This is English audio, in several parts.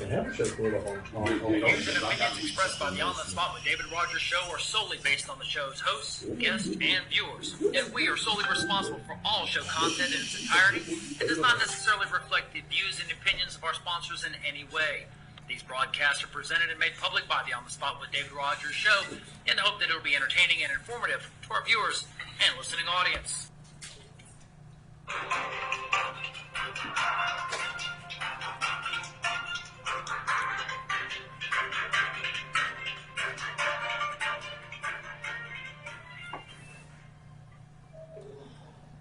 can have a show pulled up on Views and opinions expressed by the On the Spot with David Rodgers show are solely based on the show's hosts, guests, and viewers, and we are solely responsible for all show content in its entirety and does not necessarily reflect the views and opinions of our sponsors in any way. These broadcasts are presented and made public by the On the Spot with David Rodgers show in the hope that it will be entertaining and informative to our viewers and listening audience.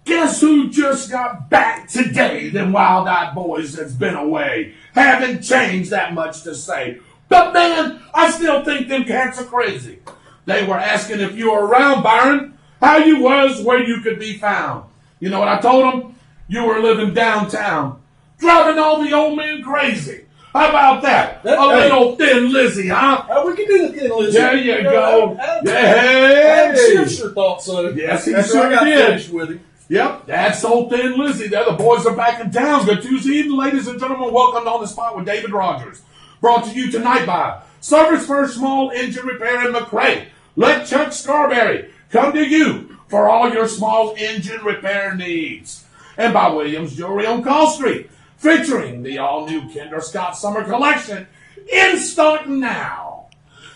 Guess who just got back today? Them wild-eyed boys that's been away. Haven't changed that much to say. But man, I still think them cats are crazy. They were asking if you were around, Byron, how you was, where you could be found. You know what I told them? You were living downtown, driving all the old men crazy. How about that? Little Thin Lizzy, huh? We can do the Thin Lizzy. There you go. Adam Schiffster thought so. Yes, he After sure I got did. finished with him. Yep, that's old Thin Lizzy there. The boys are back in town. Good Tuesday evening, ladies and gentlemen. Welcome to On the Spot with David Rodgers. Brought to you tonight by Service First Small Engine Repair in McRae. Let Chuck Scarberry come to you for all your small engine repair needs. And by Williams Jewelry on Call Street, featuring the all-new Kinder Scott Summer Collection in stock now.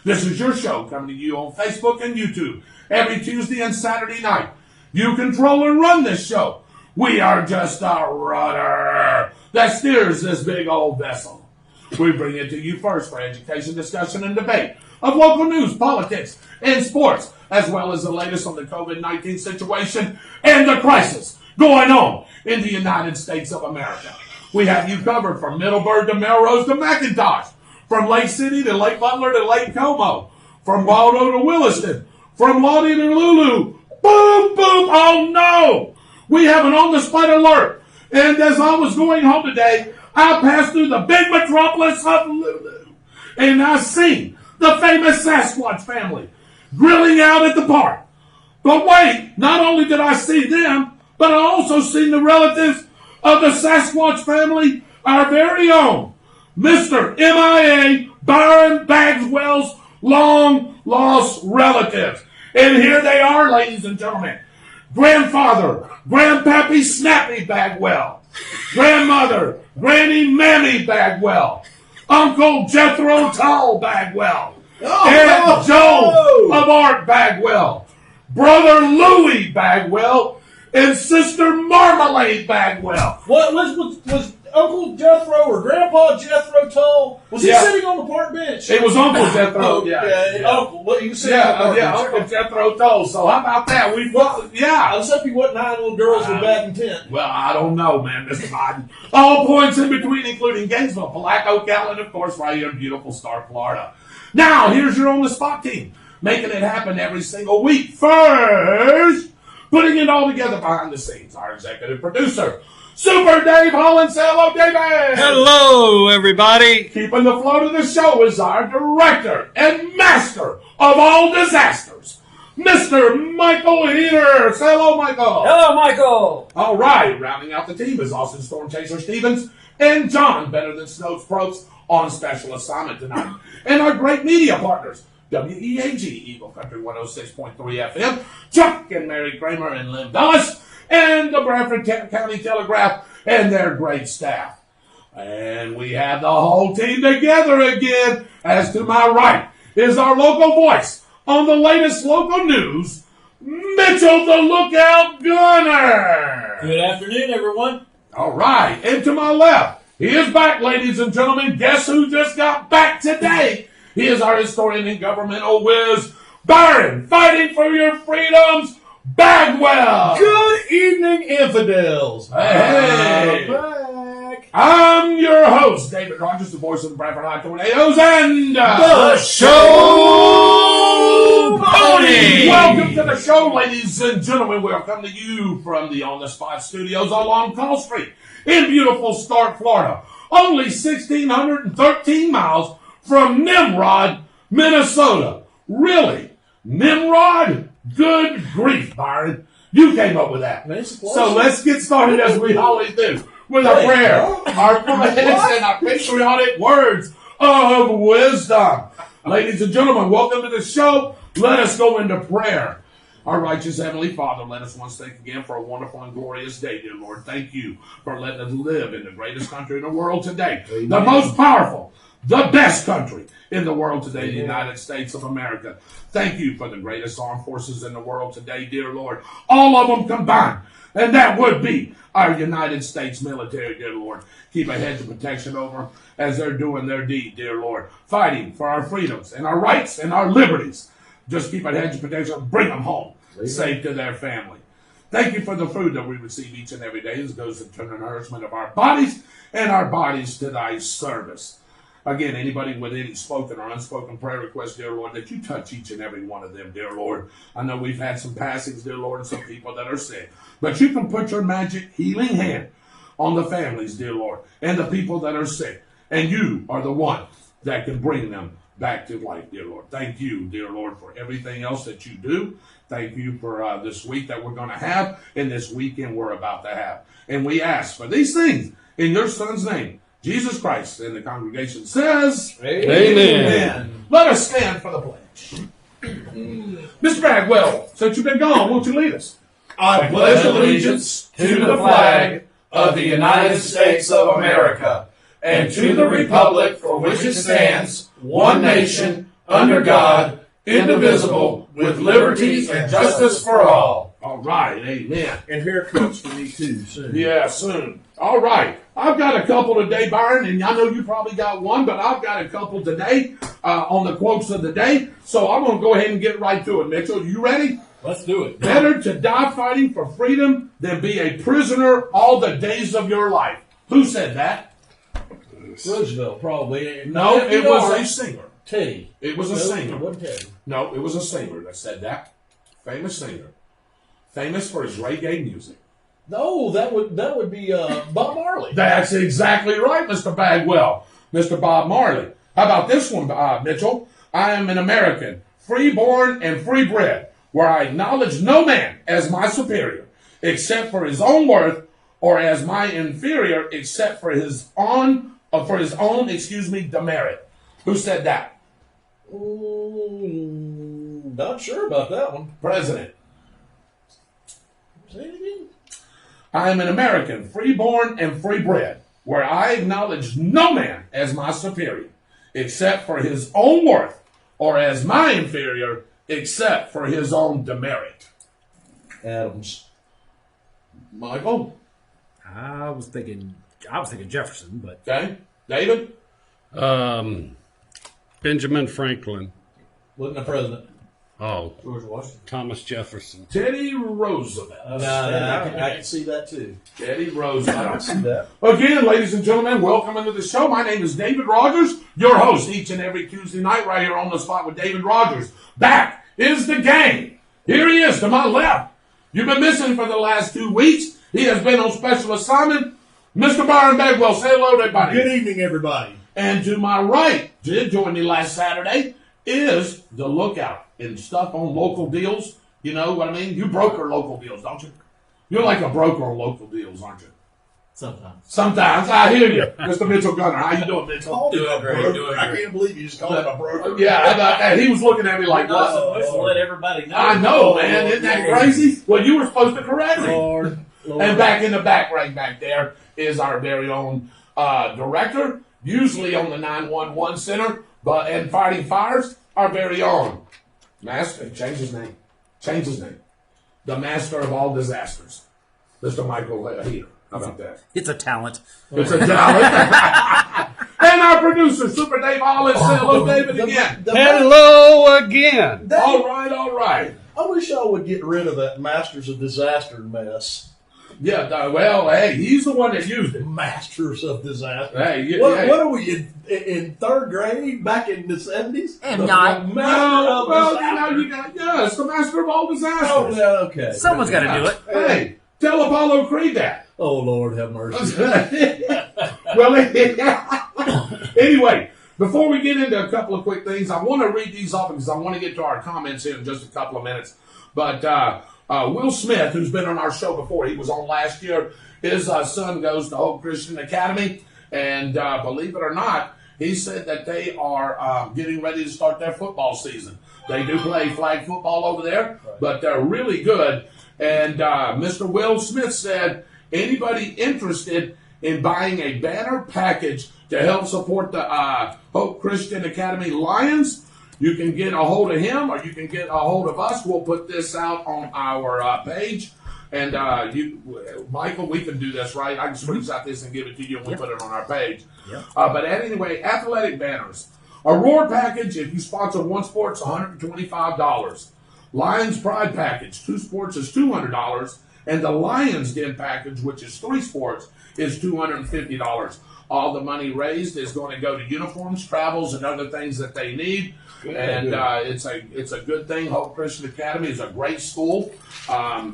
This is your show coming to you on Facebook and YouTube every Tuesday and Saturday night. You control and run this show. We are just a rudder that steers this big old vessel. We bring it to you first for education, discussion, and debate of local news, politics, and sports, as well as the latest on the COVID-19 situation and the crisis going on in the United States of America. We have you covered from Middleburg to Melrose to McIntosh, from Lake City to Lake Butler to Lake Como, from Waldo to Williston, from Lottie to Lulu. Boom, boom, oh no! We have an on-the-spot alert. And as I was going home today, I passed through the big metropolis of Lulu. And I seen the famous Sasquatch family grilling out at the park. But wait, not only did I see them, but I also seen the relatives of the Sasquatch family, our very own, Mr. MIA Byron Bagswell's long-lost relatives. And here they are, ladies and gentlemen. Grandfather, Grandpappy Snappy Bagwell. Grandmother, Granny Mammy Bagwell. Uncle Jethro Tull Bagwell. Aunt Joe of Art Bagwell. Brother Louie Bagwell. And Sister Marmalade Bagwell. What was Uncle Jethro or Grandpa Jethro Tull? Was he sitting on the park bench? It was Uncle Jethro. Uncle. Well, he was sitting on the park bench. Uncle Jethro Tull. So how about that? I was hoping what 9 little girls were batting 10. Well, I don't know, man, Mr. Biden. All points in between, including Gainesville, Palaco, Cal, and of course, right here in beautiful Stark, Florida. Now, here's your on-the-spot team, making it happen every single week. First, putting it all together behind the scenes, our executive producer, Super Dave Holland. Say hello, David. Hello, everybody. Keeping the flow of the show is our director and master of all disasters, Mr. Michael Heater. Say hello, Michael. Hello, Michael. All right, rounding out the team is Austin Storm Chaser Stevens and John Better Than Snow's Probst on special assignment tonight. And our great media partners, WEAG, Eagle Country 106.3 FM, Chuck and Mary Kramer and Lynn Dulles, and the Bradford County Telegraph and their great staff. And we have the whole team together again. As to my right is our local voice on the latest local news, Mitchell the Lookout Gunner. Good afternoon, everyone. All right, and to my left, he is back, ladies and gentlemen. Guess who just got back today? He is our historian and governmental whiz, Byron, fighting for your freedoms, Bagwell. Good evening, infidels. Hey. Back. I'm your host, David Rodgers, the voice of the Bradford High Tornadoes, and The Show Pony. Welcome to the show, ladies and gentlemen. We'll come to you from the On the Spot studios along Call Street in beautiful Stark, Florida. Only 1,613 miles from Nimrod, Minnesota. Really? Nimrod? Good grief, Byron. You came up with that. Nice. So let's get started as we always do with a prayer, our comments, and our patriotic words of wisdom. Ladies and gentlemen, welcome to the show. Let us go into prayer. Our righteous Heavenly Father, let us once thank again for a wonderful and glorious day, dear Lord. Thank you for letting us live in the greatest country in the world today. Amen. The most powerful, the best country in the world today, the United States of America. Thank you for the greatest armed forces in the world today, dear Lord. All of them combined. And that would be our United States military, dear Lord. Keep a hedge of protection over them as they're doing their deed, dear Lord. Fighting for our freedoms and our rights and our liberties. Just keep a hedge of protection. Bring them home. Safe to their family. Thank you for the food that we receive each and every day as goes to turn the nourishment of our bodies and our bodies to thy service. Again, anybody with any spoken or unspoken prayer requests, dear Lord, that you touch each and every one of them, dear Lord. I know we've had some passings, dear Lord, and some people that are sick. But you can put your magic healing hand on the families, dear Lord, and the people that are sick. And you are the one that can bring them back to life, dear Lord. Thank you, dear Lord, for everything else that you do. Thank you for this week that we're going to have and this weekend we're about to have. And we ask for these things in your Son's name, Jesus Christ. And the congregation says, Amen. Let us stand for the pledge. Mr. Bagwell, since you've been gone, won't you lead us? I pledge allegiance to the flag of the United States of America and to the republic for which it stands, one nation, under God, indivisible, with liberty and justice for all. All right, amen. And haircuts for me too, soon. Yeah, soon. All right. I've got a couple today, Byron, and I know you probably got one, but I've got a couple today on the quotes of the day. So I'm going to go ahead and get right to it, Mitchell. You ready? Let's do it. Better to die fighting for freedom than be a prisoner all the days of your life. Who said that? Roosevelt, probably. No, it was a singer. Teddy. It was a singer. It wasn't Teddy. No, it was a singer that said that. Famous singer. Famous for his reggae music. No, that would be Bob Marley. That's exactly right, Mr. Bagwell. Mr. Bob Marley. How about this one, Mitchell? I am an American, free-born and free-bred, where I acknowledge no man as my superior, except for his own worth, or as my inferior, except for his own demerit. Who said that? Not sure about that one. President. Say it again. I am an American, free-born and free-bred, where I acknowledge no man as my superior, except for his own worth, or as my inferior, except for his own demerit. Adams. Michael? I was thinking Jefferson, but Okay. David? Benjamin Franklin. Wasn't a president. Oh, George Washington. Thomas Jefferson. Teddy Roosevelt. I can see that too. Teddy Roosevelt. See that. Again, ladies and gentlemen, welcome into the show. My name is David Rodgers, your host each and every Tuesday night right here on the spot with David Rodgers. Back is the gang. Here he is to my left. You've been missing for the last 2 weeks. He has been on special assignment. Mr. Byron Bagwell, say hello to everybody. Good evening, everybody. And to my right, did join me last Saturday, is the lookout and stuff on local deals. You know what I mean? You broker local deals, don't you? You're like a broker on local deals, aren't you? Sometimes. I hear you. Mr. Mitchell Gunner. How you doing, Mitchell? Doing great. I can't believe you just called him a broker. Yeah, how about that? He was looking at me like, Not what? supposed to let everybody know. I know, man. Isn't that crazy? Well, you were supposed to correct me. Lord. And back in the back, right back there, is our very own director, usually on the 911 center, and fighting fires, our very own master. Change his name. The master of all disasters, Mr. Michael Heater. How about that? it's a talent. It's a talent. And our producer, Super Dave Hollis. Say hello, David, again. Hello again. All right. I wish y'all would get rid of that Masters of Disaster mess. Yeah, well, hey, he's the one that used it. Masters of Disaster. Hey, What hey. are we in third grade back in the 70s? And not. It's the master of all disasters. Oh, yeah, okay. Someone's got to do it. Hey, tell Apollo Creed that. Oh, Lord, have mercy. Well, anyway, before we get into a couple of quick things, I want to read these off because I want to get to our comments here in just a couple of minutes. But Will Smith, who's been on our show before, he was on last year. His son goes to Hope Christian Academy, and believe it or not, he said that they are getting ready to start their football season. They do play flag football over there, but they're really good. And Mr. Will Smith said, anybody interested in buying a banner package to help support the Hope Christian Academy Lions, you can get a hold of him or you can get a hold of us. We'll put this out on our page. And Michael, we can do this, right? I can screenshot this and give it to you and we put it on our page. Yep. But anyway, athletic banners. A Roar package, if you sponsor one sport, it's $125. Lions Pride package, 2 sports is $200. And the Lions Den package, which is 3 sports, is $250. All the money raised is going to go to uniforms, travels, and other things that they need. And it's a good thing. Hope Christian Academy is a great school,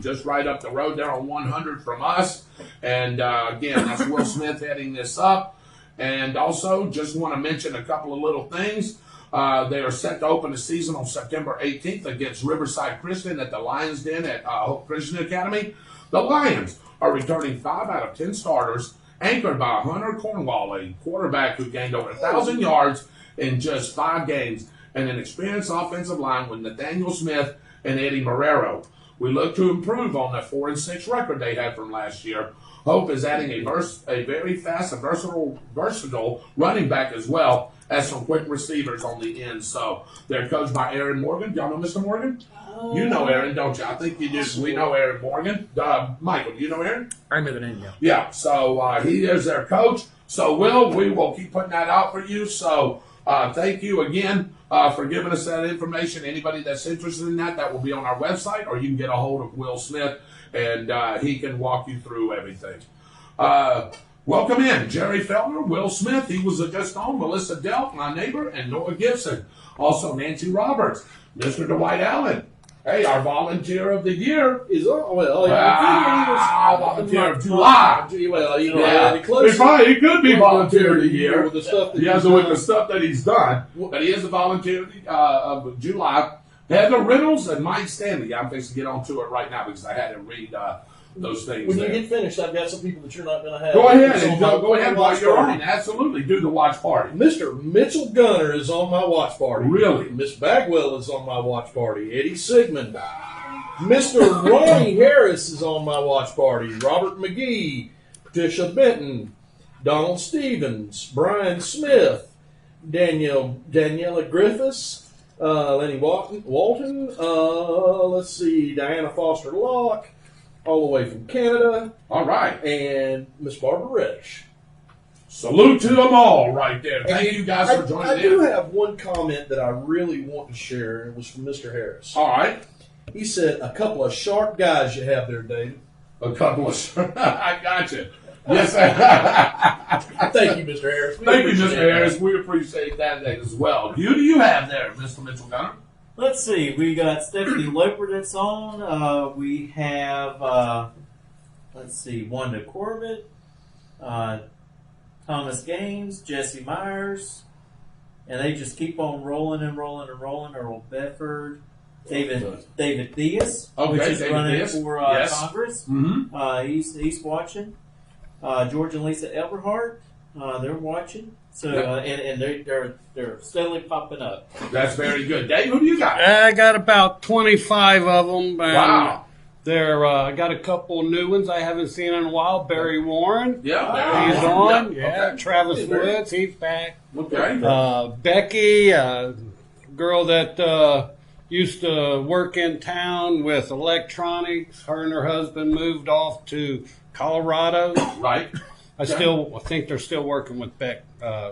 just right up the road there on 100 from us. And again, that's Will Smith heading this up. And also, just want to mention a couple of little things. They are set to open the season on September 18th against Riverside Christian at the Lions Den at Hope Christian Academy. The Lions are returning 5 out of 10 starters, anchored by Hunter Cornwall, a quarterback who gained over 1,000 yards in just 5 games, and an experienced offensive line with Nathaniel Smith and Eddie Marrero. We look to improve on the 4-6 record they had from last year. Hope is adding a very fast and versatile running back as well as some quick receivers on the end. So they're coached by Aaron Morgan. Y'all know Mr. Morgan? You know Aaron, don't you? I think you do. We know Aaron Morgan. Michael, do you know Aaron? I remember the name, yeah. Yeah, so he is their coach. So, we will keep putting that out for you. So, thank you again for giving us that information. Anybody that's interested in that will be on our website, or you can get a hold of Will Smith, and he can walk you through everything. Welcome in, Jerry Feltner, Will Smith. He was just on. Melissa Delp, my neighbor, and Noah Gibson. Also, Nancy Roberts, Mr. Dwight Allen. Hey, our volunteer of the year Is volunteer of July. Well, Yeah, he could be volunteer of the year with the stuff that he's done. But he is a volunteer of July. Heather Reynolds and Mike Stanley. I'm fixing to get on to it right now because I had to read those things. When there. you get finished, I've got some people that you're not going to have. Go ahead and So go ahead while you're party. on. Absolutely, do the watch party. Mr. Mitchell Gunner is on my watch party. Really? Miss Bagwell is on my watch party. Eddie Sigmund. Mr. Ronnie Harris is on my watch party. Robert McGee, Patricia Benton, Donald Stevens, Brian Smith, Daniela Griffiths, Lenny Walton, let's see, Diana Foster Locke, all the way from Canada. All right. And Miss Barbara Reddish. Salute to them all right there. Thank you guys for joining I do in. have one comment that I really want to share. It was from Mr. Harris. All right. He said, a couple of sharp guys you have there, David. A couple of... I got you. Yes. Thank you, Mr. Harris. Thank you, Mr. Harris. We appreciate that as well. Who do you have there, Mr. Mitchell Gunner? Let's see. We got Stephanie Loper that's on. We have, let's see, Wanda Corbett, Thomas Gaines, Jesse Myers, and they just keep on rolling and rolling and rolling. Earl Bedford, David Diaz, Okay, which is David running Diaz. for Yes. Congress. Mm-hmm. He's watching. George and Lisa Elberhardt, they're watching. So and they're steadily popping up. That's very good. Dave, who do you got? I got about 25 of them. And Wow. I got a couple new ones I haven't seen in a while. Barry Warren, Yeah. he's on. Yeah. Yeah, Okay. Travis Woods, he's back. Okay. Becky, a girl that used to work in town with electronics. Her and her husband moved off to Colorado. Right. I think they're still working with Beck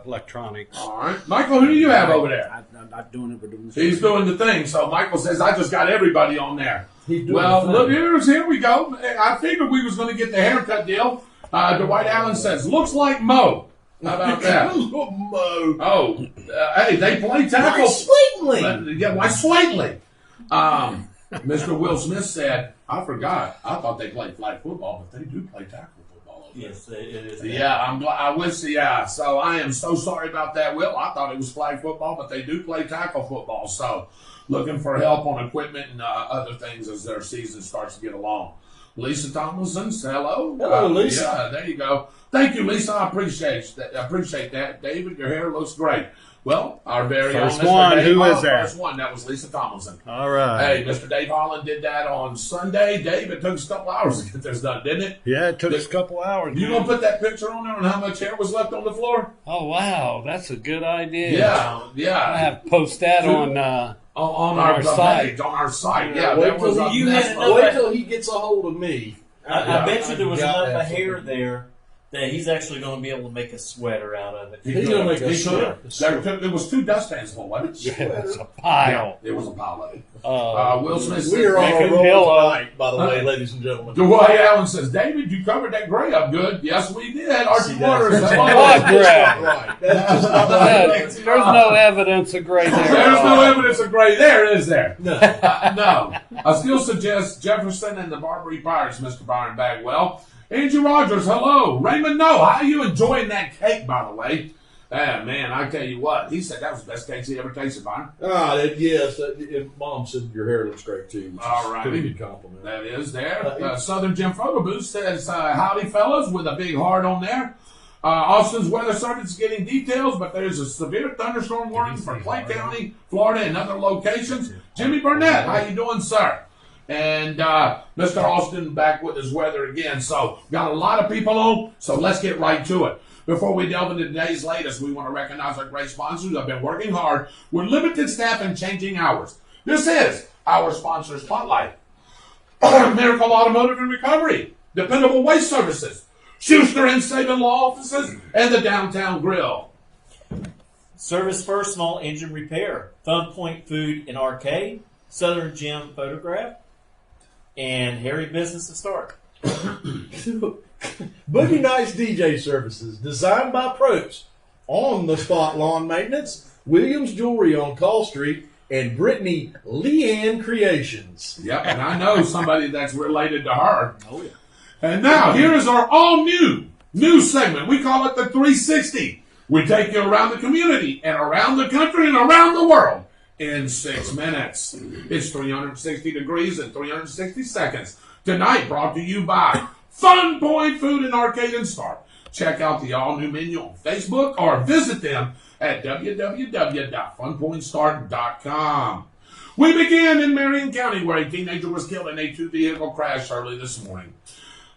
Electronics. All right. Michael, who do you have over there? I'm not doing it. We're doing this. He's doing the thing. So Michael says, I just got everybody on there. He's doing Well, the look, thing. here we go. I figured we was going to get the haircut deal. Dwight Allen says, looks like Mo. How about that? Mo. Oh, hey, they play tackle. Why slightly? Mr. Will Smith said, I forgot. I thought they played flag football, but they do play tackle football Yes, it is. Yeah, I'm glad. I wish. Yeah, so I am so sorry about that, Will. I thought it was flag football, but they do play tackle football. So, looking for help on equipment and other things as their season starts to get along. Lisa Tomlinson, hello. Hello, Lisa. Yeah, there you go. Thank you, Lisa. I appreciate that. David, your hair looks great. Well, our very First own Mr. one. Dave Who Holland, is that? First one. That was Lisa Tomlinson. All right. Hey, Mr. Dave Holland did that on Sunday. Dave, it took us a couple hours to get this done, didn't it? Yeah, it took us a couple hours. You gonna put that picture on there on how much hair was left on the floor? Oh, wow. That's a good idea. Yeah. I have to post that on On our our site. page, on our site. Yeah, Wait that was till a you mess. had enough- Wait till he gets a hold of me. I bet you there was got enough that hair for me. there that he's actually going to be able to make a sweater out of it. He's gonna make a He sweater. could. It was 2 dustpans full, wasn't it? Yeah, it's a pile. It was a pile of it. Uh, Will Smith We are on Make a him roll pillow. tonight, by the way, ladies and gentlemen. Dwight Allen says, David, you covered that gray up good. Yes, we did. Archie Waters. What Hello. gray? Right. That's just not There's no evidence of gray there. There's no evidence of gray there, is there? No. No. I still suggest Jefferson and the Barbary Pirates, Mr. Byron Bagwell. Andrew Rogers, hello. Raymond, no. How are you enjoying that cake, by the way? Man, I tell you what. He said that was the best cake he ever tasted, Byron. Yes. Mom said your hair looks great, too. Which All is right. a pretty good compliment. That is there. Southern Jim Photo Booth says, howdy, fellas, with a big heart on there. Austin's weather service is getting details, but there's a severe thunderstorm warning for Clay County, Florida, and other locations. Jimmy Burnett, how you doing, sir? And Mr. Austin back with his weather again. So got a lot of people on, so let's get right to it. Before we delve into today's latest, we want to recognize our great sponsors who have been working hard with limited staff and changing hours. This is our sponsor spotlight. Miracle Automotive and Recovery, Dependable Waste Services, Schuster and Saban Law Offices, and the Downtown Grill. Service First Small Engine Repair, Fun Point Food and Arcade, Southern Gym Photograph, and Harry Business to Start. Boogie Nights DJ Services, designed by pros, On the Spot Lawn Maintenance, Williams Jewelry on Call Street, and Brittany Leanne Creations. Yep, and I know somebody that's related to her. Oh, yeah. And now, here is our all-new segment. We call it the 360. We take you around the community and around the country and around the world in 6 minutes. It's 360 degrees and 360 seconds. Tonight, brought to you by Fun Point Food and Arcade and Start. Check out the all-new menu on Facebook or visit them at www.funpointstart.com. We begin in Marion County, where a teenager was killed in a 2-vehicle crash early this morning.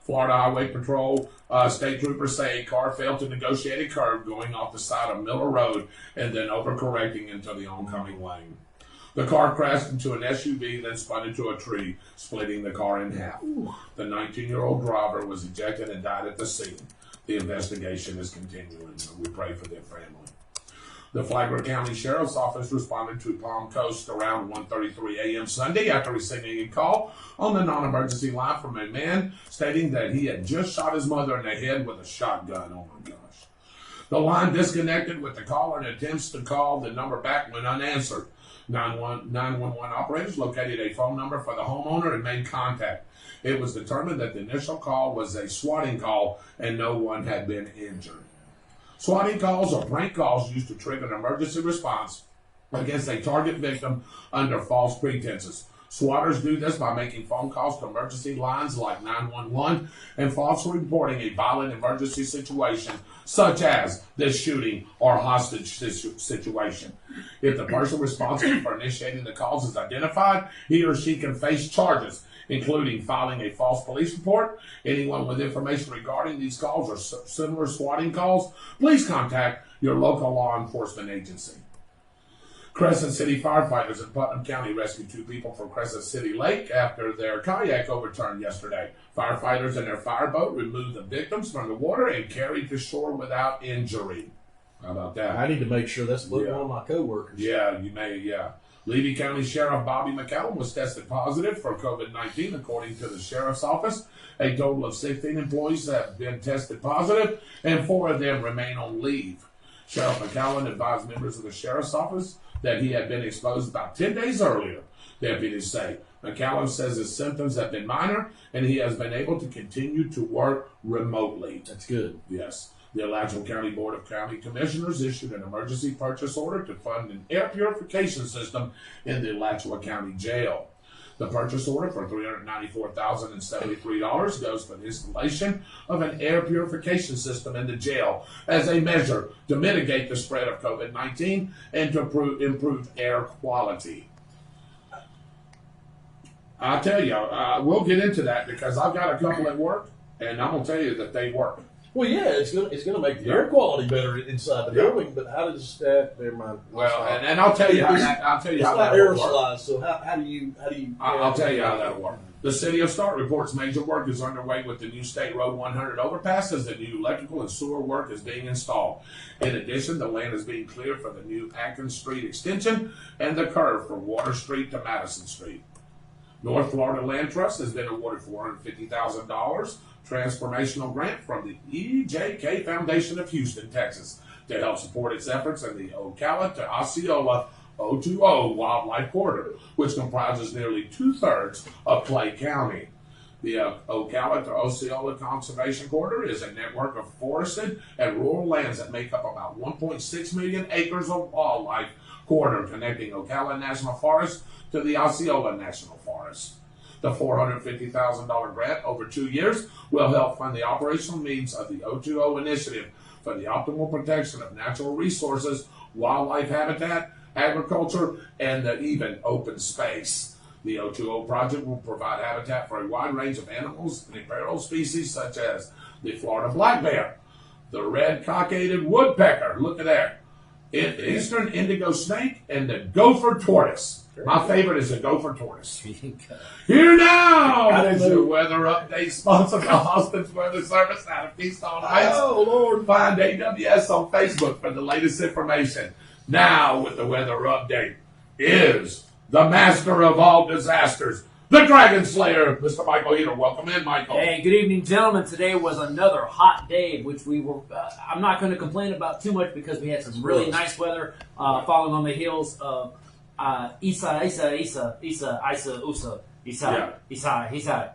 Florida Highway Patrol state troopers say a car failed to negotiate a curve going off the side of Miller Road and then overcorrecting into the oncoming lane. The car crashed into an SUV, then spun into a tree, splitting the car in half. The 19-year-old driver was ejected and died at the scene. The investigation is continuing. We pray for their family. The Flagler County Sheriff's Office responded to Palm Coast around 1:33 a.m. Sunday after receiving a call on the non-emergency line from a man stating that he had just shot his mother in the head with a shotgun. Oh my gosh. The line disconnected with the caller and attempts to call the number back went unanswered. 911 operators located a phone number for the homeowner and made contact. It was determined that the initial call was a swatting call and no one had been injured. Swatting calls are prank calls used to trigger an emergency response against a target victim under false pretenses. Swatters do this by making phone calls to emergency lines like 911 and falsely reporting a violent emergency situation such as this shooting or hostage situation. If the person responsible for initiating the calls is identified, he or she can face charges, including filing a false police report. Anyone with information regarding these calls or similar swatting calls, please contact your local law enforcement agency. Crescent City firefighters in Putnam County rescued 2 people from Crescent City Lake after their kayak overturned yesterday. Firefighters and their fireboat removed the victims from the water and carried to shore without injury. How about that? I need to make sure that's one of my coworkers. Yeah, you may, yeah. Levy County Sheriff Bobby McCallum was tested positive for COVID-19, according to the Sheriff's Office. A total of 16 employees have been tested positive, and 4 of them remain on leave. Sheriff McCallum advised members of the Sheriff's Office that he had been exposed about 10 days earlier. Deputies say McCallum says his symptoms have been minor, and he has been able to continue to work remotely. That's good. Yes. The Alachua County Board of County Commissioners issued an emergency purchase order to fund an air purification system in the Alachua County Jail. The purchase order for $394,073 goes for the installation of an air purification system in the jail as a measure to mitigate the spread of COVID-19 and to improve air quality. I tell you, we'll get into that because I've got a couple at work, and I'm gonna tell you that they work. Well, yeah, it's gonna make the air quality better inside the building. But how does that? Never mind. Well, and I'll tell you how that. It's not aerosolized. So how do you? I'll tell you how that'll work. The City of Stark reports major work is underway with the new State Road 100 overpass as the new electrical and sewer work is being installed. In addition, the land is being cleared for the new Atkins Street extension and the curve from Water Street to Madison Street. North Florida Land Trust has been awarded $450,000 transformational grant from the EJK Foundation of Houston, Texas, to help support its efforts in the Ocala to Osceola O2O Wildlife Corridor, which comprises nearly 2/3 of Clay County. The Ocala to Osceola Conservation Corridor is a network of forested and rural lands that make up about 1.6 million acres of wildlife corridor connecting Ocala National Forest to the Osceola National Forest. The $450,000 grant over 2 years will help fund the operational needs of the O2O initiative for the optimal protection of natural resources, wildlife habitat, agriculture, and even open space. The O2O project will provide habitat for a wide range of animals and imperiled species such as the Florida black bear, the red cockaded woodpecker, look at that, eastern indigo snake, and the gopher tortoise. My favorite is the gopher tortoise. Here now is your weather update sponsored by Austin's Weather Service out of Keystone Heights. Oh, Lord. Find AWS on Facebook for the latest information. Now with the weather update is the master of all disasters, the Dragon Slayer, Mr. Michael Heater. Welcome in, Michael. Hey, good evening, gentlemen. Today was another hot day, which we were. I'm not going to complain about too much because we had some really nice weather following on the heels of Isa,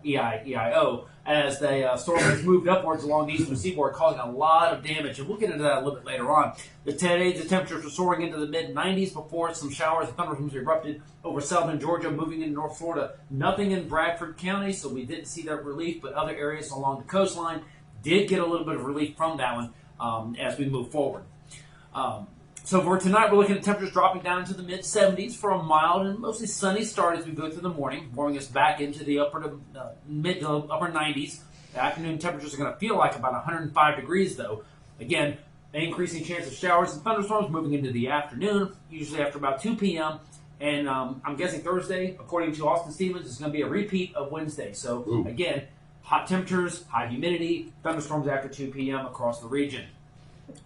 E-I-E-I-O, as the storm has moved upwards along the eastern seaboard, causing a lot of damage, and we'll get into that a little bit later on. Today, the temperatures were soaring into the mid-90s before some showers and thunderstorms erupted over southern Georgia, moving into North Florida. Nothing in Bradford County, so we didn't see that relief, but other areas along the coastline did get a little bit of relief from that one as we move forward. So for tonight, we're looking at temperatures dropping down into the mid-70s for a mild and mostly sunny start as we go through the morning, warming us back into the mid to upper 90s. The afternoon temperatures are going to feel like about 105 degrees, though. Again, an increasing chance of showers and thunderstorms moving into the afternoon, usually after about 2 p.m. And I'm guessing Thursday, according to Austin Stevens, is going to be a repeat of Wednesday. So, again, hot temperatures, high humidity, thunderstorms after 2 p.m. across the region.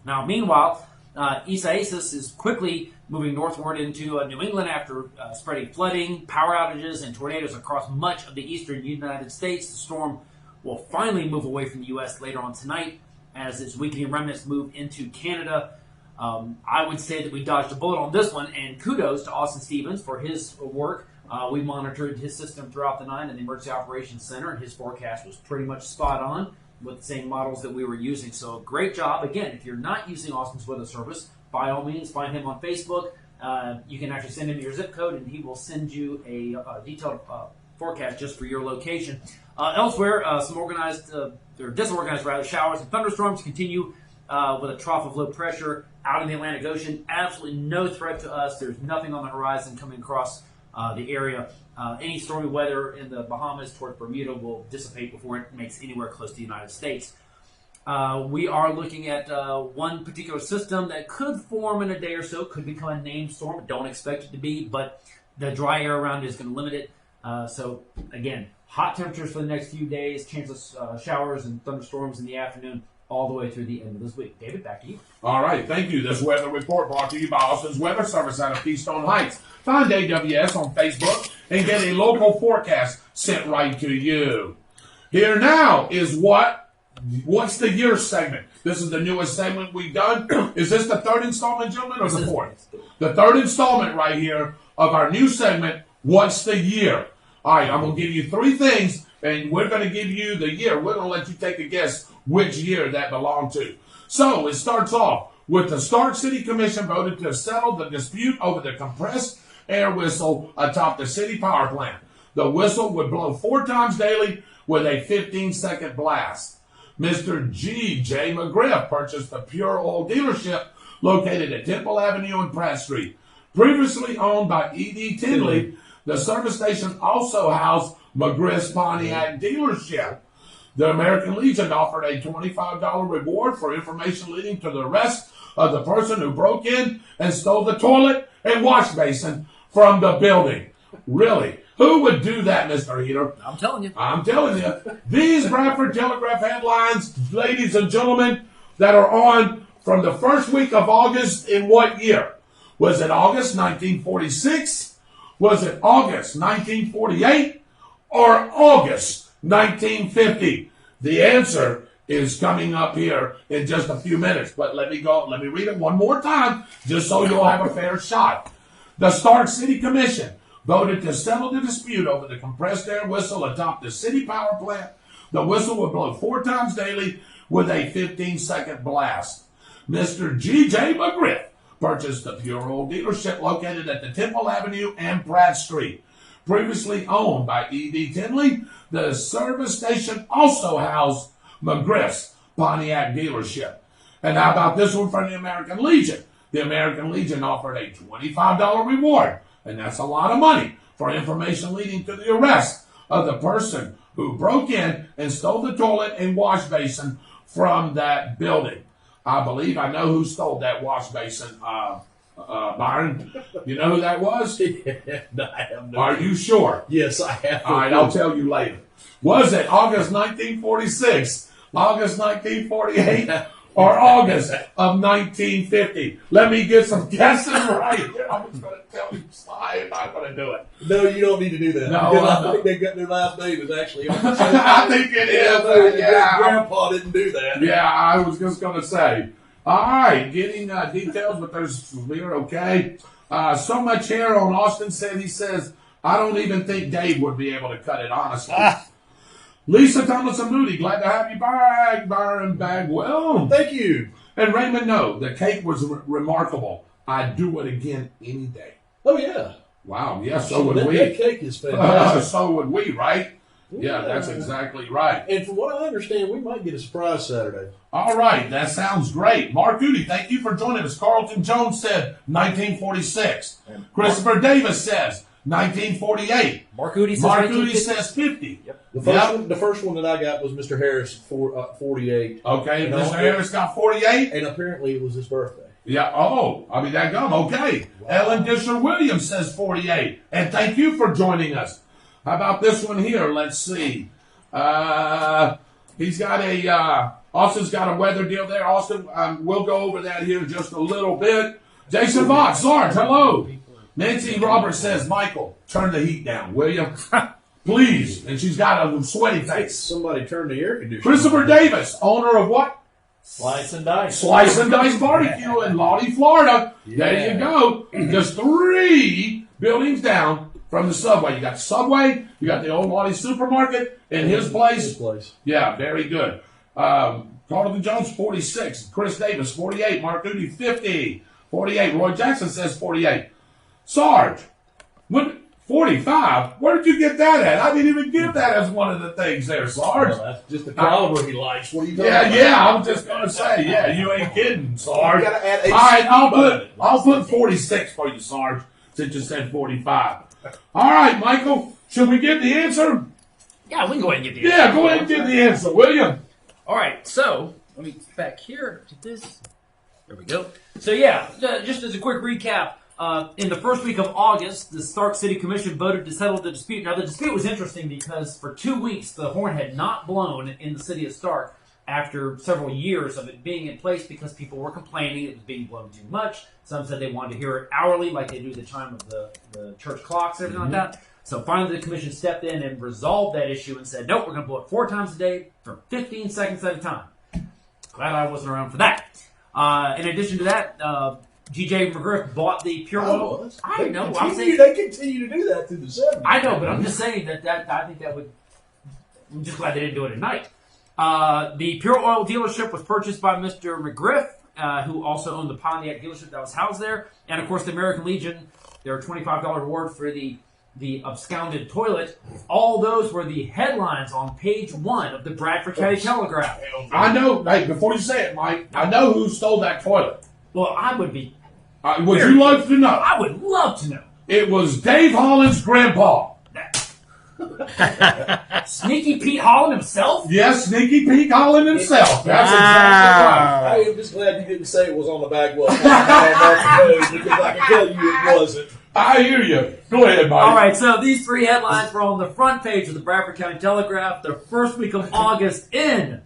Now, meanwhile, Isaias is quickly moving northward into New England after spreading flooding, power outages, and tornadoes across much of the eastern United States. The storm will finally move away from the U.S. later on tonight as its weakening remnants move into Canada. I would say that we dodged a bullet on this one, and kudos to Austin Stevens for his work. We monitored his system throughout the night in the Emergency Operations Center, and his forecast was pretty much spot on with the same models that we were using. So great job. Again, if you're not using Austin's Weather Service, by all means, find him on Facebook. You can actually send him your zip code, and he will send you a detailed forecast just for your location. Elsewhere, some organized, or disorganized rather, showers and thunderstorms continue with a trough of low pressure out in the Atlantic Ocean. Absolutely no threat to us. There's nothing on the horizon coming across the area. Any stormy weather in the Bahamas towards Bermuda will dissipate before it makes anywhere close to the United States. We are looking at one particular system that could form in a day or so, could become a named storm. Don't expect it to be, but the dry air around it is going to limit it. So, again, hot temperatures for the next few days, chance of showers and thunderstorms in the afternoon, all the way through the end of this week. David, back to you. All right, thank you. This weather report brought to you by Austin's Weather Service out of Keystone Heights. Find AWS on Facebook and get a local forecast sent right to you. Here now is what's the year segment. This is the newest segment we've done. Is this the third installment, gentlemen, or the fourth? The third installment right here of our new segment, What's the Year? All right, I'm going to give you three things, and we're going to give you the year. We're going to let you take a guess which year that belonged to. So it starts off with the Stark City Commission voted to settle the dispute over the compressed air whistle atop the city power plant. The whistle would blow 4 times daily with a 15-second blast. Mr. G.J. McGriff purchased a Pure Oil dealership located at Temple Avenue and Pratt Street. Previously owned by E.D. Tinley, the service station also housed McGriff's Pontiac dealership. The American Legion offered a $25 reward for information leading to the arrest of the person who broke in and stole the toilet and wash basin from the building. Really? Who would do that, Mr. Heater? I'm telling you. I'm telling you. These Bradford Telegraph headlines, ladies and gentlemen, that are on from the first week of August in what year? Was it August 1946? Was it August 1948? Or August 1950? The answer is coming up here in just a few minutes. But let me read it one more time, just so you'll have a fair shot. The Stark City Commission voted to settle the dispute over the compressed air whistle atop the city power plant. The whistle would blow 4 times daily with a 15-second blast. Mr. G.J. McGriff purchased the Pure Oil dealership located at the Temple Avenue and Pratt Street. Previously owned by E.D. Tinley, the service station also housed McGriff's Pontiac dealership. And how about this one from the American Legion? The American Legion offered a $25 reward, and that's a lot of money, for information leading to the arrest of the person who broke in and stole the toilet and wash basin from that building. I believe I know who stole that wash basin, Byron. You know who that was? I have no Are you sure? Yes, I have. All right, I'll tell you later. Was it August 1946, August 1948, or August of 1950? Let me get some guesses right here. I'm just going to tell you, I'm not going to do it. No, you don't need to do that. No, because I I think they got their last name is actually on the I think it is. Yeah. Grandpa didn't do that. Yeah, I was just going to say. All right, getting details, but we're okay. So much here on Austin said, he says, I don't even think Dave would be able to cut it, honestly. Lisa Thomason Moody, glad to have you back, Byron Bagwell. Thank you. And Raymond, no, the cake was remarkable. I'd do it again any day. Oh, yeah. Wow, yeah, so would that we. cake is fantastic. So would we, right? Yeah, that's exactly right. And from what I understand, we might get a surprise Saturday. All right, that sounds great. Mark Goody, thank you for joining us. Carlton Jones said 1946. Christopher Davis says 1948. Mark Goody says Mark Goody 1950. says 50. Yep. The first one that I got was Mr. Harris, 48. Okay, And Mr. Harris got 48. And apparently it was his birthday. Yeah, oh, I mean, that gum, okay. Wow. Ellen Disher Williams says 48. And thank you for joining us. How about this one here? Let's see. He's got Austin's got a weather deal there. Austin, we'll go over that here in just a little bit. Jason Vaught, Sarge, hello. Nancy Roberts says, Michael, turn the heat down, will you? Please. And she's got a sweaty face. Somebody turned the air conditioner. Christopher Davis, owner of what? Slice and dice. Slice and Dice Barbecue in Lottie, Florida. Yeah. There you go. Just 3 buildings down from the Subway. You got the Subway, you got the old Lottie supermarket, and his place. Yeah, very good. Carlton Jones, 46. Chris Davis, 48. Mark Duty, 50. 48. Roy Jackson says 48. Sarge, 45? Where did you get that at? I didn't even give that as one of the things there, Sarge. Well, that's just the caliber he likes. What are you talking about? Yeah, I was just going to say, you ain't kidding, Sarge. You gotta add All right, I'll put 46 for you, Sarge, since you said 45. All right, Michael, should we get the answer? Yeah, we can go ahead and get the answer. Yeah, go ahead and get the answer, will you? All right, so let me get back here to this. There we go. So yeah, just as a quick recap, in the first week of August, the Stark City Commission voted to settle the dispute. Now, the dispute was interesting because for 2 weeks, the horn had not blown in the city of Stark after several years of it being in place because people were complaining it was being blown too much. Some said they wanted to hear it hourly like they do the chime of the church clocks and everything like that. So finally the commission stepped in and resolved that issue and said, nope, we're going to blow it 4 times a day for 15 seconds at a time. Glad I wasn't around for that. In addition to that, G.J. McGriff bought the Pure Oil. I know. They continue to do that through the 70s. I know, but I'm just saying that I think that would. I'm just glad they didn't do it at night. The Pure Oil dealership was purchased by Mr. McGriff, who also owned the Pontiac dealership that was housed there, and of course the American Legion. Their $25 reward for the absconded toilet. All those were the headlines on page 1 of the Bradford County Telegraph. I know. Hey, before you say it, Mike, I know who stole that toilet. Well, I would be. Would you like to know? I would love to know. It was Dave Holland's grandpa. Sneaky Pete Holland himself? Yes, Sneaky Pete Holland himself. That's exactly right. I am just glad you didn't say it was on the Bagwell because I can tell you it wasn't. I hear you. Go ahead, Mike. All right, so these 3 headlines were on the front page of the Bradford County Telegraph the first week of August in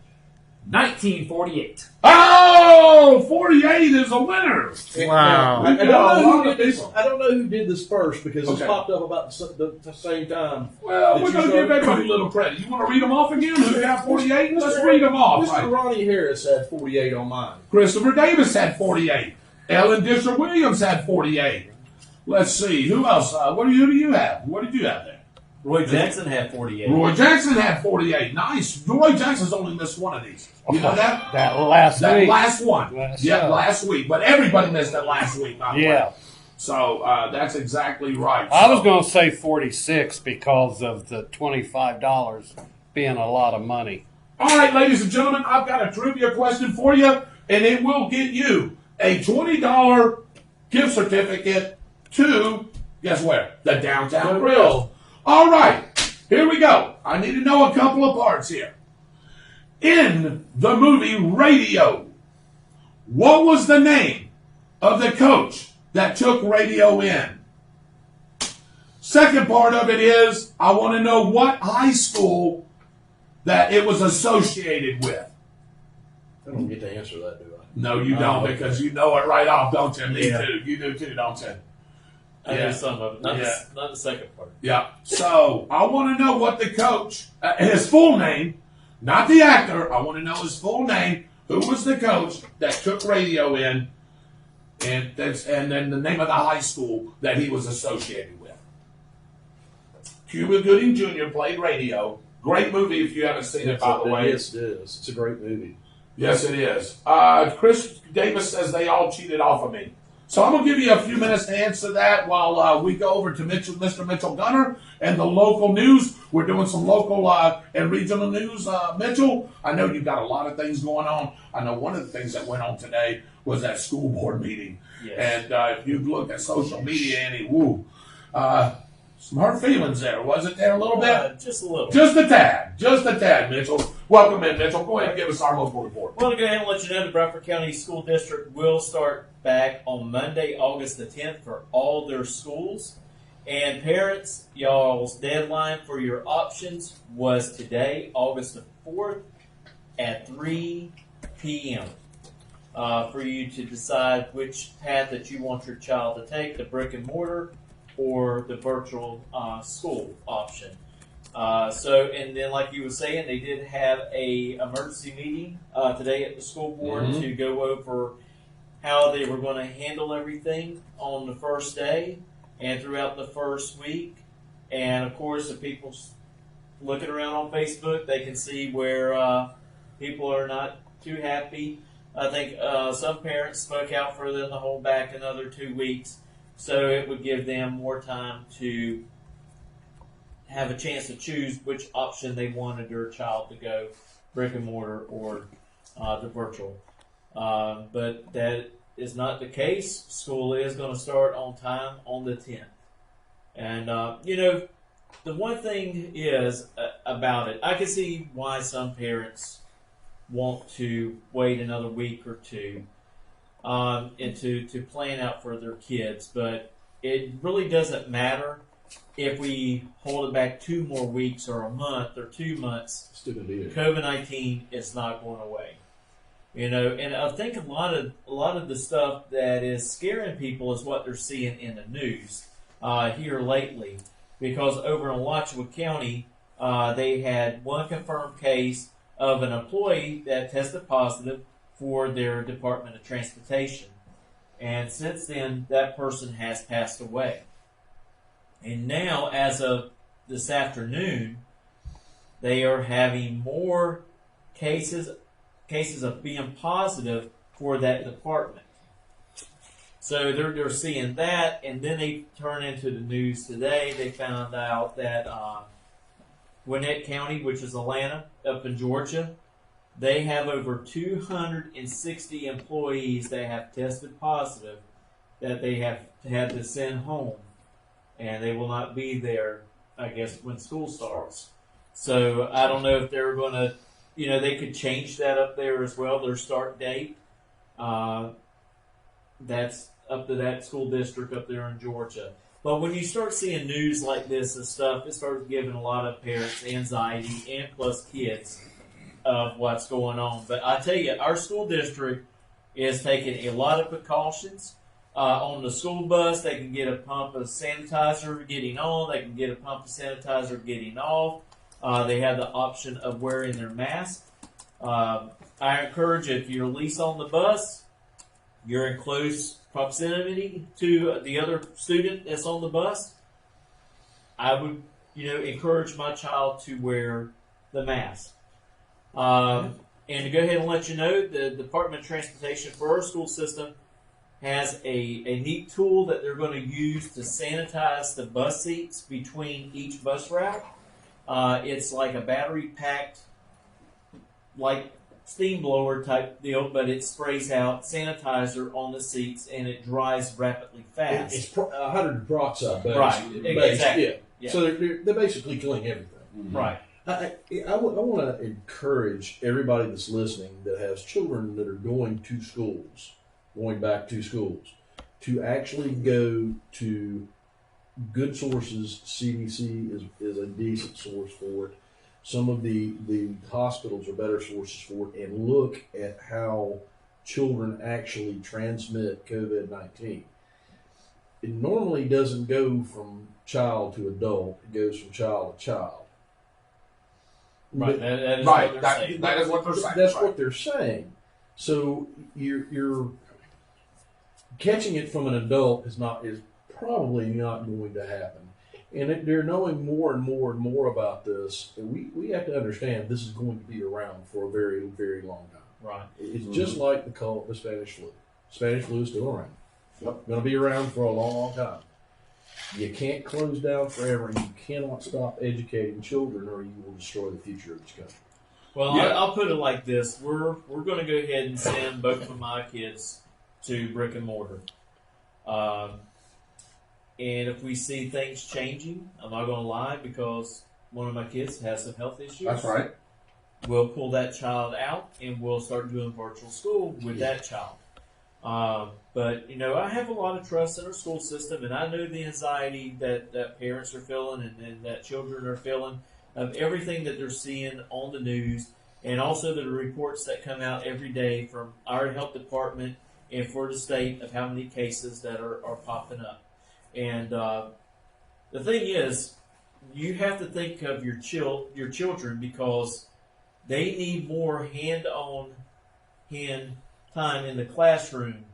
1948. Oh, 48 is a winner. Wow. I don't know who did this first because Okay. it popped up about the same time. Well, that we're you going to give started. everybody a little credit. You want to read them off again? Who got 48? Let's read them off. Mr. Right. Ronnie Harris had 48 on mine. Christopher Davis had 48. Ellen Disher Williams had 48. Let's see. Who else? Who do you have? What did you have there? Roy Jackson had 48. Roy Jackson had 48. Nice. Roy Jackson's only missed one of these. You know that? That last That week. last one. Last Yeah, show. last week. But everybody missed that last week. By the way. Yeah. So that's exactly right. I was going to say 46 because of the $25 being a lot of money. All right, ladies and gentlemen, I've got a trivia question for you, and it will get you a $20 gift certificate to, guess where? The Downtown Grill. All right, here we go. I need to know a couple of parts here. In the movie Radio, what was the name of the coach that took Radio in? Second part of it is, I want to know what high school that it was associated with. I don't get to answer that, do I? No, you don't, because you know it right off, don't you? Me Yeah. too. You do too, don't you? I Yeah. knew some of it, not, Yeah. not the second part. Yeah. So I want to know what the coach, his full name, not the actor. I want to know his full name. Who was the coach that took Radio in, and then the name of the high school that he was associated with. Cuba Gooding Jr. played Radio. Great movie if you haven't seen it, by the way. Yes, it is. It's a great movie. Yes, it is. Chris Davis says they all cheated off of me. So I'm going to give you a few minutes to answer that while we go over to Mr. Mitchell Gunner and the local news. We're doing some local and regional news. Mitchell, I know you've got a lot of things going on. I know one of the things that went on today was that school board meeting. Yes. And if you look at social media, Annie, some hurt feelings there. Was it there a little bit? Just a little. Just a tad, Mitchell. Welcome in, Mitchell. Go ahead and give us our local report. I want to go ahead and let you know the Bradford County School District will start back on Monday, August the 10th for all their schools. And parents, y'all's deadline for your options was today, August the 4th at 3 p.m. For you to decide which path that you want your child to take, the brick and mortar or the virtual school option. And then like you were saying, they did have a emergency meeting today at the school board to go over how they were going to handle everything on the first day and throughout the first week. And of course, if people looking around on Facebook, they can see where people are not too happy. I think some parents spoke out for them to hold back another 2 weeks, so it would give them more time to have a chance to choose which option they wanted their child to go, brick and mortar or the virtual. But that is not the case. School is going to start on time on the 10th. And, the one thing is about it, I can see why some parents want to wait another week or two and to plan out for their kids. But it really doesn't matter if we hold it back 2 more weeks or a month or 2 months. Still gonna be there. COVID-19 is not going away. And I think a lot of the stuff that is scaring people is what they're seeing in the news here lately. Because over in Alachua County, they had one confirmed case of an employee that tested positive for their Department of Transportation. And since then, that person has passed away. And now, as of this afternoon, they are having more cases of being positive for that department. So they're seeing that, and then they turn into the news today. They found out that Gwinnett County, which is Atlanta, up in Georgia, they have over 260 employees that have tested positive that they have had to send home, and they will not be there, I guess, when school starts. So I don't know if they're going to, they could change that up there as well, their start date. That's up to that school district up there in Georgia. But when you start seeing news like this and stuff, it starts giving a lot of parents anxiety and plus kids of what's going on. But I tell you, our school district is taking a lot of precautions. On the school bus, they can get a pump of sanitizer getting on. They can get a pump of sanitizer getting off. They have the option of wearing their mask. I encourage you, if you're at least on the bus, you're in close proximity to the other student that's on the bus, I would, encourage my child to wear the mask. And to go ahead and let you know, the Department of Transportation for our school system has a neat tool that they're going to use to sanitize the bus seats between each bus route. It's like a battery-packed, like steam blower type deal, but it sprays out sanitizer on the seats and it dries rapidly fast. It's hydrogen peroxide based. Right, exactly. Yeah. So they're basically killing everything. Mm-hmm. Right. I want to encourage everybody that's listening that has children that are going back to schools, to actually go to good sources. CDC is a decent source for it. Some of the hospitals are better sources for it, and look at how children actually transmit COVID-19. It normally doesn't go from child to adult. It goes from child to child. Right. That is Right. what they're saying. That is what they're saying. That's right. what they're saying. So you're catching it from an adult is probably not going to happen. And they're knowing more and more and more about this. And we have to understand this is going to be around for a very, very long time. Right. It's just like the Spanish flu. Spanish flu is still around. Yep. Going to be around for a long, long time. You can't close down forever, and you cannot stop educating children, or you will destroy the future of this country. Well, Yeah. I'll put it like this: we're going to go ahead and send both of my kids to brick and mortar. And if we see things changing, I'm not going to lie, because one of my kids has some health issues. That's right. We'll pull that child out and we'll start doing virtual school with that child. But, I have a lot of trust in our school system, and I know the anxiety that parents are feeling and that children are feeling of everything that they're seeing on the news, and also the reports that come out every day from our health department and for the state of how many cases that are popping up. And the thing is, you have to think of your children, because they need more hand-on-hand time in the classroom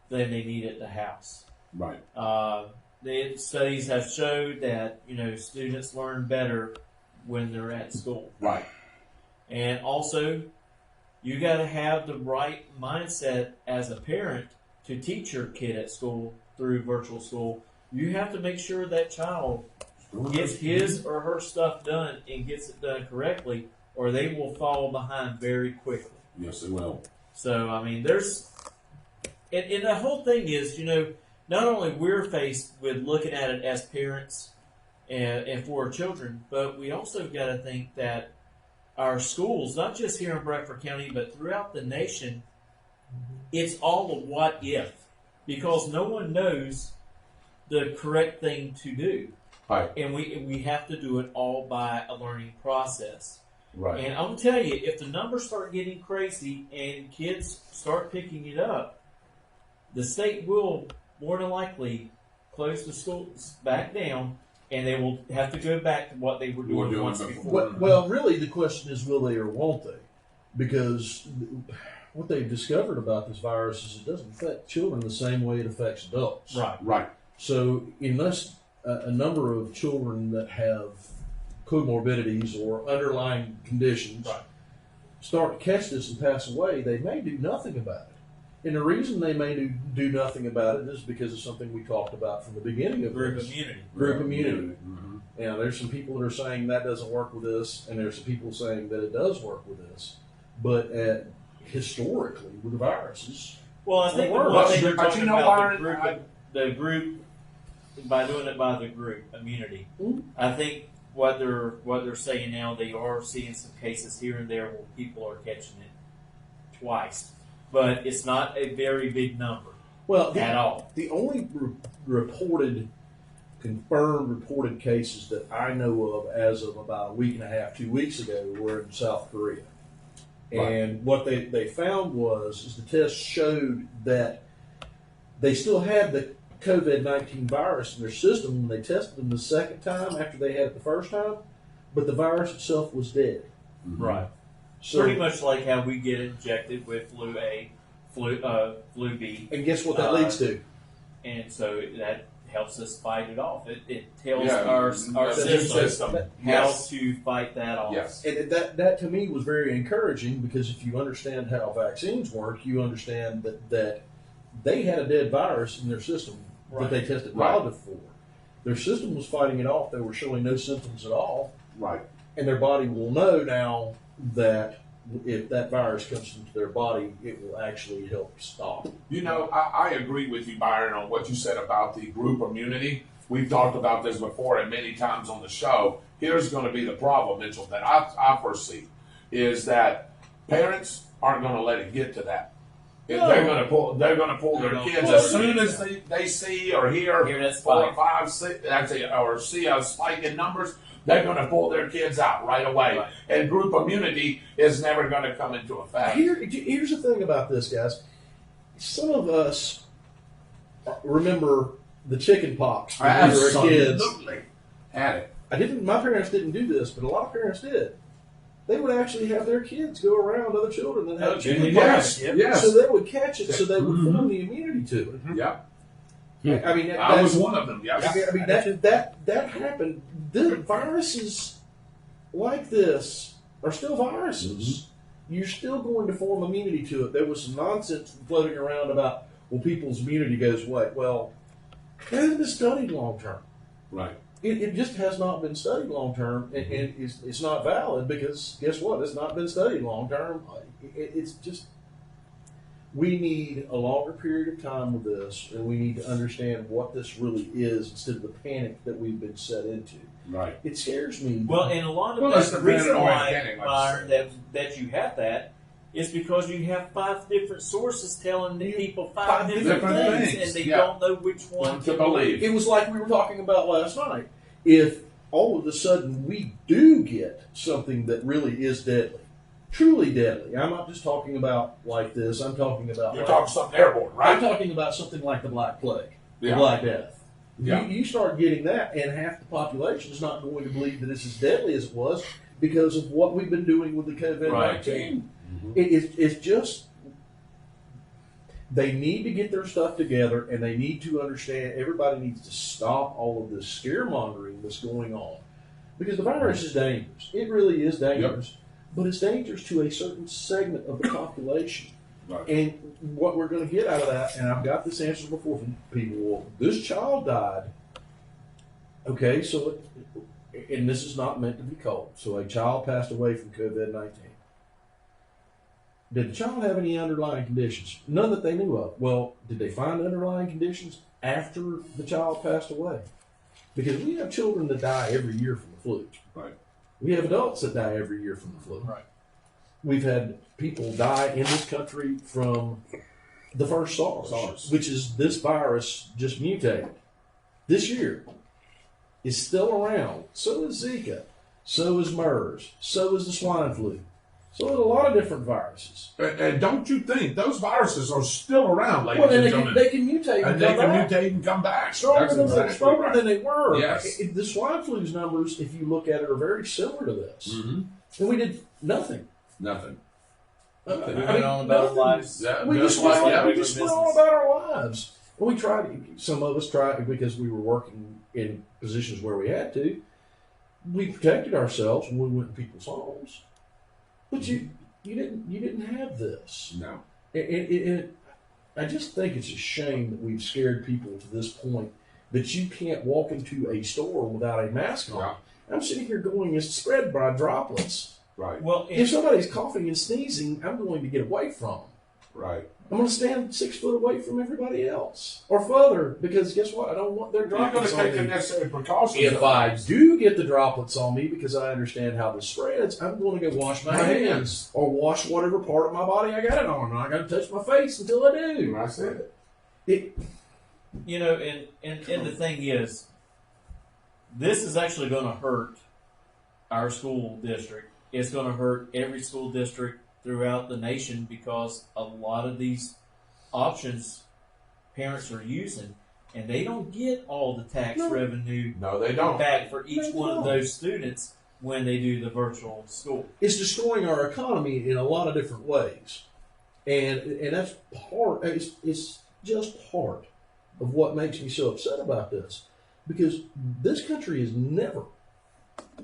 than they need at the house. Right. The studies have showed that students learn better when they're at school. Right. And also, you got to have the right mindset as a parent to teach your kid at school through virtual school. You have to make sure that child gets his or her stuff done and gets it done correctly, or they will fall behind very quickly. Yes, they will. So, and the whole thing is, not only we're faced with looking at it as parents and for our children, but we also got to think that our schools, not just here in Bradford County, but throughout the nation, it's all a what if, because no one knows the correct thing to do. Right. And we have to do it all by a learning process. Right. And I'm going to tell you, if the numbers start getting crazy and kids start picking it up, the state will more than likely close the schools back down, and they will have to go back to what they were doing once before. Well, really, the question is, will they or won't they? Because what they've discovered about this virus is it doesn't affect children the same way it affects adults. Right. So unless a number of children that have comorbidities or underlying conditions start to catch this and pass away, they may do nothing about it. And the reason they may do nothing about it is because of something we talked about from the beginning of Group this. immunity. Group immunity. Now, there's some people that are saying that doesn't work with this, and there's some people saying that it does work with this. But historically, with viruses, Well, I think the Well, one thing but you're talking you know, about Byron, the group by doing it by the group immunity. Mhm. I think what they're saying now, they are seeing some cases here and there where people are catching it twice, but it's not a very big number at all. The only confirmed reported cases that I know of as of about a week and a half, 2 weeks ago, were in South Korea. And what they found is the test showed that they still had the COVID-19 virus in their system when they tested them the second time after they had it the first time, but the virus itself was dead. Right. So, Pretty much like how we get injected with flu A, flu B, and guess what that leads to? and so that helps us fight it off. It tells Yeah, our the system how Yes. to fight that off. Yes. And that to me was very encouraging because if you understand how vaccines work, you understand that they had a dead virus in their system that they tested positive for. Their system was fighting it off. They were showing no symptoms at all. Right. And their body will know now that if that virus comes into their body, it will actually help stop. You know, I agree with you, Byron, on what you said about the group immunity. We've talked about this before and many times on the show. Here's going to be the problem, Mitchell, that I foresee, is that parents aren't going to let it get to that. No. They're going to pull their They're kids gonna as pull soon their as they see or hear Hear that 4 or spike. 5, 6, actually, or see a spike in numbers. They're going to pull their kids out right away, Right. and group immunity is never going to come into effect. Here's the thing about this, guys. Some of us remember the chicken pox when we were kids. Absolutely. Had it. My parents didn't do this, but a lot of parents did. They would actually have their kids go around other children that had chicken Yes. pox. Yes. So they would catch it, so they would form the immunity to it. Yep. I mean, I was one of them. Yes. I mean that happened. The viruses like this are still viruses. You're still going to form immunity to it. There was some nonsense floating around about people's immunity goes away. Well, it hasn't been studied long term. Right. It just has not been studied long term, and it's not valid because guess what? It's not been studied long term. It's just we need a longer period of time with this, and we need to understand what this really is instead of the panic that we've been set into. Right. It scares me. Well, and a lot of Well, that, that's the the reason paranoid why, panic, like Byron, you that you have that is because you have 5 different sources telling the people 5 5 different different things, things, and they yeah. don't know which one To believe. It was like we were talking about last night. If all of a sudden we do get something that really is deadly, truly deadly, I'm not just talking about like this, I'm talking about You're talking something airborne, I'm right? talking about something like the Black Plague, the Yeah. Black Death. Yeah. You start getting that, and half the population is not going to believe that it's as deadly as it was because of what we've been doing with the COVID-19. Right. It's just they need to get their stuff together, and they need to understand. Everybody needs to stop all of this scaremongering that's going on because the virus is dangerous. It really is dangerous, but it's dangerous to a certain segment of the population. Right. And what we're going to get out of that, and I've got this answer before from people, well, this child died. Okay, so, and this is not meant to be cold. So a child passed away from COVID-19. Did the child have any underlying conditions? None that they knew of. Well, did they find underlying conditions after the child passed away? Because we have children that die every year from the flu. Right. We have adults that die every year from the flu. Right. We've had people die in this country from the first SARS, which is this virus just mutated. This year is still around. So is Zika. So is MERS. So is the swine flu. So there's a lot of different viruses. And don't you think those viruses are still around, ladies Well, then and they gentlemen? can mutate And they come can back. mutate and come back. Stronger, That's exactly stronger right. than they were. Yes. The swine flu's numbers, if you look at it, are very similar to this. Mhm. And we did nothing. Nothing. We went on about our lives. Yeah, We just just like went, that. we just went on about our lives. And we tried. Some of us tried because we were working in positions where we had to. We protected ourselves when we went to people's homes. But you didn't have this. No. I just think it's a shame that we've scared people to this point that you can't walk into a store without a mask on. Yeah. I'm sitting here going, it's spread by droplets. Right. Well, If somebody's coughing and sneezing, I'm going to get away from them. Right. I'm going to stand 6 foot away from everybody else, or further, because guess what? I don't want their You're going droplets to on take the me. necessary precautions. If I do get the droplets on me, because I understand how this spreads, I'm going to go wash my hands or wash whatever part of my body I got it on. And I got to touch my face until I do. I said It, you know, and the thing is, this is actually going to hurt our school district. It's going to hurt every school district throughout the nation because a lot of these options parents are using, and they don't get all the tax revenue no, they don't. back for each No, they one of don't. those students when they do the virtual school. it's destroying our economy in a lot of different ways, and that's part. It's just part of what makes me so upset about this, because this country has never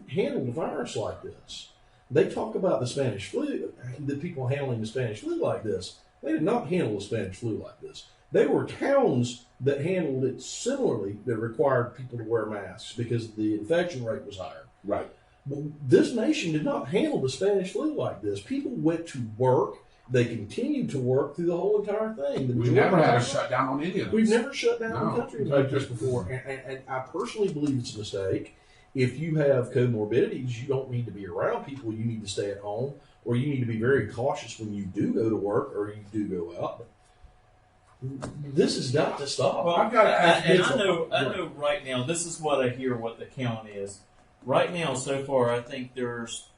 handled a virus like this. They talk about the Spanish flu, the people handling the Spanish flu like this. They did not handle the Spanish flu like this. They were towns that handled it similarly that required people to wear masks because the infection rate was higher. Right. But this nation did not handle the Spanish flu like this. People went to work. They continued to work through the whole entire thing. The We majority never of had a the time- shutdown on any of this. We've never shut down No. the country like this before, and I personally believe it's a mistake. If you have comorbidities, you don't need to be around people. You need to stay at home, or you need to be very cautious when you do go to work or you do go out. But this has got to stop. Well, I've got to ask and Mitchell. I know right now, this is what I hear what the count is. Right now, so far, I think there's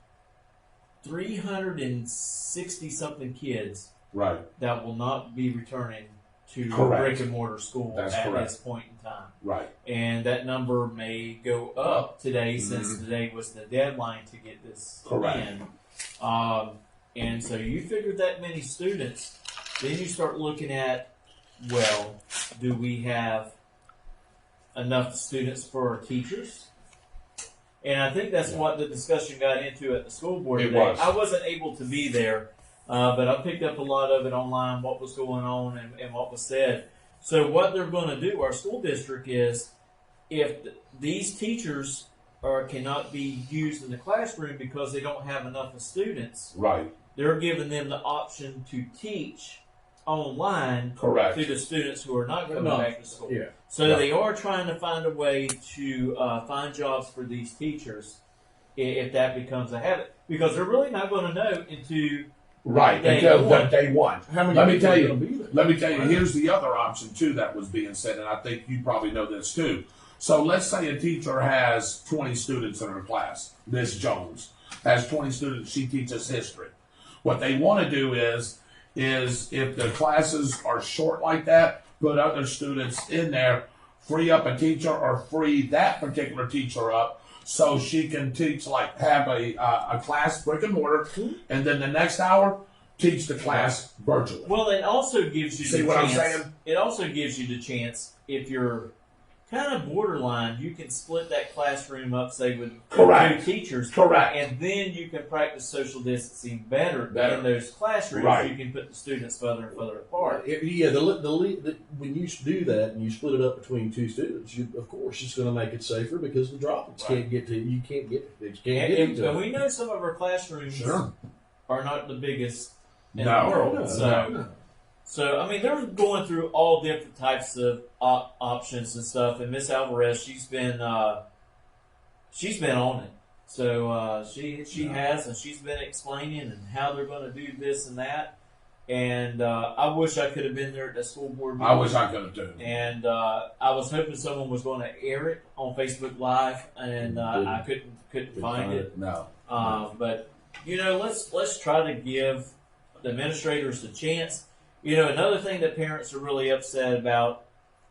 360 something kids Right. that will not be returning to Correct. brick and mortar school That's at correct. this point in time. Right. And that number may go up today since today was the deadline to get this Correct. in. And so you figure that many students, then you start looking at, well, do we have enough students for our teachers? And I think that's what the discussion got into at the school board It today. was. I wasn't able to be there, but I picked up a lot of it online, what was going on and what was said. So what they're going to do, our school district, is if these teachers cannot be used in the classroom because they don't have enough of students, Right. they're giving them the option to teach online Correct. to the students who are not going No. back to school. Yeah. So Right. they are trying to find a way to find jobs for these teachers if that becomes a habit, because they're really not going to know into Right. Day Until one. day one. How many Let me people tell are you. gonna be there? Let me tell you. Here's the other option too that was being said, and I think you probably know this too. So let's say a teacher has 20 students in her class. Miss Jones has 20 students. She teaches history. What they want to do is if the classes are short like that, put other students in there, free up a teacher or free that particular teacher up so she can teach, like have a class brick and mortar, and then the next hour teach the class virtually. Well, it also gives you See the what I'm chance. saying? It also gives you the chance if you're kind of borderline, you can split that classroom up, say with Correct. 2 teachers, Correct. and then you can practice social distancing better Better. in those classrooms. Right. You can put the students further and further apart. Yeah, when you do that and you split it up between 2 students, of course it's going to make it safer because the droplets Right. can't get to you. Can't get And, into and it. we know some of our classrooms Sure. are not the biggest in No. the world. No, so, no. so I mean, they're going through all different types of options and stuff. And Miss Alvarez, she's been on it. So she has, and she's been explaining and how they're going to do this and that. And I wish I could have been there at the school board meeting. I wish I could have too. And I was hoping someone was going to air it on Facebook Live, and I couldn't find it. No. But let's try to give the administrators a chance. Another thing that parents are really upset about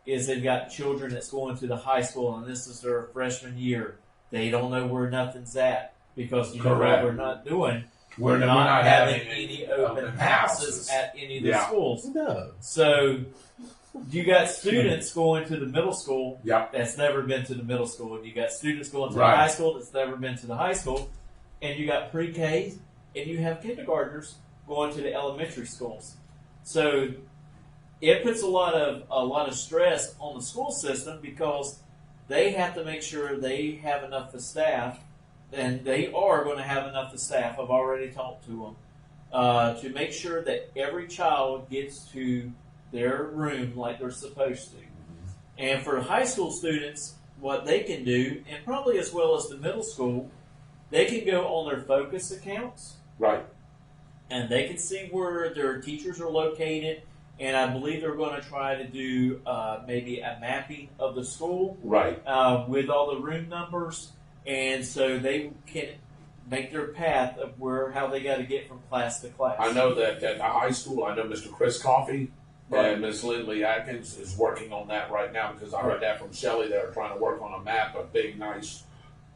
is they've got children that's going to the high school, and this is their freshman year. They don't know where nothing's at because what Correct. we're not doing We're not having any open houses at any of the schools. No. So you got students going to the middle school Yep. that's never been to the middle school, and you got students going to Right. the high school that's never been to the high school, and you got pre-Ks, and you have kindergartners going to the elementary schools. So it puts a lot of stress on the school system because they have to make sure they have enough of staff, and they are going to have enough of staff. I've already talked to them to make sure that every child gets to their room like they're supposed to. And for high school students, what they can do, and probably as well as the middle school, they can go on their focus accounts. Right. And they can see where their teachers are located. And I believe they're going to try to do maybe a mapping of the school Right. with all the room numbers. And so they can make their path of how they got to get from class to class. I know that at the high school, I know Mr. Chris Coffey and Miss Lindley Atkins is working on that right now because I heard that from Shelley. They're trying to work on a map, a big, nice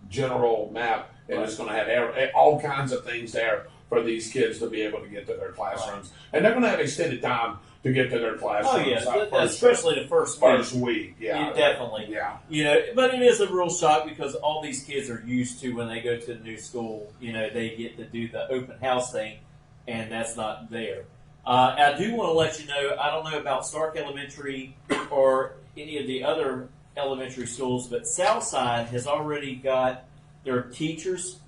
general map, and it's going to have all kinds of things there for these kids to be able to get to their classrooms. And they're going to have extended time to get to their classrooms. Oh, yeah, especially the first week. Yeah, definitely. Yeah. But it is a real shock because all these kids are used to when they go to the new school, they get to do the open house thing, and that's not there. I do want to let you know, I don't know about Stark Elementary or any of the other elementary schools, but Southside has already got their teachers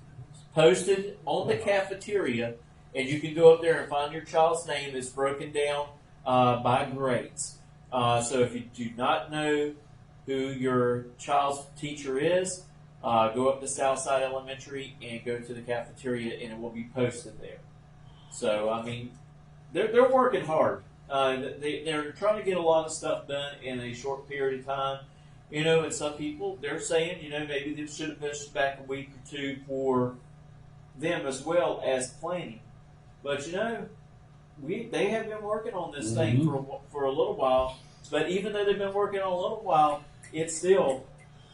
posted on the cafeteria, and you can go up there and find your child's name. It's broken down by grades. So if you do not know who your child's teacher is, go up to Southside Elementary and go to the cafeteria, and it will be posted there. So, I mean, they're working hard. They're trying to get a lot of stuff done in a short period of time. And some people, they're saying, maybe they should have pushed back a week or two for them as well as planning. But, they have been working on this thing for a little while. But even though they've been working on a little while, it's still,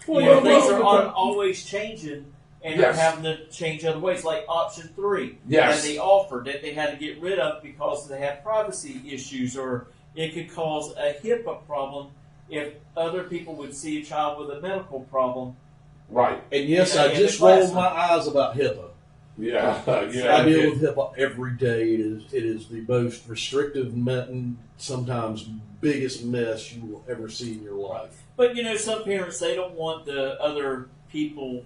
things are always changing. And they're having to change other ways, like option 3 that they offered that they had to get rid of because they have privacy issues, or it could cause a HIPAA problem if other people would see a child with a medical problem. Right. And yes, I just rolled my eyes about HIPAA. Yeah. I deal with HIPAA every day. It is the most restrictive, sometimes biggest mess you will ever see in your life. But some parents, they don't want the other people,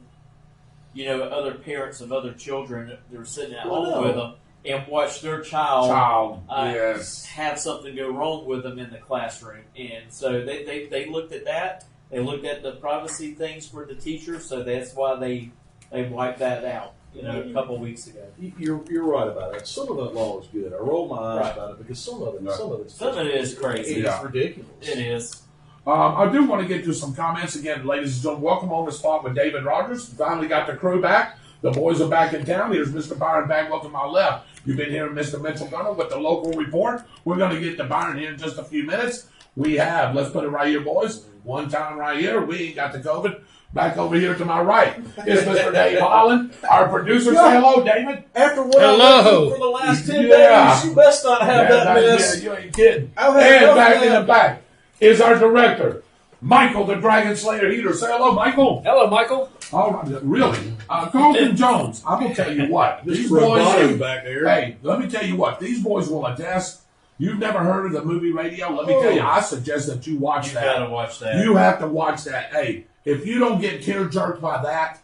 other parents of other children that are sitting at home with them and watch their child have something go wrong with them in the classroom. And so they looked at that. They looked at the privacy things for the teachers, so that's why they wiped that out, a couple of weeks ago. You're right about it. Some of that law is good. I roll my eyes about it because some of it is crazy. It's ridiculous. It is. I do want to get to some comments again, ladies and gentlemen. Welcome on the spot with David Rodgers. Finally got the crew back. The boys are back in town. Here's Mr. Byron Bagwell to my left. You've been hearing Mr. Mitchell Gunner with the local report. We're going to get to Byron here in just a few minutes. Let's put it right here, boys. One time right here. We ain't got the COVID. Back over here to my right is Mr. Dave Holland, our producer. Say hello, David. After what I went through for the last 10 days, you best not have that mess. You ain't kidding. And back in the back is our director, Michael, the Dragon Slayer Heater. Say hello, Michael. Hello, Michael. All right, really? Carlton Jones, I'm going to tell you what. These boys back there. Hey, let me tell you what. These boys will attest. You've never heard of the movie Radio? Let me tell you, I suggest that you watch that. You got to watch that. You have to watch that. Hey, if you don't get tear-jerked by that,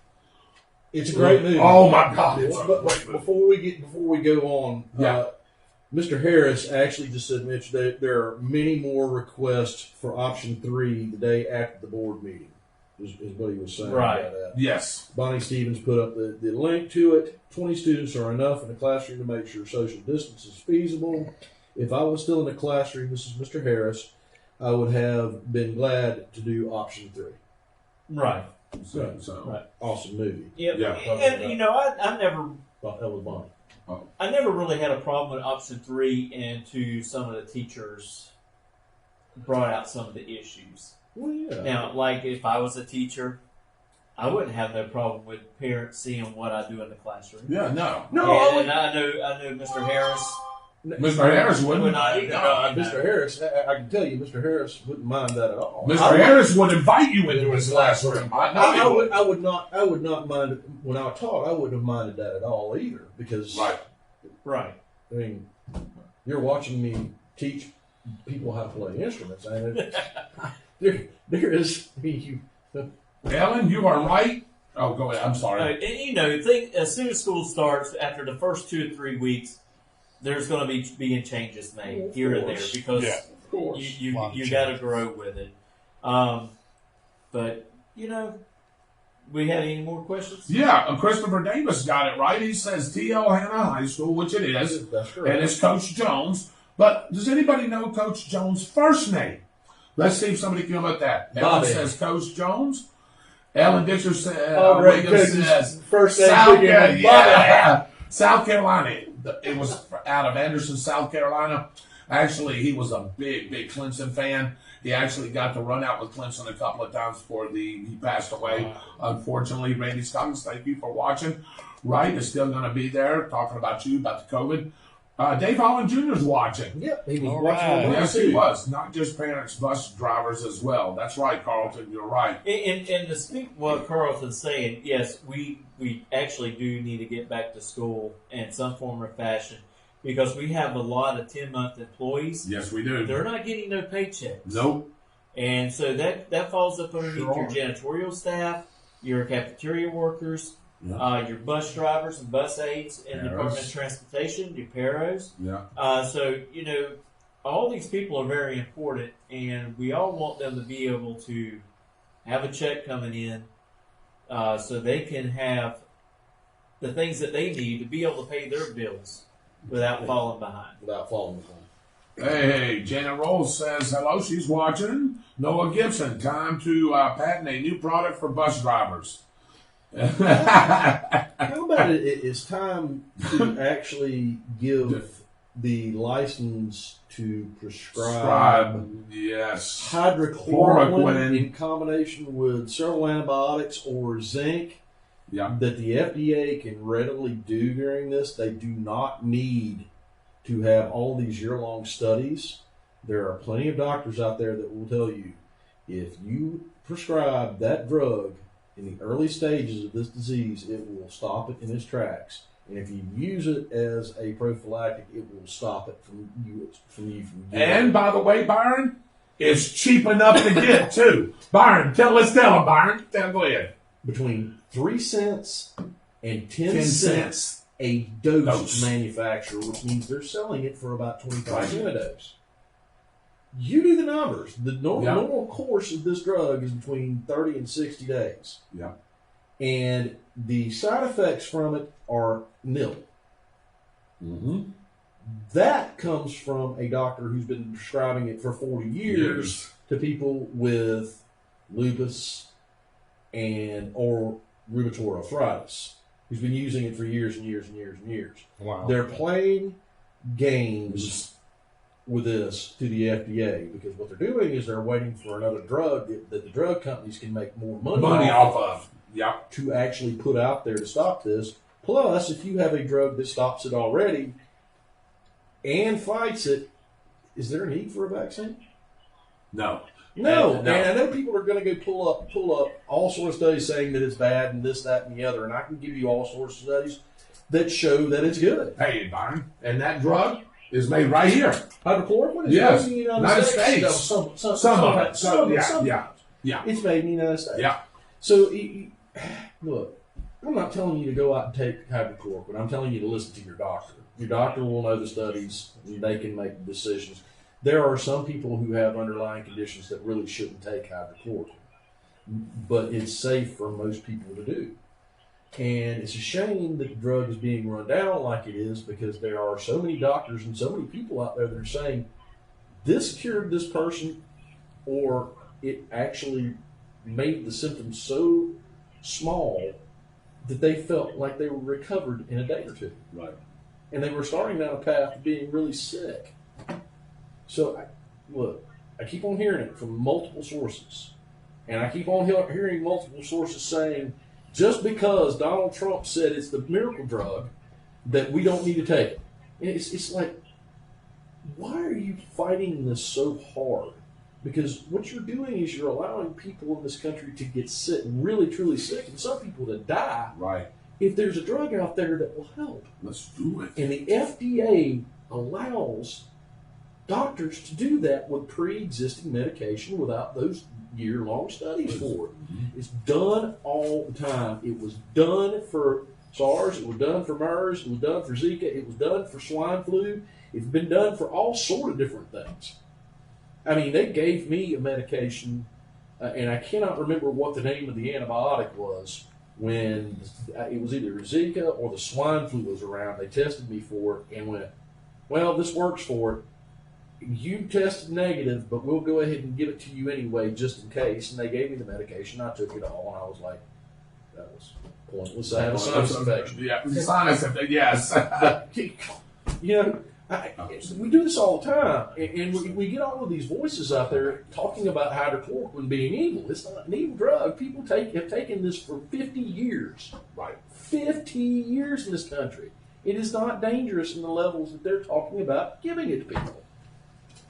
it's a great movie. Oh, my God. But before we go on, Mr. Harris actually just said, Mitch, that there are many more requests for option 3 the day after the board meeting, is what he was saying about that. Yes. Bonnie Stevens put up the link to it. 20 students are enough in the classroom to make sure social distance is feasible. If I was still in the classroom, this is Mr. Harris, I would have been glad to do option 3. Right. So. Awesome movie. Yep. Yeah. And, I never... That was Bonnie. I never really had a problem with option 3 until some of the teachers brought out some of the issues. Well, yeah. Now, like if I was a teacher I wouldn't have no problem with parents seeing what I do in the classroom. Yeah, no. And I know Mr. Harris. Mr. Harris wouldn't. Mr. Harris, I can tell you, Mr. Harris wouldn't mind that at all. Mr. Harris would invite you into his classroom. I would not mind it. When I taught, I wouldn't have minded that at all either, because Right. I mean, you're watching me teach people how to play instruments. I mean, there is. I mean, Ellen, you are right. Oh, go ahead. I'm sorry. And as soon as school starts, after the first 2 or 3 weeks, there's going to be being changes made here and there because of course. you got to grow with it. But we had any more questions? Yeah, Christopher Davis got it right. He says T.L. Hanna High School, which it is, that's correct. and it's Coach Jones. But does anybody know Coach Jones' first name? Let's see if somebody can come up with that. Ellen Bobby says Coach Jones. Ellen Dixer says, first name South Carolina. It was out of Anderson, South Carolina. Actually, he was a big Clemson fan. He actually got to run out with Clemson a couple of times before he passed away. Unfortunately, Randy Stocks, thank you for watching. Wright is still going to be there talking about you, about the COVID. Dave Holland Jr. is watching. Yep, he was All watching. right. Yes, he was. Not just parents, bus drivers as well. That's right, Carlton. You're right. And to speak what Carlton's saying, yes, we actually do need to get back to school in some form or fashion because we have a lot of 10-month employees. Yes, we do. They're not getting no paychecks. Nope. And so that falls up underneath Sure. your janitorial staff, your cafeteria workers, your bus drivers and bus aides in the Department of Transportation, your paros. Yeah. So, all these people are very important, and we all want them to be able to have a check coming in so they can have the things that they need to be able to pay their bills without falling behind. Hey, Janet Rolls says, hello, she's watching. Noah Gibson, time to patent a new product for bus drivers. How about it's time to actually give the license to prescribe yes, hydrochloroquine in combination with several antibiotics or zinc that the FDA can readily do during this. They do not need to have all these year-long studies. There are plenty of doctors out there that will tell you if you prescribe that drug in the early stages of this disease, it will stop it in its tracks. And if you use it as a prophylactic, it will stop it from you from And by the way, Byron, it's cheap enough to get too. Byron, let's tell him, Byron. Go ahead. Between 3 cents and 10 cents a dose manufacturer, which means they're selling it for about 25 cents a dose. You do the numbers. The normal course of this drug is between 30 and 60 days. Yeah. And the side effects from it are nil. Mm-hmm. That comes from a doctor who's been prescribing it for 40 years to people with lupus or rheumatoid arthritis, who's been using it for years and years and years and years. Wow. They're playing games with this to the FDA because what they're doing is they're waiting for another drug that the drug companies can make more money off of. Yeah. To actually put out there to stop this. Plus, if you have a drug that stops it already and fights it, is there a need for a vaccine? No. No. And I know people are going to go pull up all sorts of studies saying that it's bad and this, that, and the other, and I can give you all sorts of studies that show that it's good. Hey, Byron, and that drug is made right here. Hydrochloroquine is Yes. made in the United States. No, some of it. Yeah. It's made in the United States. Yeah. So, look, I'm not telling you to go out and take hydrochloroquine. I'm telling you to listen to your doctor. Your doctor will know the studies, and they can make decisions. There are some people who have underlying conditions that really shouldn't take hydrochloroquine, but it's safe for most people to do. And it's a shame that the drug is being run down like it is because there are so many doctors and so many people out there that are saying this cured this person or it actually made the symptoms so small that they felt like they were recovered in a day or two. Right. And they were starting down a path of being really sick. So, I keep on hearing it from multiple sources. And I keep on hearing multiple sources saying, just because Donald Trump said it's the miracle drug, that we don't need to take it. And it's like, why are you fighting this so hard? Because what you're doing is you're allowing people in this country to get sick, really, truly sick, and some people to die. Right. If there's a drug out there that will help. Let's do it. And the FDA allows doctors to do that with pre-existing medication without those year-long studies for it. It's done all the time. It was done for SARS. It was done for MERS. It was done for Zika. It was done for swine flu. It's been done for all sort of different things. I mean, they gave me a medication, and I cannot remember what the name of the antibiotic was when it was either Zika or the swine flu was around. They tested me for it and went, well, this works for it. You tested negative, but we'll go ahead and give it to you anyway, just in case. And they gave me the medication. I took it all, and I was like, that was pointless. I had a sinus infection. Yeah, sinus infection, yes. You know, we do this all the time, and we get all of these voices out there talking about hydrochloroquine being evil. It's not an evil drug. People have taken this for 50 years. Right. 50 years in this country. It is not dangerous in the levels that they're talking about giving it to people.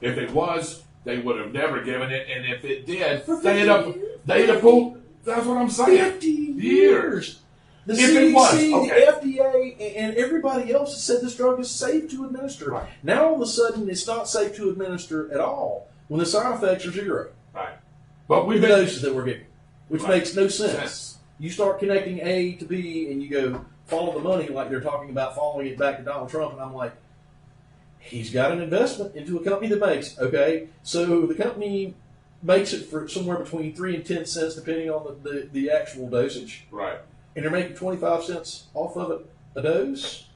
If it was, they would have never given it, and if it did, For they'd 50 have pulled. That's what I'm saying. 50 years. The If CDC, it was, okay. the FDA, and everybody else has said this drug is safe to administer. Right. Now all of a sudden it's not safe to administer at all when the side effects are zero. Right. But With we've the been. doses that we're getting, which Right. makes no sense. Yes. You start connecting A to B and you go follow the money like they're talking about following it back to Donald Trump, and I'm like, he's got an investment into a company that makes, okay? So the company makes it for somewhere between 3 and 10 cents depending on the actual dosage. Right. And they're making 25 cents off of it a dose,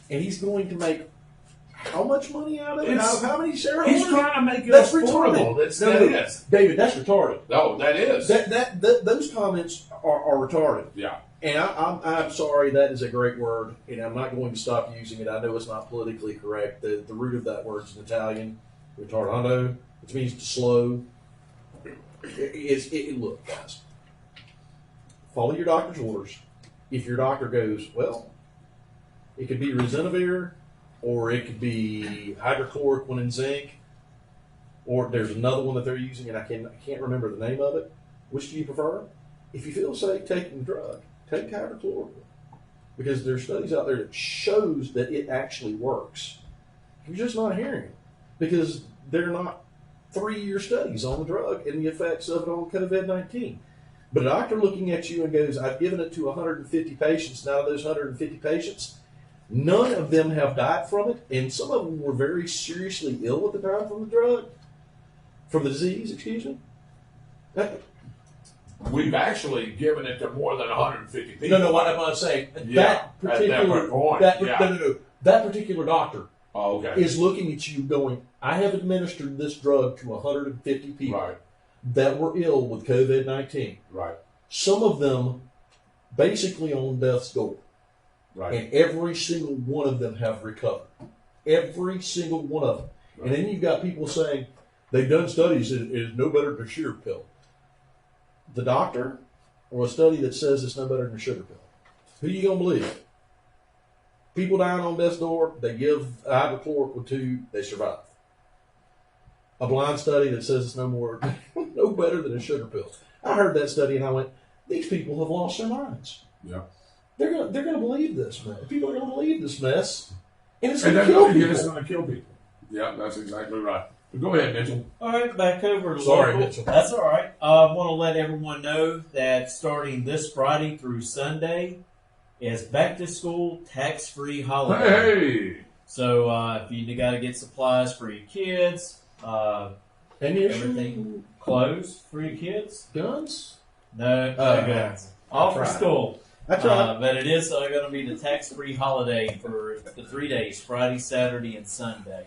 and he's going to make how much money out of it? It's- Out of how many shareholders? He's trying to make it That's affordable. retarded. That is. David, that's retarded. No, that is. Those comments are retarded. Yeah. And I'm sorry, that is a great word, and I'm not going to stop using it. I know it's not politically correct. The root of that word is in Italian, retardando, which means to slow. Look, guys, follow your doctor's orders. If your doctor goes, well, it could be Rizinavir, or it could be hydrochloroquine and zinc, or there's another one that they're using, and I can't remember the name of it. Which do you prefer? If you feel safe taking the drug, take hydrochloroquine, because there's studies out there that shows that it actually works. You're just not hearing it because they're not 3-year studies on the drug and the effects of it on COVID-19. But a doctor looking at you and goes, I've given it to 150 patients. Now, of those 150 patients, none of them have died from it, and some of them were very seriously ill at the time from the disease, excuse me. We've actually given it to more than 150 people. No, what am I saying? Yeah, That at that particular point, yeah. No. That particular doctor Oh, okay. is looking at you going, I have administered this drug to 150 people Right. that were ill with COVID-19. Right. Some of them basically on death's door. Right. And every single one of them have recovered. Every single one of them. Right. And then you've got people saying they've done studies that it is no better than a sugar pill. The doctor or a study that says it's no better than a sugar pill. Who are you going to believe? People dying on death's door, they give hydrochloroquine to, they survive. A blind study that says it's no better than a sugar pill. I heard that study and I went, these people have lost their minds. Yeah. They're gonna believe this, man. People are gonna believe this mess, and it's And gonna then kill it's people. going to kill people. Yeah, that's exactly right. But go ahead, Mitchell. All right, back over to Sorry, local. Mitchell. That's all right. I want to let everyone know that starting this Friday through Sunday is back to school tax-free holiday. Hey. So if you got to get supplies for your kids, everything, clothes for your kids. Guns. No, no guns. All for right. school. That's right. But it is going to be the tax-free holiday for the 3 days, Friday, Saturday, and Sunday.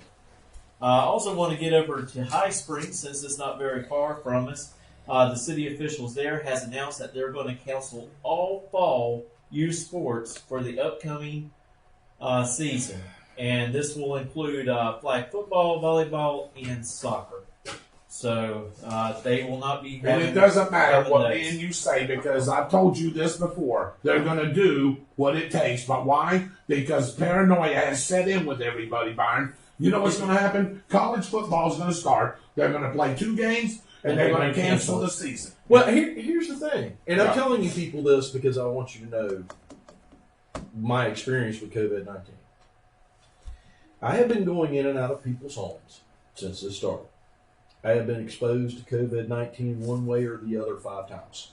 I also want to get over to High Springs, since it's not very far from us. The city officials there has announced that they're going to cancel all fall youth sports for the upcoming season. And this will include flag football, volleyball, and soccer. So they will not be And having. it doesn't matter having what those. me and you say, because I've told you this before. They're going to do what it takes. But why? Because paranoia has set in with everybody, Byron. You know what's going to happen? College football is going to start. They're going to play 2 games, and they're going to cancel the season. Well, here's the thing, and I'm Yeah. telling you people this because I want you to know my experience with COVID-19. I have been going in and out of people's homes since this started. I have been exposed to COVID-19 one way or the other 5 times.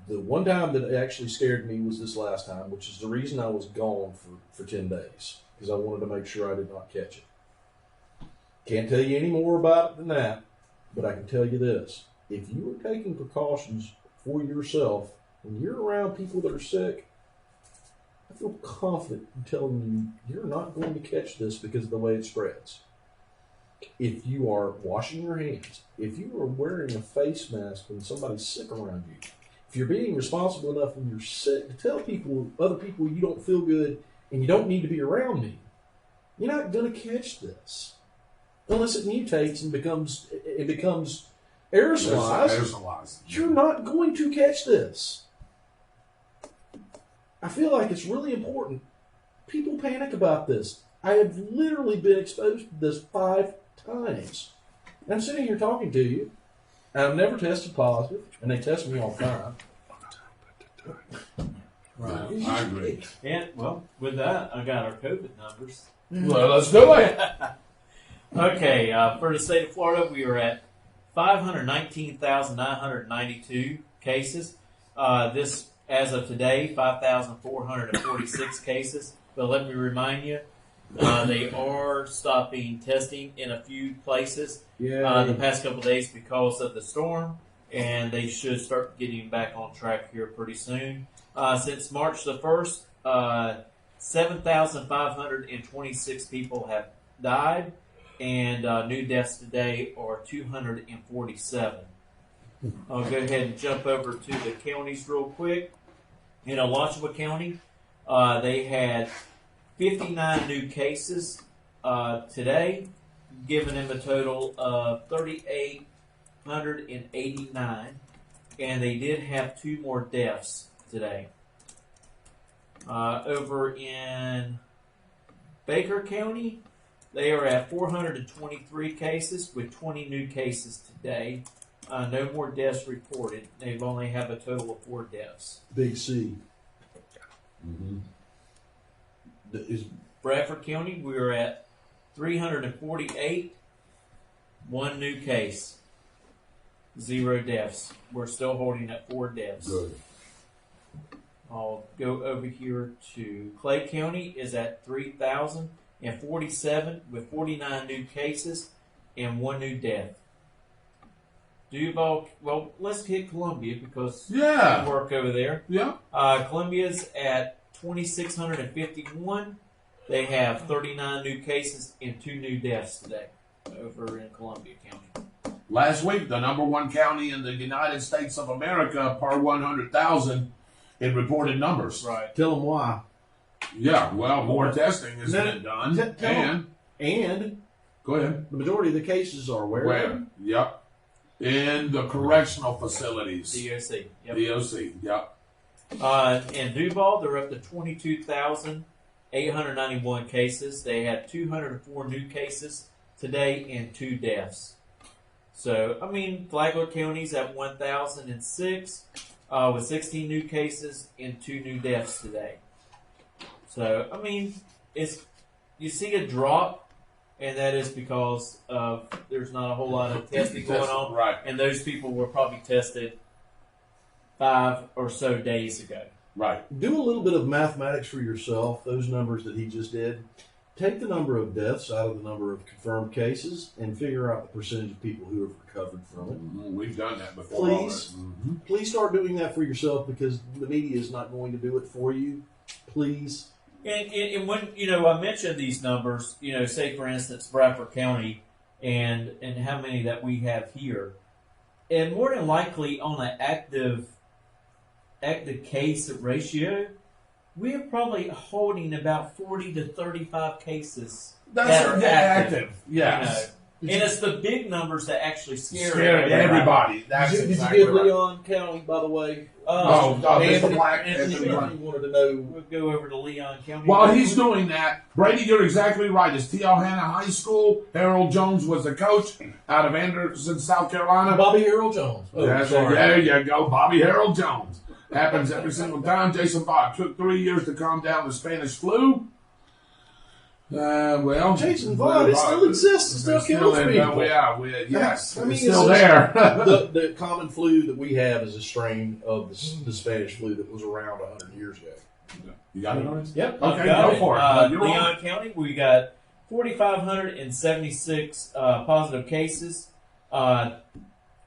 The one time that actually scared me was this last time, which is the reason I was gone for 10 days, because I wanted to make sure I did not catch it. Can't tell you any more about it than that, but I can tell you this. If you are taking precautions for yourself, when you're around people that are sick, I feel confident in telling you you're not going to catch this because of the way it spreads. If you are washing your hands, if you are wearing a face mask when somebody's sick around you, if you're being responsible enough when you're sick to tell people, other people, you don't feel good and you don't need to be around me, you're not going to catch this unless it mutates and becomes aerosolized. You're not going to catch this. I feel like it's really important. People panic about this. I have literally been exposed to this 5 times. And I'm sitting here talking to you, and I've never tested positive, and they test me all the time. Right. I agree. And well, with that, I got our COVID numbers. Well, let's do it. Okay, for the state of Florida, we are at 519,992 cases. This, as of today, 5,446 cases. But let me remind you, they are stopping testing in a few places the past couple of days because of the storm, and they should start getting back on track here pretty soon. Since March the 1st, 7,526 people have died, and new deaths today are 247. I'll go ahead and jump over to the counties real quick. In Alachua County, they had 59 new cases today, giving them a total of 3,889, and they did have 2 more deaths today. Over in Baker County, they are at 423 cases with 20 new cases today. No more deaths reported. They only have a total of 4 deaths. Big C. Bradford County, we are at 348, 1 new case, 0 deaths. We're still holding at 4 deaths. Good. I'll go over here to Clay County is at 3,047 with 49 new cases and 1 new death. Duval, well, let's hit Columbia because we work over there. Yeah. Columbia's at 2,651. They have 39 new cases and 2 new deaths today over in Columbia County. Last week, the number 1 county in the United States of America per 100,000 in reported numbers. Right. Tell them why. Yeah, well, more testing has been done. And Go ahead. the majority of the cases are where? Yep. In the correctional facilities. DOC. Yep. DOC, yep. In Duval, they're up to 22,891 cases. They had 204 new cases today and 2 deaths. So, I mean, Flagler County's at 1,006 with 16 new cases and 2 new deaths today. So, I mean, you see a drop, and that is because there's not a whole lot of testing going on. Right. And those people were probably tested 5 or so days ago. Right. Do a little bit of mathematics for yourself, those numbers that he just did. Take the number of deaths out of the number of confirmed cases and figure out the percentage of people who have recovered from it. We've done that before. Please. Please start doing that for yourself because the media is not going to do it for you. Please. And when, I mentioned these numbers, say for instance, Bradford County and how many that we have here. And more than likely on an active case ratio, we're probably holding about 40 to 35 cases that are active. Yes. And it's the big numbers that actually Scare everybody. That's Did exactly you give right. Leon County, by the way? Mr. Anthony, Black. Anthony Anthony Black. wanted to know. We'll go over to Leon County. While he's doing that, Brady, you're exactly right. It's T.L. Hanna High School. Harold Jones was the coach out of Anderson, South Carolina. Bobby Harold Jones. Oh, sorry. There you go, Bobby Harold Jones. Happens every single time. Jason Bott took 3 years to calm down the Spanish flu. Well, Jason Vaughn, it still exists. It still kills people. Yes, I mean, it's still there. the common flu that we have is a strain of the Spanish flu that was around 100 years ago. You got it on it? Yep. Okay, Got go it. for it. You're Leon on. County, we got 4,576 positive cases.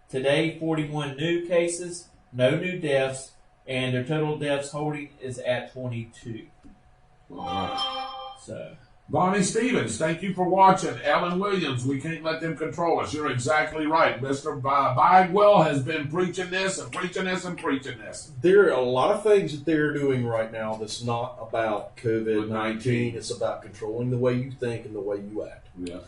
Today, 41 new cases, no new deaths, and their total deaths holding is at 22. All right. So, Bonnie Stevens, thank you for watching. Ellen Williams, we can't let them control us. You're exactly right. Mr. Bagwell has been preaching this and preaching this and preaching this. There are a lot of things that they're doing right now that's not about COVID-19. It's about controlling the way you think and the way you act. Yeah.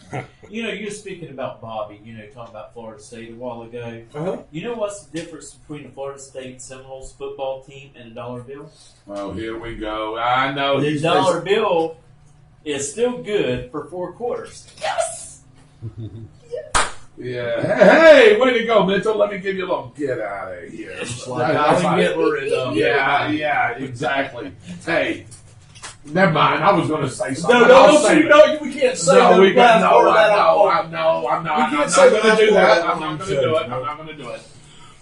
you're speaking about Bobby, talking about Florida State a while ago. Uh-huh. You know what's the difference between the Florida State Seminoles football team and a dollar bill? Oh, here we go. I know. The dollar bill is still good for 4 quarters. Yes! Yeah. Hey, way to go, Mitchell. Let me give you a little get out of here. It's like Colin Hitler and Yeah, exactly. Hey, never mind. I was going to say something. We can't say No, we got last no. part of that I'm not We can't going say to the last do part that. of that I'm not on going the to do show. it. I'm not going to do it.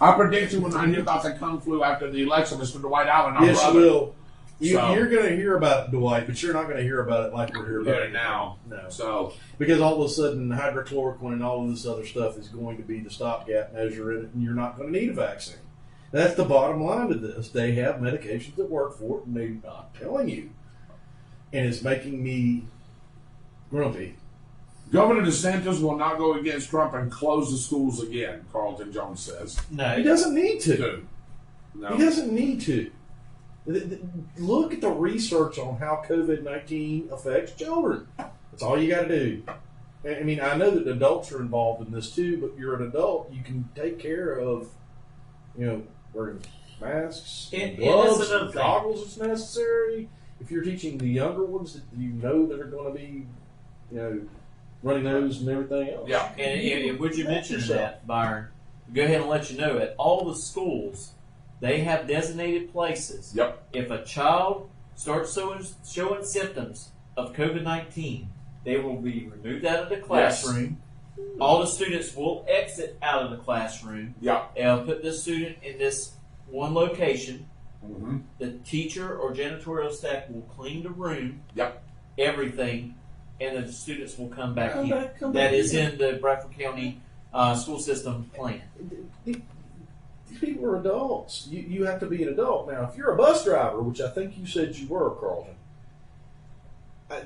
I predict you when I hear about the Kung Flu after the election, Mr. Dwight Allen. our Yes, you brother. will. So- You're going to hear about it, Dwight, but you're not going to hear about it like we're hearing about Yeah, it now. No. So Because all of a sudden, hydrochloroquine and all of this other stuff is going to be the stopgap measure in it, and you're not going to need a vaccine. That's the bottom line to this. They have medications that work for it, and they're not telling you. And it's making me grumpy. Governor DeSantis will not go against Trump and close the schools again, Carlton Jones says. No. He doesn't need to. No. He doesn't need to. Look at the research on how COVID-19 affects children. That's all you got to do. I mean, I know that adults are involved in this too, but you're an adult. You can take care of, wearing masks, And gloves, that's another and thing. goggles if necessary. If you're teaching the younger ones that that are going to be, running nose and everything else. Yeah. And would you mention that, Byron? Go ahead and let you know at all the schools, they have designated places. Yep. If a child starts showing symptoms of COVID-19, they will be removed out of the classroom. All the students will exit out of the classroom. Yep. They'll put the student in this one location. Mm-hmm. The teacher or janitorial staff will clean the room. Yep. Everything, and then the students will come back Come in. back That is in. in the Bradford County school system plan. These people are adults. You have to be an adult. Now, if you're a bus driver, which I think you said you were, Carlton,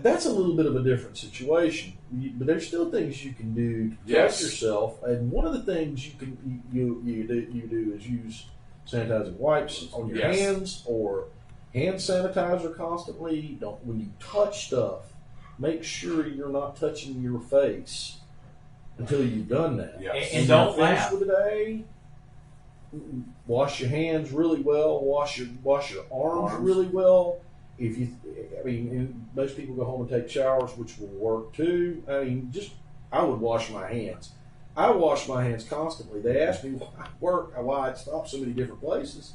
that's a little bit of a different situation. But there's still things you can do to protect yourself. And one of the things you do is use sanitizing wipes on your hands or hand sanitizer constantly. When you touch stuff, make sure you're not touching your face until you've done that. Yes. And When don't you're finished laugh. for the day. Wash your hands really well. Wash your arms really well. And most people go home and take showers, which will work too. I would wash my hands. I wash my hands constantly. They ask me why I stop so many different places.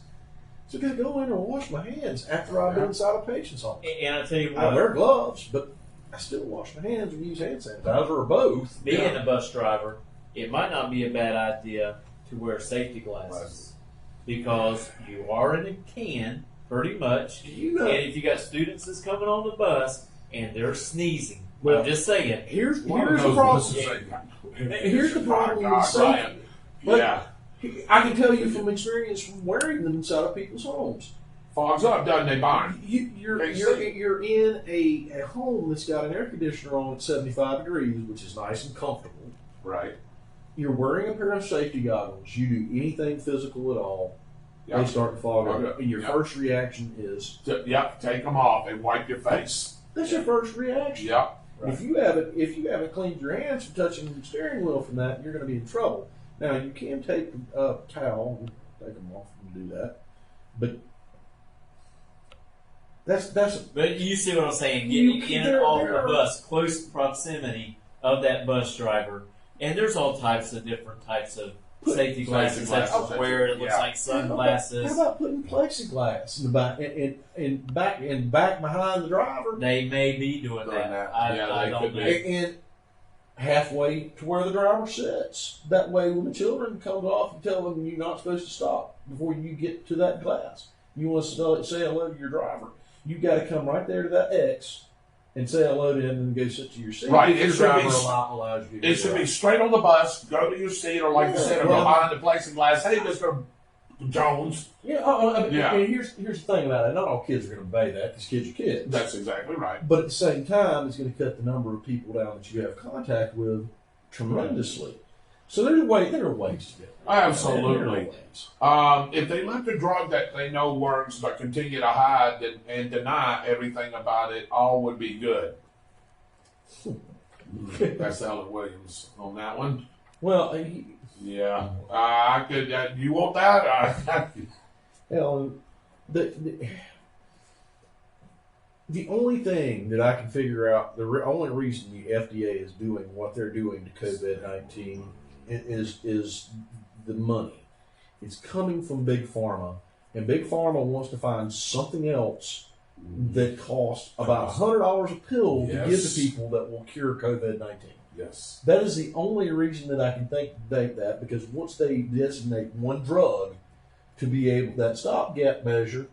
So I got to go in and wash my hands after I've been inside a patient's office. And I tell you I what, wear gloves, but I still wash my hands and use hand sanitizer or both. being a bus driver, it might not be a bad idea to wear safety glasses because you are in a can pretty much. And if you got students that's coming on the bus and they're sneezing, Well, I'm just saying. Here's the problem. Here's the problem with safety. Yeah. I can tell you from experience from wearing them inside of people's homes. Fogs up, doesn't they, Byron? You're in a home that's got an air conditioner on at 75 degrees, which is nice and comfortable. Right. You're wearing a pair of safety goggles. You do anything physical at all, they start to fog up. And your first reaction is... Take them off and wipe your face. That's your first reaction. Yep. If you haven't cleaned your hands from touching the steering wheel from that, you're going to be in trouble. Now you can take a towel and take them off and do that, but that's. But you see what I'm saying? Getting in and off the bus, close proximity of that bus driver, and there's all types of different types of safety glasses that you wear. It looks like sunglasses. How about putting plexiglass in the back and back behind the driver? They may be doing that. I don't know. And halfway to where the driver sits. That way, when the children comes off, you tell them you're not supposed to stop before you get to that glass. You want to say hello to your driver. You got to come right there to that X and say hello to him and go sit to your seat. Right. It should be straight on the bus, go to your seat, or like you said, go behind the plexiglass. Hey, Mr. Jones. Yeah. And here's the thing about it. Not all kids are going to obey that because kids are kids. That's exactly right. But at the same time, it's going to cut the number of people down that you have contact with tremendously. So there are ways to do it. Absolutely. If they let the drug that they know works but continue to hide and deny everything about it, all would be good. That's Ellen Williams on that one. Well, yeah. I could. You want that? Hell, the only thing that I can figure out, the only reason the FDA is doing what they're doing to COVID-19 is the money. It's coming from Big Pharma, and Big Pharma wants to find something else that costs about $100 a pill to give to people that will cure COVID-19. Yes. That is the only reason that I can think that, because once they designate one drug to be able, that stopgap measure,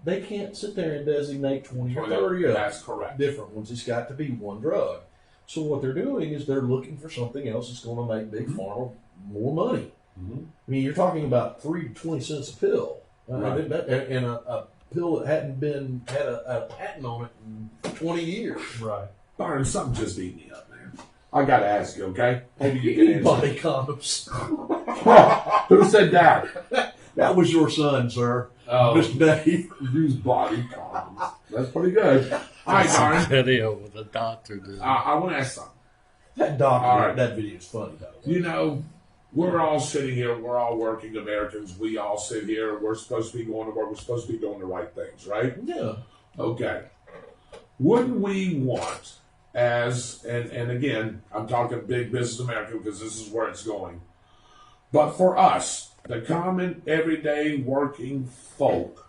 they can't sit there and designate 20 or 30 That's correct. different ones. It's got to be one drug. So what they're doing is they're looking for something else that's going to make Big Pharma more money. I mean, you're talking about 3 to 20 cents a pill, and a pill that had a patent on it in 20 years. Right. Byron, something just beat me up, man. I got to ask you, okay? Maybe you can answer. Body condoms. Who said that? That was your son, sir. Oh. Mr. Dave. Use body condoms. That's pretty good. All right, Byron. Video with a doctor. I want to ask something. That doctor, that video is funny, though. You know, we're all sitting here, we're all working Americans, we all sit here, we're supposed to be going to work, we're supposed to be doing the right things, right? Yeah. Okay. Wouldn't we want, and again, I'm talking big business America because this is where it's going, but for us, the common, everyday working folk,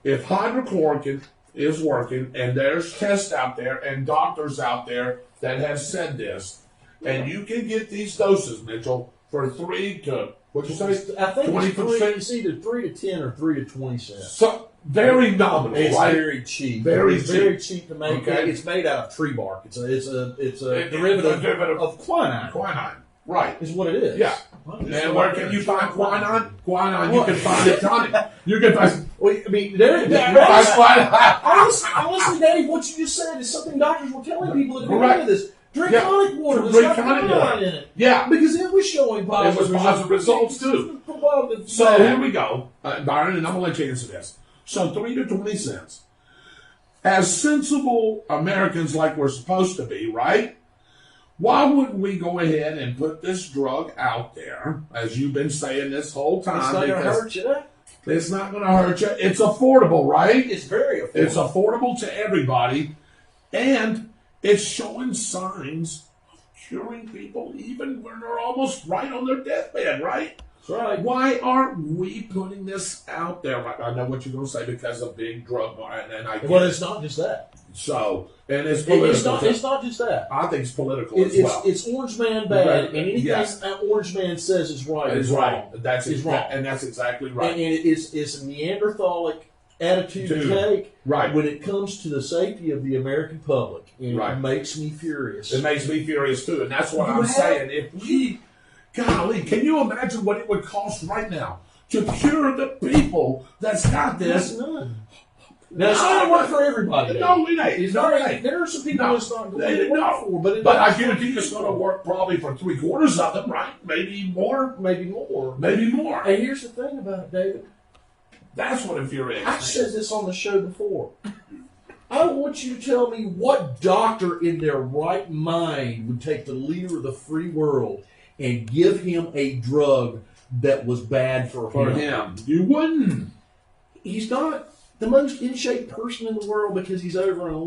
if hydrochloroquine is working, and there's tests out there and doctors out there that have said this, and you can get these doses, Mitchell, for 3 to, what'd you say? I think 20%? it's either 3 to 10 or 3 to 20 cents. So, very nominal, It's right? very cheap. Very It's very cheap to make. Okay. It's made out of tree bark. It's a derivative of quinine. Quinine, right. Is what it is. Yeah. And where can you find quinine? Quinine, you can find it tonic. You can find. Well, I mean, You can find quinine. honestly, Dave, what you just said is something doctors were telling people that Correct. into this. Drink Yeah. tonic water. Drink There's got tonic quinine water. in it. Yeah. Because it was showing positive It was positive results, too. Positive So here we go, Byron, and I'm going to let you answer this. So 3 to 20 cents. As sensible Americans like we're supposed to be, right? Why wouldn't we go ahead and put this drug out there, as you've been saying this whole time? It's not going to hurt you. It's not going to hurt you. It's affordable, right? It's very affordable. It's affordable to everybody, and it's showing signs of curing people even when they're almost right on their deathbed, right? That's right. Why aren't we putting this out there? I know what you're going to say because of big drug, and I get Well, it. it's not just that. So, and it's political. It's not just that. I think it's political as well. It's Orange Man bad, Right. and anything Yes. that Orange Man says is right It's is right. wrong. That's It's wrong. and that's exactly right. And it's a Neanderthalic attitude to Dude. take Right. when it comes to the safety of the American public. And Right. it makes me furious. It makes me furious too, and that's what You I'm have- saying. If we, golly, can you imagine what it would cost right now to cure the people that's got That's this? none. Now, it's not going to work for everybody. No, it ain't. It's No, not. it ain't. There are some people No. it's not going They- to work no. for, but it But I does. guarantee it's going to work probably for 3/4 of them, right? Maybe more. Maybe more. Maybe more. And here's the thing about it, David. That's what infuriates I've me. said this on the show before. I want you to tell me what doctor in their right mind would take the leader of the free world and give him a drug that was bad for him. You wouldn't. He's not the most in shape person in the world because he's older and a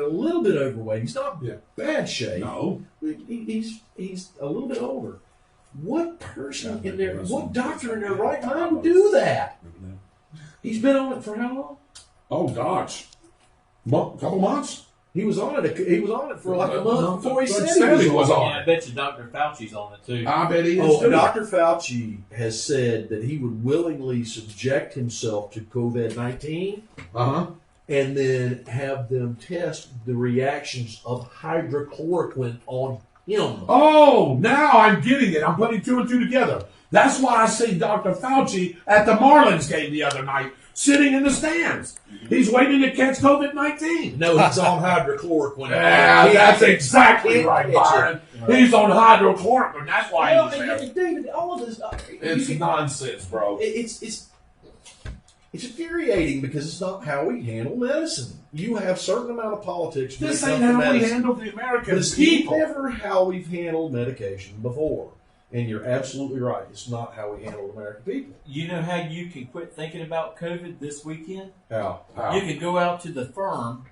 little bit overweight. He's not bad shape. No. He's a little bit older. What person in their what doctor in their right mind would do that? He's been on it for how long? Oh gosh, couple months. He was on it. He was on it for like a month before he said he was on. Yeah, I bet you Dr. Fauci's on it too. I bet he is too. Dr. Fauci has said that he would willingly subject himself to COVID-19 and then have them test the reactions of hydrochloroquine on him. Oh, now I'm getting it. I'm putting two and two together. That's why I see Dr. Fauci at the Marlins game the other night, sitting in the stands. He's waiting to catch COVID-19. No, he's on hydrochloroquine. Yeah, that's exactly right, Byron. He's on hydrochloroquine. That's why he's there. David, all of this, It's nonsense, bro. It's infuriating because it's not how we handle medicine. You have a certain amount of politics. This ain't how we handle the American It's people. never how we've handled medication before. And you're absolutely right. It's not how we handle American people. You know how you can quit thinking about COVID this weekend? How? You can go out to the firm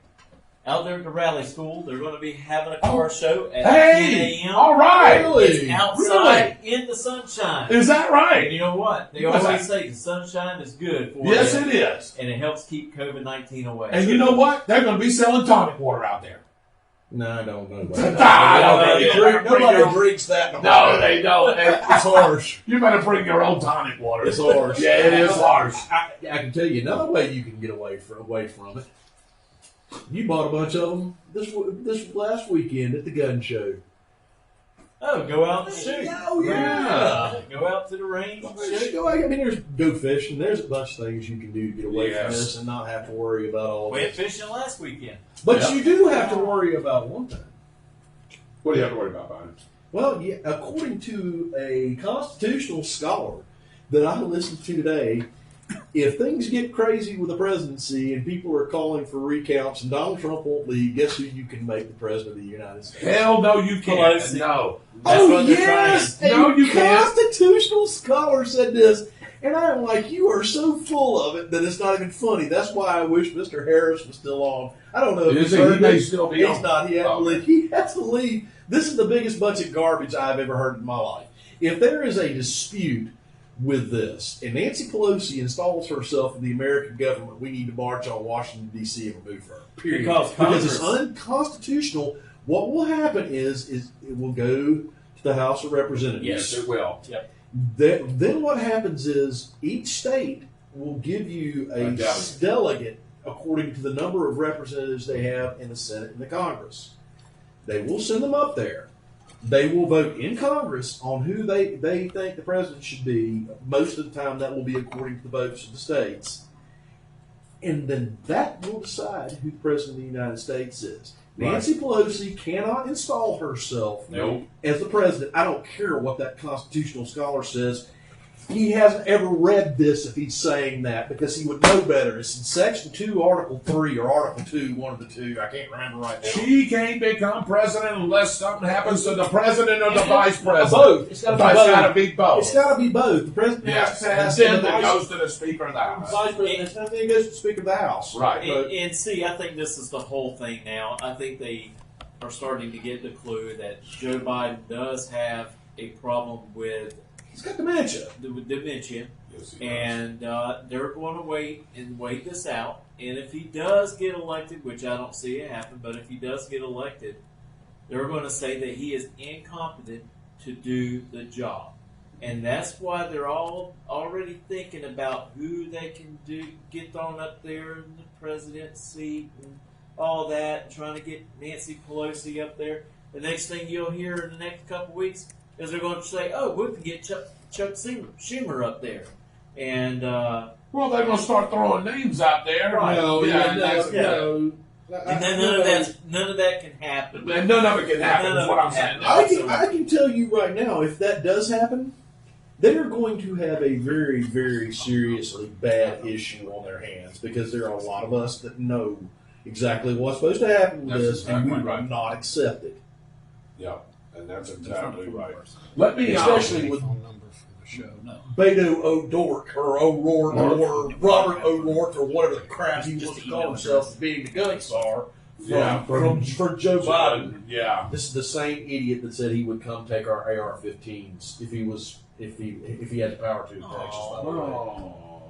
out there at the rally school. They're going to be having a car show at 10 a.m. All right. Really? It's outside in the sunshine. Is that And right? you know what? They What's always that? say the sunshine is good for Yes, you. it is. And it helps keep COVID-19 away. And you know what? They're going to be selling tonic water out there. No, I don't know. Nobody drinks that. No, they don't. It's harsh. You better bring your own tonic water. It's harsh. Yeah, it is harsh. I can tell you another way you can get away from it. You bought a bunch of them this last weekend at the gun show. Oh, go out and shoot. Oh yeah. Go out to the range and shoot. I mean, go fishing. There's a bunch of things you can do to get away from Yes. this and not have to worry about all Went this. fishing last weekend. But you do have to worry about one thing. What do you have to worry about, Byron? Well, yeah, according to a constitutional scholar that I listened to today, if things get crazy with the presidency and people are calling for recounts and Donald Trump won't leave, guess who you can make the president of the United States? Hell no, you can't. Pelosi. No. That's Oh, what they're yes! No, A you can't. constitutional scholar said this, and I'm like, you are so full of it that it's not even funny. That's why I wish Mr. Harris was still on. I don't know if Is he's he? heard He may this. still be He's on. not. He has to Okay. leave. He has to leave. This is the biggest bunch of garbage I've ever heard in my life. If there is a dispute with this, and Nancy Pelosi installs herself in the American government, we need to march on Washington, D.C. and remove her. Period. Because it's unconstitutional. What will happen is it will go to the House of Representatives. Yes, it will. Then what happens is each state will give you a delegate according to the number of representatives they have in the Senate and the Congress. They will send them up there. They will vote in Congress on who they think the president should be. Most of the time that will be according to the votes of the states. And then that will decide who the president of the United States is. Right. Nancy Pelosi cannot install herself Nope. as the president. I don't care what that constitutional scholar says. He hasn't ever read this if he's saying that because he would know better. It's in Section 2, Article 3, or Article 2, one of the two. I can't remember right now. She can't become president unless something happens to the president or the vice president. Both. It's got to be But it's got to both. be both. It's got to be both. The president has Yes, to and pass then and the it vice goes to the Speaker of the House. president, and then it goes to the Speaker of the House. Right. And see, I think this is the whole thing now. I think they are starting to get the clue that Joe Biden does have a problem with He's got dementia. dementia. Yes, he does. And they're going to wait this out. And if he does get elected, which I don't see it happen, but if he does get elected, they're going to say that he is incompetent to do the job. And that's why they're all already thinking about who they can get thrown up there in the president's seat and all that, and trying to get Nancy Pelosi up there. The next thing you'll hear in the next couple weeks is they're going to say, "Oh, we can get Chuck Schumer up there," and Well, they're going to start throwing names out there. Right. No, Yeah, no. and then none of that can happen. And none of it can happen, is what I'm saying. I can tell you right now, if that does happen, they're going to have a very, very seriously bad issue on their hands because there are a lot of us that know exactly what's supposed to happen with That's this, exactly and we right. will not accept it. Yeah, and that's exactly right. Let me Especially with phone number for the show. No. Beto O'Dork or O'Rourke or Robert O'Rourke or whatever the crap he wants to call himself as being the gun czar for Joe Biden. Yeah. This is the same idiot that said he would come take our AR-15s if he had the power to in Texas. By the way.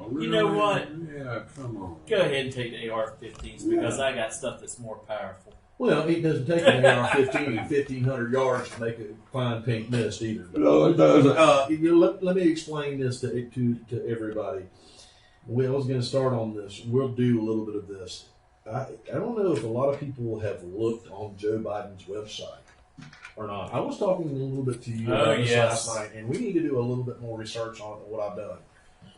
Oh, really? You know what? Yeah, come on. Go ahead and take the AR-15s because I got stuff that's more powerful. Well, it doesn't take an AR-15 1,500 yards to make a fine pink mist either. No, it doesn't. Let me explain this to everybody. I was going to start on this. We'll do a little bit of this. I don't know if a lot of people have looked on Joe Biden's website or not. I was talking a little bit to you about this last night, and we need to do a little bit more research on what I've done.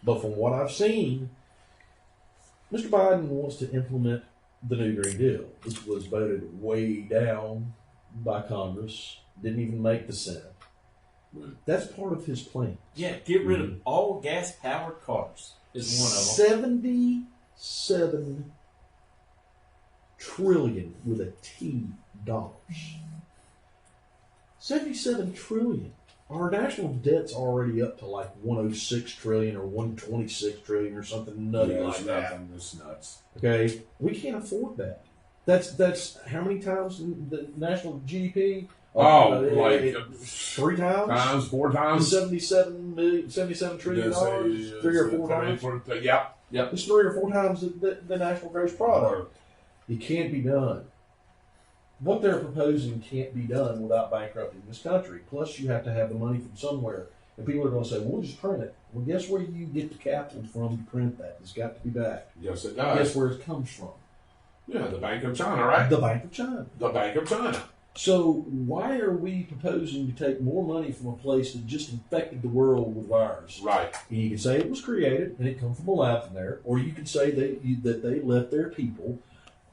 But from what I've seen, Mr. Biden wants to implement the New Green Deal, which was voted way down by Congress, didn't even make the Senate. That's part of his plan. Yeah, get rid of all gas-powered cars is one of them. 77 trillion with a T dollars. 77 trillion. Our national debt's already up to like 106 trillion or 126 trillion or something nutty like that. That's nuts. Okay, we can't afford that. That's how many times the national GDP? Like 3 times? 4 times. 77 trillion dollars, 3 or 4 times. Yep. It's 3 or 4 times the national gross product. It can't be done. What they're proposing can't be done without bankrupting this country. Plus, you have to have the money from somewhere. And people are going to say, well, we'll just print it. Well, guess where you get the capital from to print that? It's got to be back. Yes, it does. Guess where it comes from? Yeah, the Bank of China, right? The Bank of China. The Bank of China. So why are we proposing to take more money from a place that just infected the world with virus? Right. And you can say it was created and it come from a lab from there, or you can say that they let their people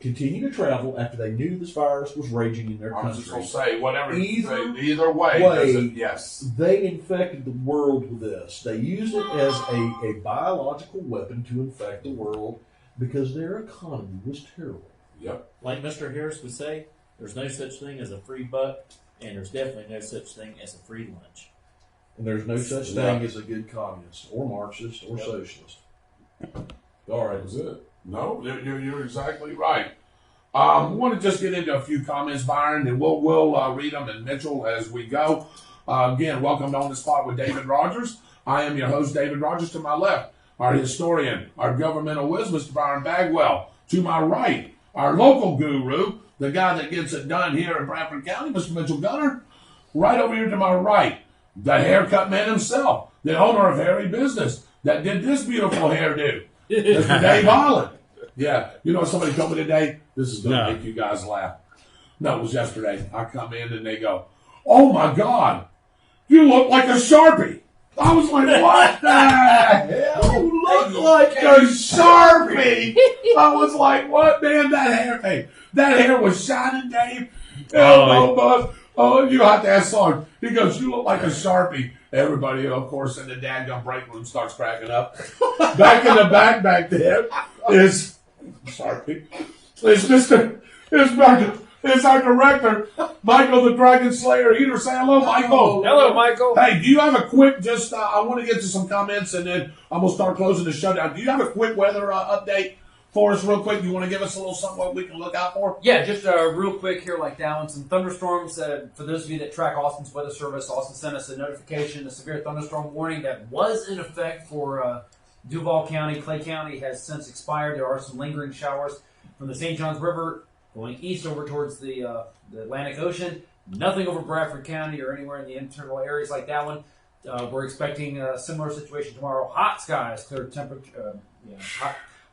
continue to travel after they knew this virus was raging in their I was country. just going to say, whatever Either way, yes. They infected the world with this. They used it as a biological weapon to infect the world because their economy was terrible. Yep. Like Mr. Harris would say, there's no such thing as a free buck, and there's definitely no such thing as a free lunch. And there's no such thing as a good communist or Marxist or socialist. All right. That was it. No, you're exactly right. I want to just get into a few comments, Byron, and we'll read them, and Mitchell, as we go. Again, welcome to On the Spot with David Rodgers. I am your host, David Rodgers. To my left, our historian, our governmental whiz, Mr. Byron Bagwell. To my right, our local guru, the guy that gets it done here in Bradford County, Mr. Mitchell Gunner. Right over here to my right, the haircut man himself, the owner of Hairy Business, that did this beautiful hairdo, Mr. Dave Holland. Yeah, you know, somebody told me today, this is going to make you guys laugh. No, it was yesterday. I come in and they go, oh my God, you look like a Sharpie. I was like, what the hell? You look like a Sharpie. I was like, what, man? That hair was shining, Dave. Oh, you have to ask Sarge. He goes, you look like a Sharpie. Everybody, of course, in the dadgum break room starts cracking up. Back in the back there is Sharpie. It's our director, Michael the Dragon Slayer Eater. Say hello, Michael. Hello, Michael. Hey, do you have a quick, I want to get to some comments and then I'm going to start closing the show down. Do you have a quick weather update for us real quick? Do you want to give us a little something what we can look out for? Yeah, just real quick here like that one. Some thunderstorms. For those of you that track Austin's weather service, Austin sent us a notification, a severe thunderstorm warning that was in effect for Duval County. Clay County has since expired. There are some lingering showers from the St. Johns River going east over towards the Atlantic Ocean. Nothing over Bradford County or anywhere in the internal areas like that one. We're expecting a similar situation tomorrow. Hot skies, clear temperature.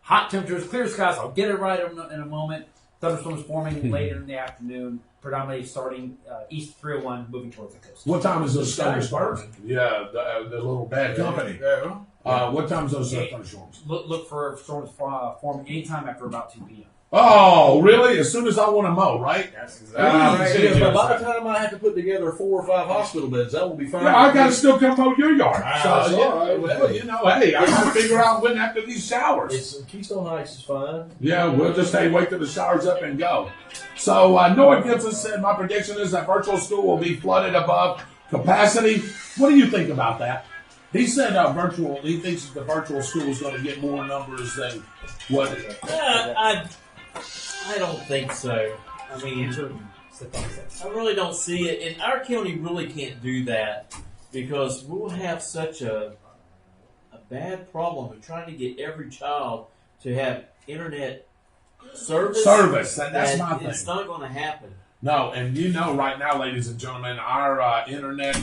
Hot temperatures, clear skies. I'll get it right in a moment. Thunderstorms forming later in the afternoon, predominantly starting east 301, moving towards the coast. What time is those thunderstorms? Yeah, the little bad company. What time is those thunderstorms? Look for storms forming anytime after about 2 p.m. Oh, really? As soon as I want to mow, right? That's exactly Yeah, but by the time I have to put together 4 or 5 hospital beds, that will be fine. Yeah, I got to still come mow your yard. That's So, all right. well, you know, hey, I got to figure out when after these showers. Keystone Heights is fine. Yeah, we'll just wait till the showers up and go. So, Noah Gibson said, my prediction is that virtual school will be flooded above capacity. What do you think about that? He said he thinks the virtual school is going to get more numbers than what. I don't think so. I mean, I really don't see it. And our county really can't do that because we'll have such a bad problem of trying to get every child to have internet service. And that's my thing. It's not going to happen. No, and you know right now, ladies and gentlemen, our internet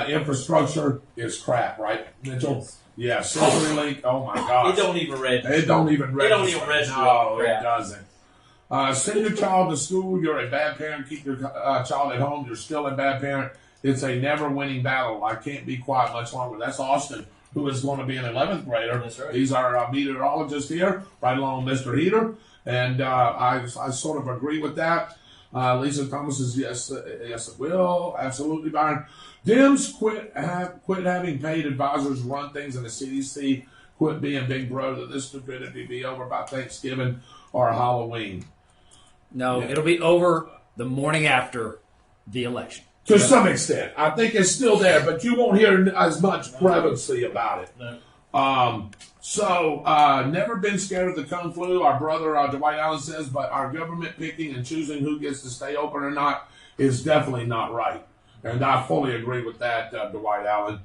infrastructure is crap, right, Mitchell? Yeah, CenturyLink. Oh my gosh, It don't even register. It don't even register. No, Crap. it doesn't. Send your child to school. You're a bad parent. Keep your child at home. You're still a bad parent. It's a never-winning battle. I can't be quiet much longer. That's Austin, who is going to be an 11th grader. That's right. He's our meteorologist here, right along with Mr. Heater. And I sort of agree with that. Lisa Thomas says, yes, it will. Absolutely, Byron. Dems quit having paid advisors run things in the CDC. Quit being big brother. This stupidity be over by Thanksgiving or Halloween. No, it'll be over the morning after the election. To some extent. I think it's still there, but you won't hear as much prevalence about it. No. Never been scared of the Kung Flu. Our brother Dwight Allen says, but our government picking and choosing who gets to stay open or not is definitely not right. And I fully agree with that, Dwight Allen.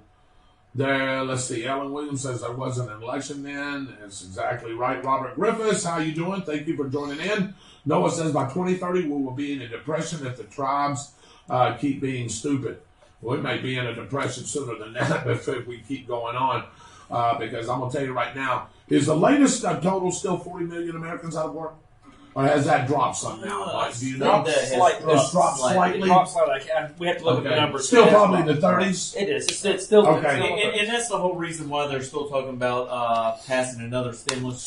There, let's see. Ellen Williams says there wasn't an election then. It's exactly right. Robert Griffiths, how you doing? Thank you for joining in. Noah says by 2030 we will be in a depression if the tribes keep being stupid. We may be in a depression sooner than that if we keep going on. Because I'm going to tell you right now, is the latest total still 40 million Americans out of work? Or has that dropped some now? Mike? Do you know? It's dropped slightly. It dropped slightly. We have to look at the numbers. Still probably in the 30s? It is. It's still. Okay. And that's the whole reason why they're still talking about passing another stimulus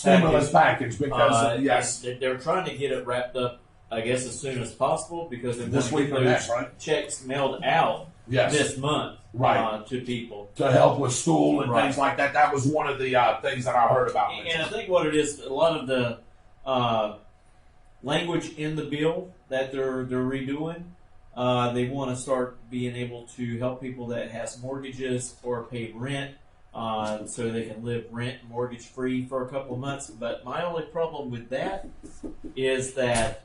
Package because, yes. They're trying to get it wrapped up, I guess, as soon as possible because they This want week to or get next, those right? checks mailed out this month to people. To help with school and things like that. That was one of the things that I heard about. And I think what it is, a lot of the language in the bill that they're redoing, they want to start being able to help people that has mortgages or pay rent so they can live rent mortgage free for a couple of months. But my only problem with that is that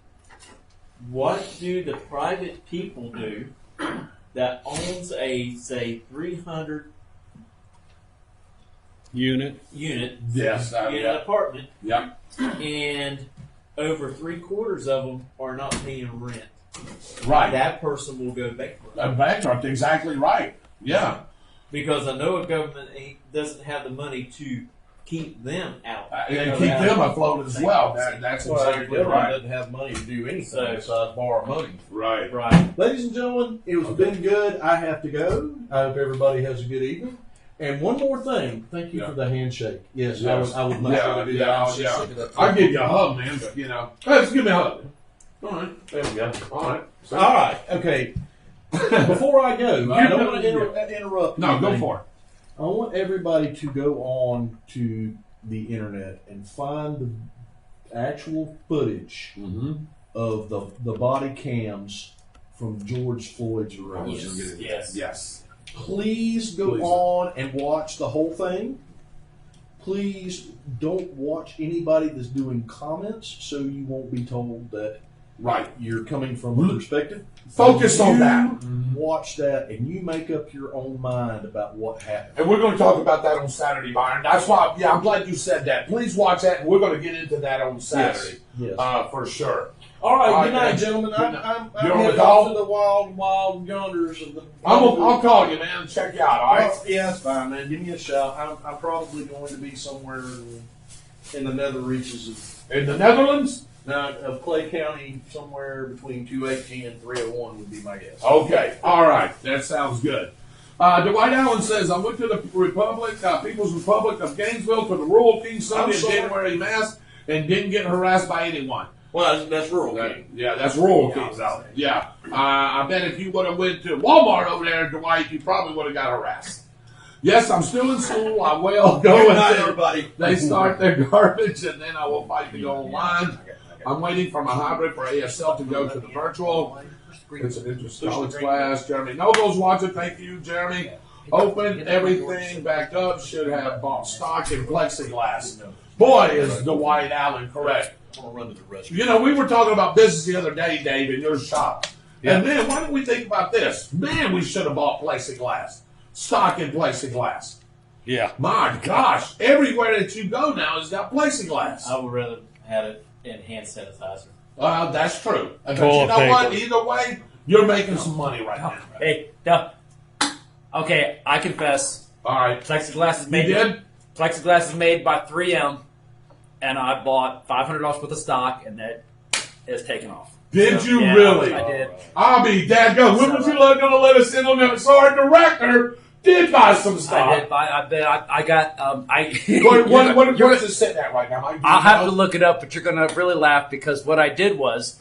what do the private people do that owns a, say, 300 unit Yes. apartment, Yeah. and over 3/4 of them are not paying rent? Right. That person will go bankrupt. Bankrupt, exactly right. Yeah. Because I know a government doesn't have the money to keep them out. And keep them afloat as well. That's exactly Government right. doesn't have money to do anything So- besides borrow money. Right. Right. Ladies and gentlemen, it was been good. I have to go. I hope everybody has a good evening. And one more thing, thank you for the handshake. Yes, Yes. I would much rather do that. I was just sick of that. I'll give you a hug, man, but hey, just give me a hug. All right. There we go. All right. All right. Okay. Before I go, I don't want to interrupt. No, go anything. for it. I want everybody to go on to the internet and find the actual footage of the body cams from George Floyd's arrest. Yes. Please go on and watch the whole thing. Please don't watch anybody that's doing comments so you won't be told that you're coming from a perspective. Focus on that. Watch that and you make up your own mind about what happened. And we're going to talk about that on Saturday, Byron. That's why, I'm glad you said that. Please watch that, and we're going to get into that on Saturday. Yes. For sure. All right, All good right, night, man. gentlemen. I'm You're on the headed call? off to the wild yonders of the. I'll call you, man. Check you out, all right? Yeah, that's fine, man. Give me a shout. I'm probably going to be somewhere in the nether reaches In the Netherlands? of Clay County, somewhere between 218 and 301 would be my guess. Okay. All right. That sounds good. Dwight Allen says, I went to the People's Republic of Gainesville for the Royal King Sunday and didn't wear a mask and didn't get harassed by anyone. Well, that's rural king. Yeah, that's rural kings out there. Yeah. I bet if you would have went to Walmart over there, Dwight, you probably would have got harassed. Yes, I'm still in school. I will go until they start their garbage, and then I will fight to go online. I'm waiting for my hybrid for ASL to go to the virtual. It's an interest college class. Jeremy Noble's watching. Thank you, Jeremy. Open everything back up. Should have bought stock in plexiglass. Boy, is Dwight Allen correct. You know, we were talking about business the other day, Dave, in your shop. Yeah. And man, why didn't we think about this? Man, we should have bought plexiglass. Stock in plexiglass. Yeah. My gosh, everywhere that you go now has got plexiglass. I would rather have it in hand sanitizer. That's true. But you know what? Either way, you're making some money right now. Hey, okay, I confess. All right. Plexiglass is You made. did? Plexiglass is made by 3M, and I bought $500 worth of stock, and that is taken off. Did you Yeah, really? I did. I'll be dadgum. When was you going to let us in on that? So our director did buy some stock. I did buy. I got. What is it sitting at right now? I'll have to look it up, but you're going to really laugh because what I did was,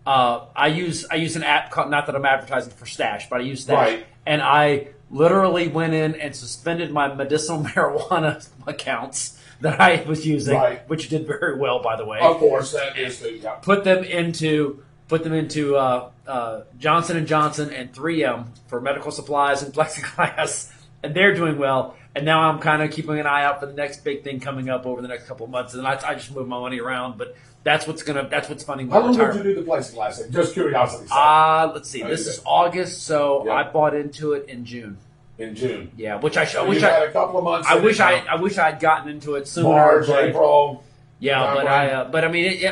I use an app called, not that I'm advertising for Stash, but I use Stash, Right. and I literally went in and suspended my medicinal marijuana accounts that I was using, Right. which did very well, by the way. Of course, that is the. Yeah. Put them into Johnson & Johnson and 3M for medical supplies and plexiglass, and they're doing well. And now I'm kind of keeping an eye out for the next big thing coming up over the next couple of months. And I just move my money around, but that's what's funding my How long did you retirement. do the plexiglass? Just curiosity. Let's see. This is August, so Yeah. I bought into it in June. In June. Yeah, which I So you had a couple of months. I wish I had gotten into it sooner. March, but- April. Yeah, but I mean,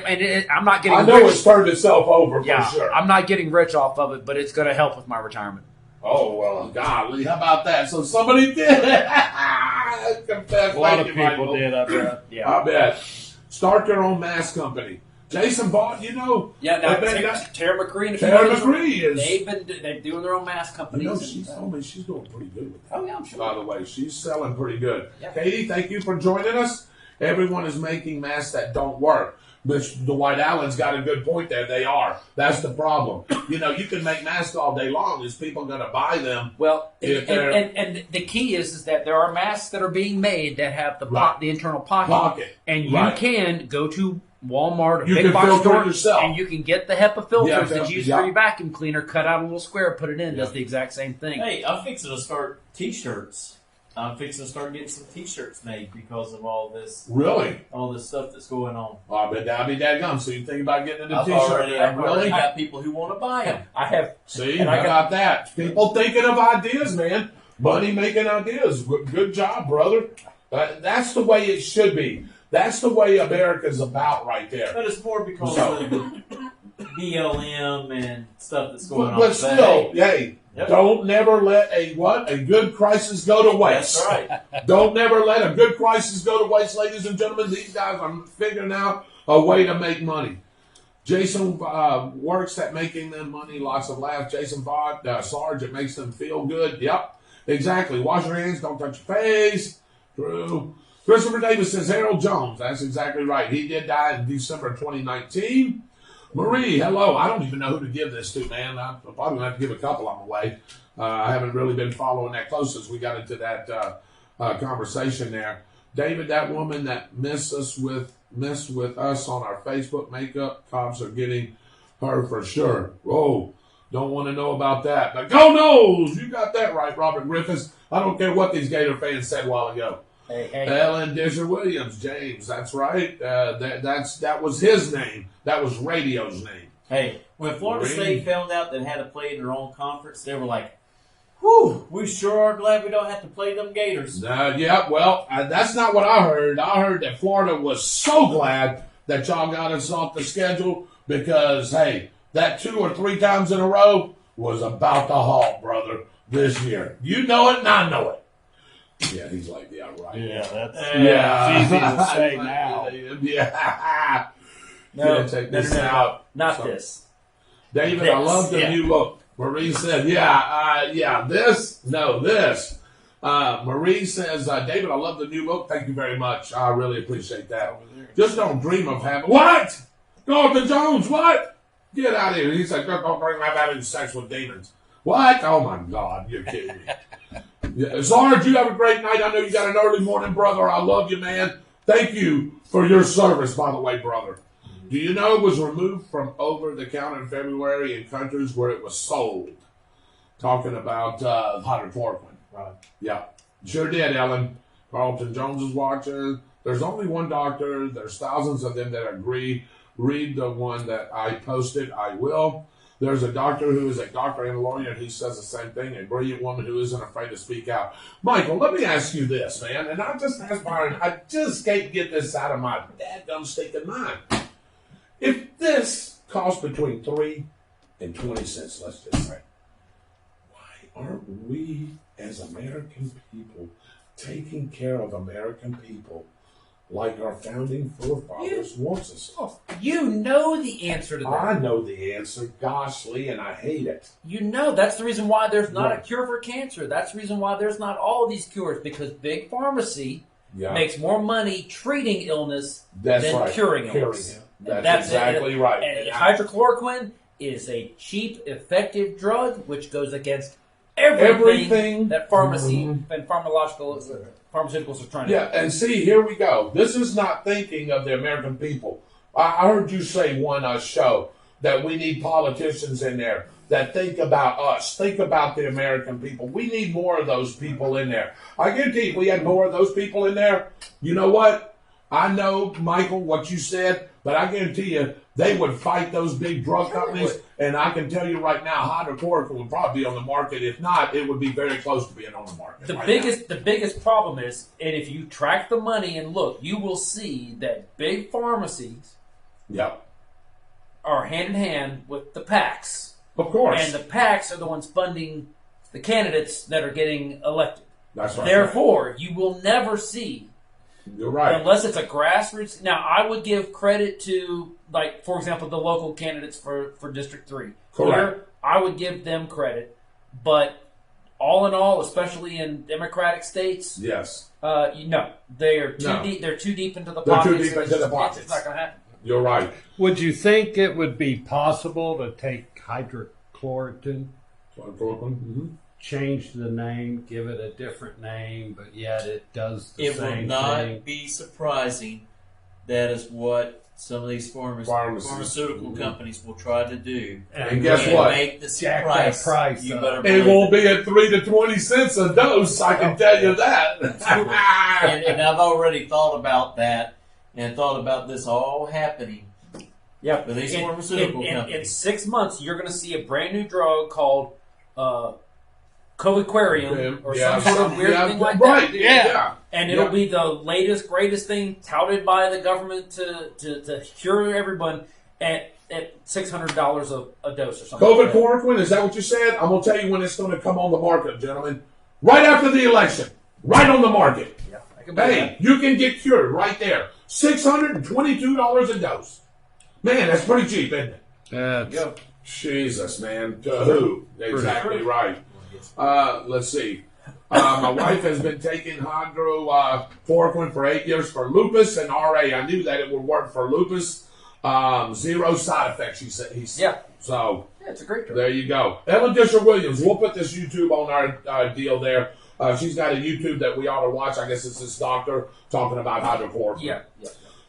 I'm not getting. I know rich. it's turned itself over Yeah, for sure. I'm not getting rich off of it, but it's going to help with my retirement. Oh, well, golly, how about that? So somebody did. Confess. A lot Thank of you, people Michael. did, I bet. Yeah. I bet. Start their own mask company. Jason bought, you know. Yeah, now they've been- Tara McCree and a few Tara others, McCree is. they're doing their own mask companies. You know, and, she's told me she's doing pretty good with that. oh yeah, I'm sure. By the way, she's selling pretty good. Yeah. Katie, thank you for joining us. Everyone is making masks that don't work. But Dwight Allen's got a good point there. They are. That's the problem. You know, you can make masks all day long. Is people going to buy them? Well, If and the key is that there are masks that are being made that have Right. the internal pocket, Pocket. and you Right. can go to Walmart or You big can box filter store it yourself. and you can get the HEPA filters Yeah, that you use yeah. for your vacuum cleaner. Cut out a little square, put it in. Yeah. Does the exact same thing. Hey, I'm fixing to start T-shirts. I'm fixing to start getting some T-shirts made because of all this Really? stuff that's going on. Oh, I bet that'd be dadgum. So you think about getting into I've t-shirt? already Really? got people who want to buy them. I have. See, And how I got- about that? People thinking of ideas, man. Money making ideas. Good job, brother. That's the way it should be. That's the way America's about right there. But it's more because So- of the BLM and stuff that's going on. But still, hey, hey, Yep. don't never let a good crisis go to waste. that's right. Don't never let a good crisis go to waste, ladies and gentlemen. These guys are figuring out a way to make money. Jason works at making them money. Lots of laughs. Jason Vaught, Sarge, it makes them feel good. Yep, exactly. Wash your hands. Don't touch your face. True. Christopher Davis says Harold Jones. That's exactly right. He did die in December 2019. Marie, hello. I don't even know who to give this to, man. I'm probably going to have to give a couple of them away. I haven't really been following that close since we got into that conversation there. David, that woman that messed with us on our Facebook makeup, cops are getting her for sure. Whoa, don't want to know about that. But go knows! You got that right, Robert Griffiths. I don't care what these Gator fans said a while ago. Hey. Ellen Disher Williams, James, that's right. That was his name. That was radio's name. Hey, when Florida Green. State found out they had to play in their own conference, they were like, whew, we sure are glad we don't have to play them Gators. Yeah, well, that's not what I heard. I heard that Florida was so glad that y'all got us off the schedule because, hey, that 2 or 3 times in a row was about to halt, brother, this year. You know it and I know it. Yeah, he's like, yeah, right. Yeah, that's Yeah. it's easy to say now. Yeah. No, Yeah, take this out. Not So- this. David, I This, love the yeah. new look. Marie said, this. Marie says, David, I love the new book. Thank you very much. I really appreciate that. Just don't dream of having... What? Gordon Jones, what? Get out of here. He said, don't dream of having sex with demons. What? Oh, my God. You're kidding me. Yeah. Sarge, you have a great night. I know you got an early morning, brother. I love you, man. Thank you for your service, by the way, brother. Do you know it was removed from over-the-counter in February in countries where it was sold? Talking about hydrochloroquine. Right. Yeah. Sure did, Ellen. Carlton Jones is watching. There's only one doctor. There's thousands of them that agree. Read the one that I posted. I will. There's a doctor who is a doctor and a lawyer, and he says the same thing. A brilliant woman who isn't afraid to speak out. Michael, let me ask you this, man. And I just asked Byron, I just can't get this out of my dadgum stinking mind. If this costs between 3 and 20 cents, let's just say, why aren't we as American people taking care of American people like our founding forefathers wants us to? You know the answer to that. I know the answer, gosh, Lee, and I hate it. You know that's the reason why there's not a cure for cancer. That's the reason why there's not all these cures, because big pharmacy makes more money treating illness than curing illness. That's exactly right. And hydrochloroquine is a cheap, effective drug which goes against everything that pharmacy and pharmaceuticals are trying to do. Yeah, and see, here we go. This is not thinking of the American people. I heard you say one show that we need politicians in there that think about us, think about the American people. We need more of those people in there. I guarantee if we had more of those people in there, you know what? I know, Michael, what you said, but I guarantee you they would fight those big drug companies. And I can tell you right now, hydrochloroquine would probably be on the market. If not, it would be very close to being on the market. The biggest problem is, and if you track the money and look, you will see that big pharmacies are hand in hand with the PACs. Of course. And the PACs are the ones funding the candidates that are getting elected. That's right. Therefore, you will never see... You're right. Unless it's a grassroots. Now, I would give credit to, like, for example, the local candidates for District 3. Correct. Here, I would give them credit. But all in all, especially in Democratic states, yes, they are too deep. They're too deep into the pockets. They're too deep into the pockets. It's not going to happen. You're right. Would you think it would be possible to take hydrochloroquine, change the name, give it a different name, but yet it does the same thing? It will not be surprising. That is what some of these pharmaceutical companies will try to do. And guess what? Make the Jack that price you up. It won't be at 3 to 20 cents a dose, I can tell you that. and I've already thought about that and thought about this all happening. Yeah, for these pharmaceutical companies. In 6 months, you're going to see a brand new drug called Coviquarium or some sort of weird thing like that. Right, yeah. And it'll be the latest, greatest thing touted by the government to cure everyone at $600 a dose or something. Coviquarium, is that what you said? I'm going to tell you when it's going to come on the market, gentlemen. Right after the election. Right on the market. Yeah, hey, you can get cured right there. $622 a dose. Man, that's pretty cheap, isn't it? Jesus, man. To who? Exactly right. Let's see. My wife has been taking hydrochloroquine for 8 years for lupus and RA. I knew that it would work for lupus. 0 side effects, she said. So, it's a great drug. There you go. Ellen Disher-Williams, we'll put this YouTube on our deal there. She's got a YouTube that we ought to watch. I guess it's this doctor talking about hydrochloroquine. Yeah.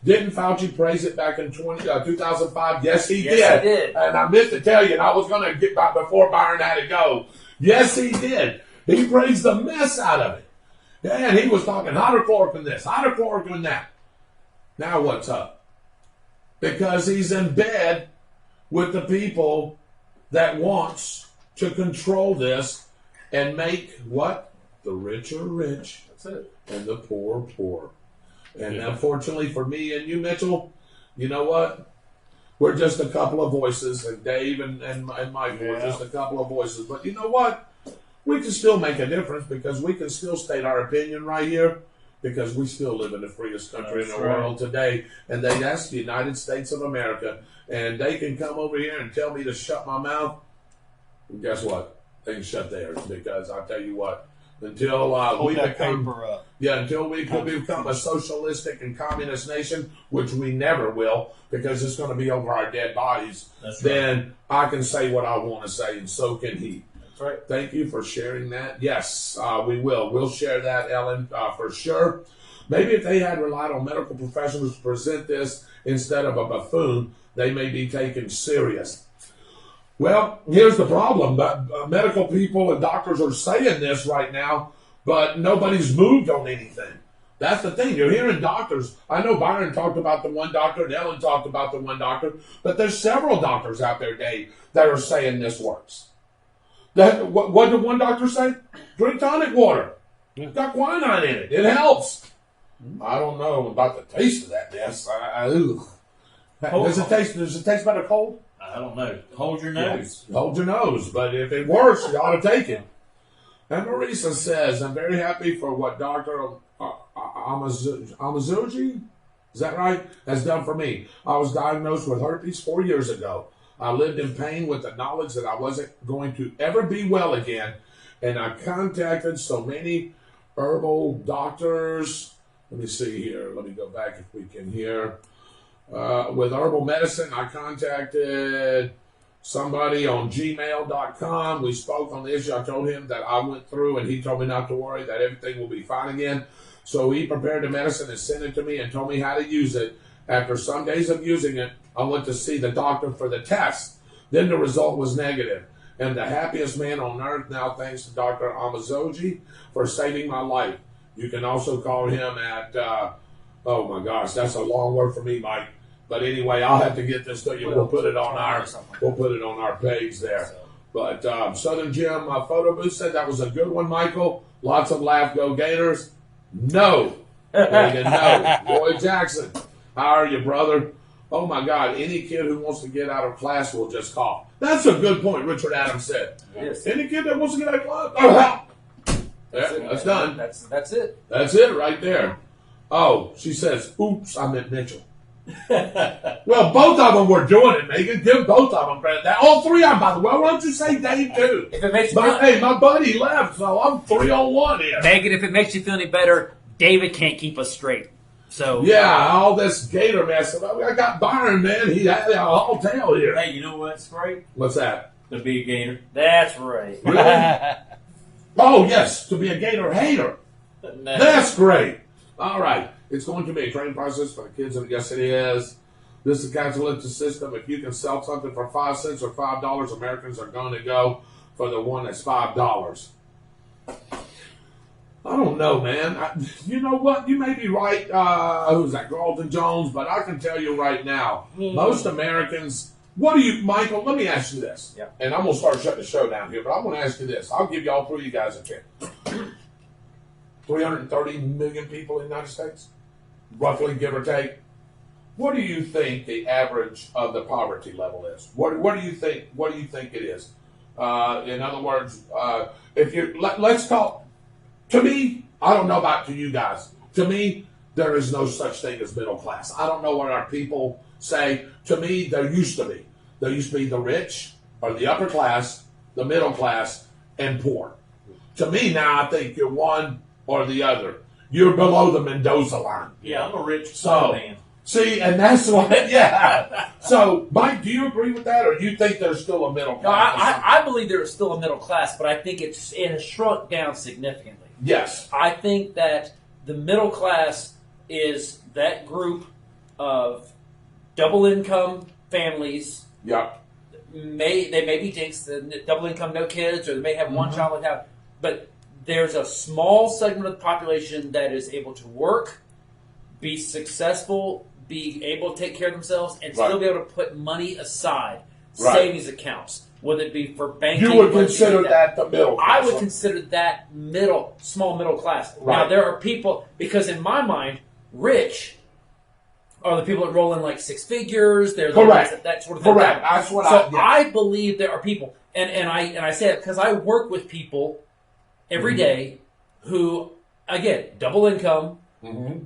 Didn't Fauci praise it back in 2005? Yes, he did. Yes, he did. And I meant to tell you, and I was going to get back before Byron had to go. Yes, he did. He praised the mess out of it. And he was talking hydrochloroquine this, hydrochloroquine that. Now what's up? Because he's in bed with the people that wants to control this and make what? The rich are rich. That's it. And the poor are poor. And unfortunately for me and you, Mitchell, you know what? We're just a couple of voices, and Dave and Michael are just a couple of voices. But you know what? We can still make a difference because we can still state our opinion right here because we still live in the freest country in the world today. And that's the United States of America. And they can come over here and tell me to shut my mouth. And guess what? They can shut theirs because I'll tell you what. until Hold we that become paper up. until we could become a socialistic and communist nation, which we never will, because it's going to be over our dead bodies. That's right. Then I can say what I want to say, and so can he. That's right. Thank you for sharing that. Yes, we will. We'll share that, Ellen, for sure. Maybe if they had relied on medical professionals to present this instead of a buffoon, they may be taken serious. Well, here's the problem. Medical people and doctors are saying this right now, but nobody's moved on anything. That's the thing. You're hearing doctors. I know Byron talked about the one doctor, and Ellen talked about the one doctor, but there's several doctors out there, Dave, that are saying this works. What did one doctor say? Drink tonic water. It's got quinine in it. It helps. I don't know about the taste of that mess. Does it taste better cold? I don't know. Hold your nose. Yeah, hold your nose. But if it works, you ought to take it. And Marisa says, I'm very happy for what Dr. Amazuji, is that right, has done for me. I was diagnosed with herpes 4 years ago. I lived in pain with the knowledge that I wasn't going to ever be well again. And I contacted so many herbal doctors. Let me see here. Let me go back if we can hear. With herbal medicine, I contacted somebody on gmail.com. We spoke on the issue. I told him that I went through, and he told me not to worry, that everything will be fine again. So he prepared the medicine and sent it to me and told me how to use it. After some days of using it, I went to see the doctor for the test. Then the result was negative. I'm the happiest man on earth now, thanks to Dr. Amazoji for saving my life. You can also call him at, oh my gosh, that's a long word for me, Mike. But anyway, I'll have to get this to you. We'll put it on our page there. But Southern Jim Photo Booth said that was a good one, Michael. Lots of laugh, go Gators. No. No. Roy Jackson, how are you, brother? Oh my God, any kid who wants to get out of class will just cough. That's a good point, Richard Adams said. Yes. Any kid that wants to get out of class, oh, that's done. That's it. That's it right there. Oh, she says, oops, I meant Mitchell. Well, both of them were doing it, Megan. Give both of them credit. All three of them, by the way. Why don't you say Dave, too? If it makes Hey, my buddy left, so I'm 3-on-1 here. Megan, if it makes you feel any better, David can't keep us straight. So yeah, all this Gator mess. I got Byron, man. He had a whole tale here. Hey, you know what's great? What's that? To be a Gator. that's right. Really? Oh, yes, to be a Gator hater. No. That's great. All right. It's going to be a training process for the kids, and yes, it is. This is a capitalist system. If you can sell something for 5 cents or $5, Americans are going to go for the one that's $5. I don't know, man. You know what? You may be right. Who's that? Carlton Jones. But I can tell you right now, most Americans. What do you, Michael? Let me ask you this. Yeah. And I'm going to start shutting the show down here, but I'm going to ask you this. I'll give you all three of you guys a chance. 330 million people in the United States, roughly, give or take. What do you think the average of the poverty level is? What do you think? What do you think it is? In other words, if you let's talk. To me, I don't know about to you guys. To me, there is no such thing as middle class. I don't know what our people say. To me, there used to be. There used to be the rich or the upper class, the middle class, and poor. To me now, I think you're one or the other. You're below the Mendoza line. Yeah, I'm a rich So, man. see, and that's what, yeah. So, Mike, do you agree with that, or do you think there's still a middle No, class? I believe there is still a middle class, but I think it has shrunk down significantly. Yes. I think that the middle class is that group of double income families. Yeah. They may be jinxed, double income, no kids, or they may have one child like that. But there's a small segment of the population that is able to work, be successful, be able to take care of themselves, and still be able to put money aside, savings accounts, whether it be for banking. You would consider that the middle class? I would consider that small middle class. Right. Now, there are people, because in my mind, rich are the people that roll in like six figures. They're Correct. That sort of thing. Correct. That's what I believe there are people, and I say that because I work with people every day who, again, double income.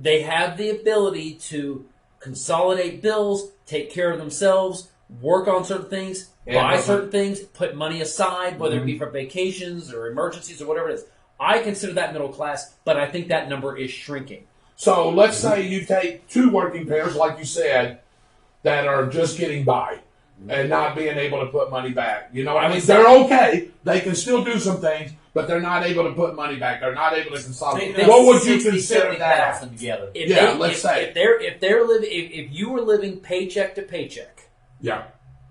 They have the ability to consolidate bills, take care of themselves, work on certain things, buy certain things, put money aside, whether it be for vacations or emergencies or whatever it is. I consider that middle class, but I think that number is shrinking. So let's say you take two working parents, like you said, that are just getting by and not being able to put money back. You know what I mean? They're okay. They can still do some things, but they're not able to put money back. They're not able to consolidate. What would you consider that? Together. If you were living paycheck to paycheck, Yeah.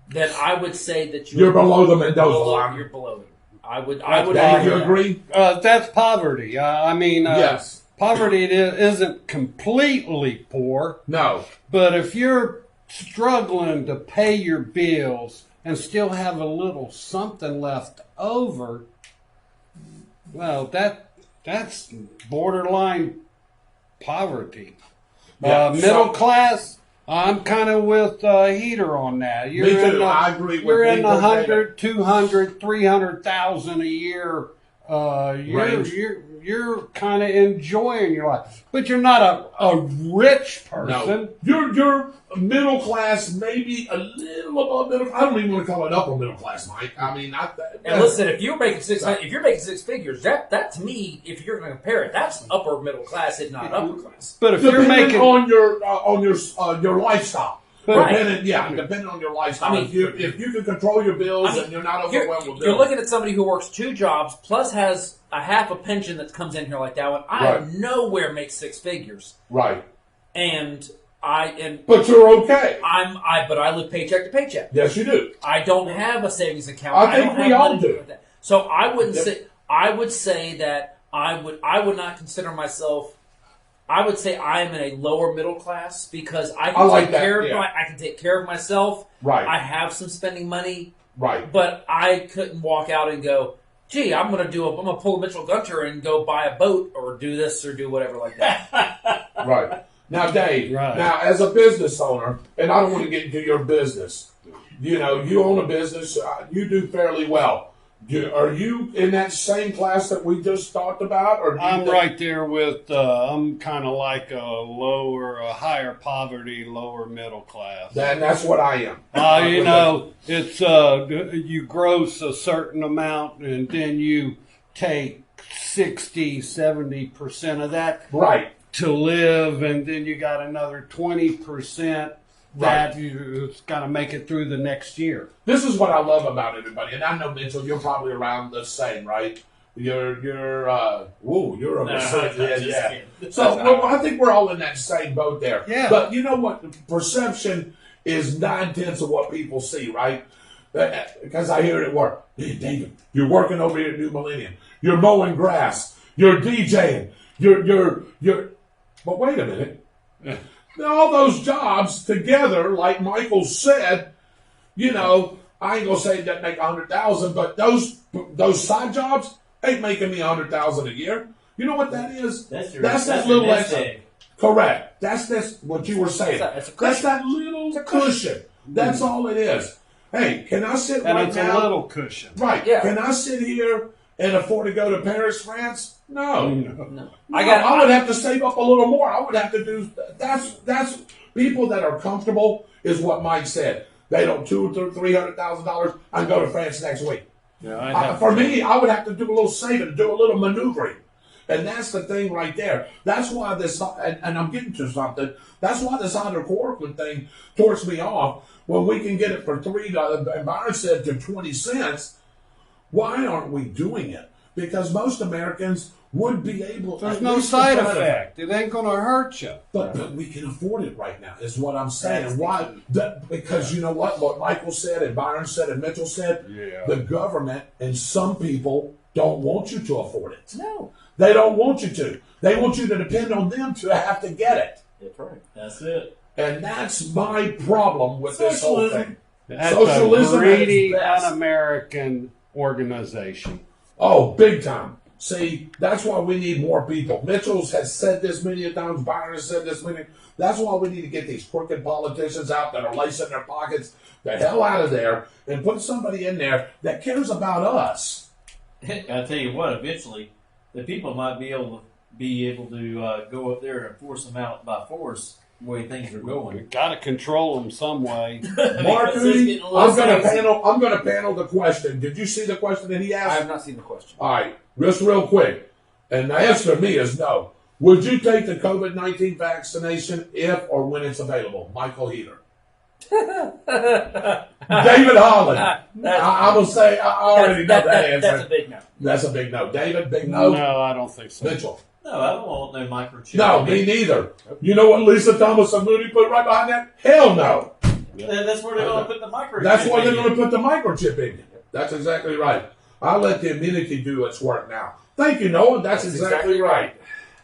then I would say that You're below the Mendoza line. You're below it. I would. Dave, you agree? That's poverty. Yes. Poverty isn't completely poor, No. but if you're struggling to pay your bills and still have a little something left over, well, that's borderline poverty. Yeah, Middle class, I'm kind of with Heater on that. Me too. I agree with You're in the Heater. 100, 200, 300,000 a year. Range. You're kind of enjoying your life, but you're not a rich person. No. You're middle class, maybe a little above middle. I don't even want to call it upper middle class, Mike. I mean, not that. And listen, if you're making six figures, that to me, if you're going to compare it, that's upper middle class, if not upper class. But if you're Depending making on your lifestyle. Right. Depending on your lifestyle. I mean, if you can control your bills and you're not overwhelmed with bills. You're looking at somebody who works 2 jobs plus has a half a pension that comes in here like that one. I nowhere make 6 figures. Right. But you're okay. But I live paycheck to paycheck. Yes, you do. I don't have a savings account. I think don't we have all money do. Like that. So I wouldn't say. I would say that I would not consider myself. I would say I am in a lower middle class because I can take care of myself. Right. I have some spending money. Right. But I couldn't walk out and go, gee, I'm gonna pull a Mitchell Gunter and go buy a boat or do this or do whatever like that. Right. Now, Dave, Right. now as a business owner, and I don't want to get into your business, you own a business, you do fairly well. Are you in that same class that we just talked about? Or I'm right there with, I'm kind of like a higher poverty, lower middle class. That's what I am. It's, you gross a certain amount and then you take 60, 70% of that Right. to live, and then you got another 20% that you've got to make it through the next year. This is what I love about everybody, and I know, Mitchell, you're probably around the same, right? You're a yeah. So I think we're all in that same boat there. Yeah. But you know what? Perception is 9/10 of what people see, right? Because I hear it at work. Hey, David, you're working over here at New Millennium. You're mowing grass. You're DJing. You're. But wait a minute. All those jobs together, like Michael said, I ain't gonna say that make 100,000, but those side jobs ain't making me 100,000 a year. You know what that is? That's that little extra. Correct. That's what you were saying. That's that little cushion. That's all it is. Hey, can I sit And right it's now? a little cushion. Right. Yeah. Can I sit here and afford to go to Paris, France? No. No. I would have to save up a little more. I would have to do. That's people that are comfortable is what Mike said. They don't $200,000-$300,000. I can go to France next week. Yeah, For me, I would have to do a little saving, do a little maneuvering, and that's the thing right there. That's why this, and I'm getting to something. That's why this hydrochloroquine thing torques me off. When we can get it for $3, and Byron said to 20 cents. Why aren't we doing it? Because most Americans would be able. There's no side effect. It ain't going to hurt you. But we can afford it right now, is what I'm saying. Why? Because you know what Michael said and Byron said and Mitchell said? Yeah. The government and some people don't want you to afford it. No. They don't want you to. They want you to depend on them to have to get it. That's right. That's it. And that's my problem with this whole thing. That's Socialism a greedy, at its best. un-American organization. Oh, big time. See, that's why we need more people. Mitchell's has said this many times. Byron has said this many. That's why we need to get these crooked politicians out that are lacing their pockets the hell out of there and put somebody in there that cares about us. I'll tell you what, eventually, the people might be able to go up there and force them out by force the way things are We going. got to control them some way. Mark, This is getting a little I'm gonna panel the question. Did you see the question that he I asked? have not seen the question. All right, just real quick. And the answer to me is no. Would you take the COVID-19 vaccination if or when it's available? Michael Heater. David Holland. I will say, I already know that answer. That's a big no. That's a big no. David, big no. No, I don't think so. Mitchell. No, I don't want no microchip. No, me neither. You know what Lisa Thomas and Moody put right behind that? Hell no. That's where they're going to put the microchip. That's where they're in. going to put the microchip in you. That's exactly right. I'll let the immunity do its work now. Thank you, Noah. That's exactly right.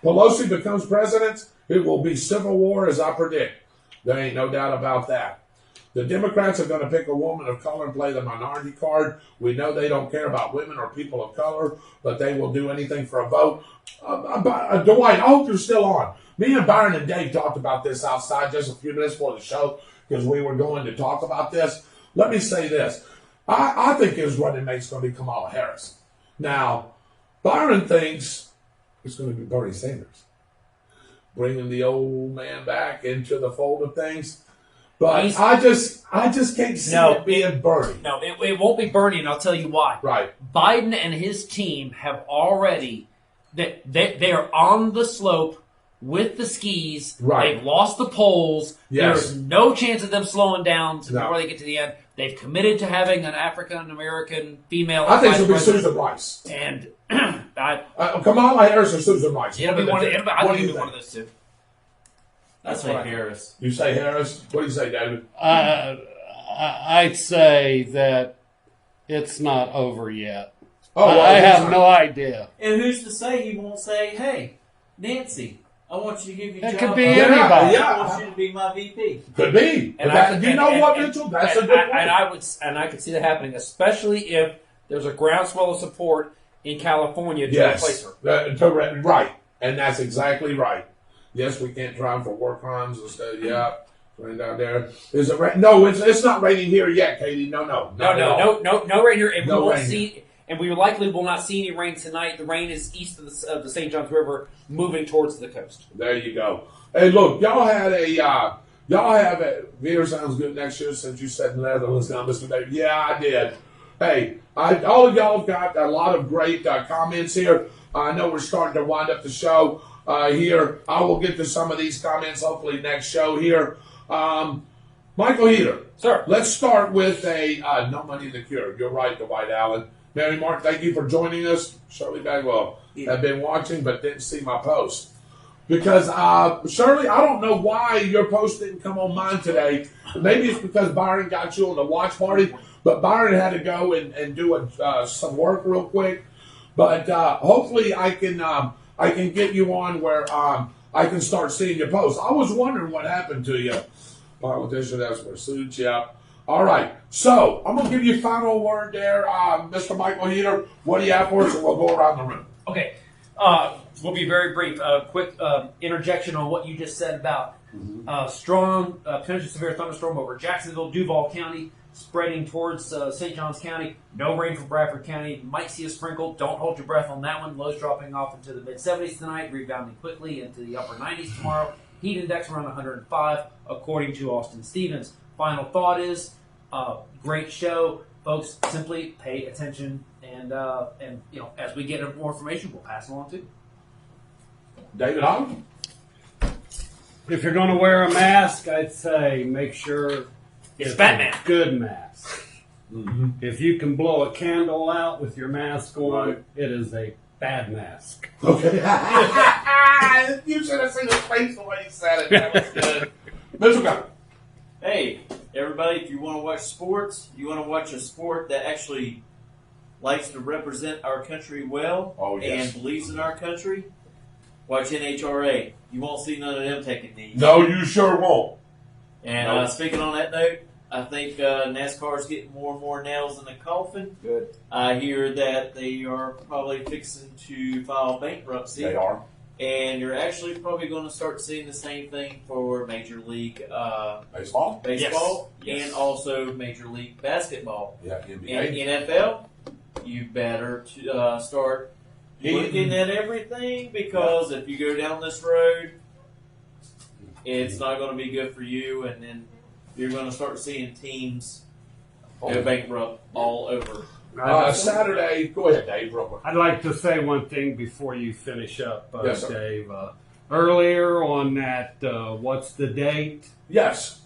Pelosi becomes president, it will be civil war as I predict. There ain't no doubt about that. The Democrats are going to pick a woman of color and play the minority card. We know they don't care about women or people of color, but they will do anything for a vote. Dwight, I hope you're still on. Me and Byron and Dave talked about this outside just a few minutes before the show because we were going to talk about this. Let me say this. I think his running mate's going to be Kamala Harris. Now, Byron thinks it's going to be Bernie Sanders, bringing the old man back into the fold of things. But I just can't see it being Bernie. No, it won't be Bernie, and I'll tell you why. Right. Biden and his team have already they are on the slope with the skis. Right. They've lost the polls. Yes. There's no chance of them slowing down before No. they get to the end. They've committed to having an African American female. I think vice it'll be president. Susan Rice. And Kamala Harris or Susan Rice. it'll be one. I think it'll be one of those two. I say Harris. You say Harris? What do you say, David? I'd say that it's not over yet. Oh, well, I have no idea. And who's to say he won't say, hey, Nancy, I want you to give your That job. could be back. anybody. Yeah. I want you to be my VP. Could be. And You know what, Mitchell? That's a good point. And I could see that happening, especially if there's a groundswell of support in California to replace her. Right. And that's exactly right. Yes, we can't drive for war crimes and stuff. Yeah. Rain down there. Is it rain? No, it's not raining here yet, Katie. No No rain here, and No we won't rain see. And we likely will not see any rain tonight. The rain is east of the St. Johns River, moving towards the coast. There you go. Hey, look, y'all have a Veer sounds good next year since you said Netherlands now, Mr. David. Yeah, I did. Hey, all of y'all have got a lot of great comments here. I know we're starting to wind up the show here. I will get to some of these comments hopefully next show here. Michael Heater. Sir. Let's start with a no money in the cure. You're right, Dwight Allen. Mary Mark, thank you for joining us. Shirley Bagwell have been watching but didn't see my post. Because, Shirley, I don't know why your post didn't come on mine today. Maybe it's because Byron got you on the watch party, but Byron had to go and do some work real quick. But hopefully I can get you on where I can start seeing your post. I was wondering what happened to you. Politician, that's pursuit, yeah. All right, so I'm going to give you a final word there, Mr. Michael Heater. What do you have for us? And we'll go around the room. Okay. We'll be very brief. Quick interjection on what you just said about strong, potentially severe thunderstorm over Jacksonville, Duval County, spreading towards St. Johns County. No rain for Bradford County. Might see a sprinkle. Don't hold your breath on that one. Lows dropping off into the mid-70s tonight, rebounding quickly into the upper 90s tomorrow. Heat index around 105, according to Austin Stevens. Final thought is, great show. Folks, simply pay attention, and as we get more information, we'll pass it along too. David Holland? If you're going to wear a mask, I'd say make sure It's Batman. a good mask. Mm-hmm. If you can blow a candle out with your mask on, it is a bad mask. Okay. You should have seen his face the way he said it. That was good. Mr. Gunn. Hey, everybody, if you want to watch sports, you want to watch a sport that actually likes to represent our country well and believes in our country, watch NHRA. You won't see none of them taking knees. No, you sure won't. And speaking on that note, I think NASCAR is getting more and more nails in the coffin. Good. I hear that they are probably fixing to file bankruptcy. They are. And you're actually probably going to start seeing the same thing for Major League Baseball? Yes. And also Major League Basketball. Yeah, NBA. And NFL, you better start looking at everything because if you go down this road, it's not going to be good for you, and then you're going to start seeing teams go bankrupt all over. Saturday, go ahead, Dave, real quick. I'd like to say one thing before you finish up, Yes, sir. Dave. Earlier on that, what's the date? Yes.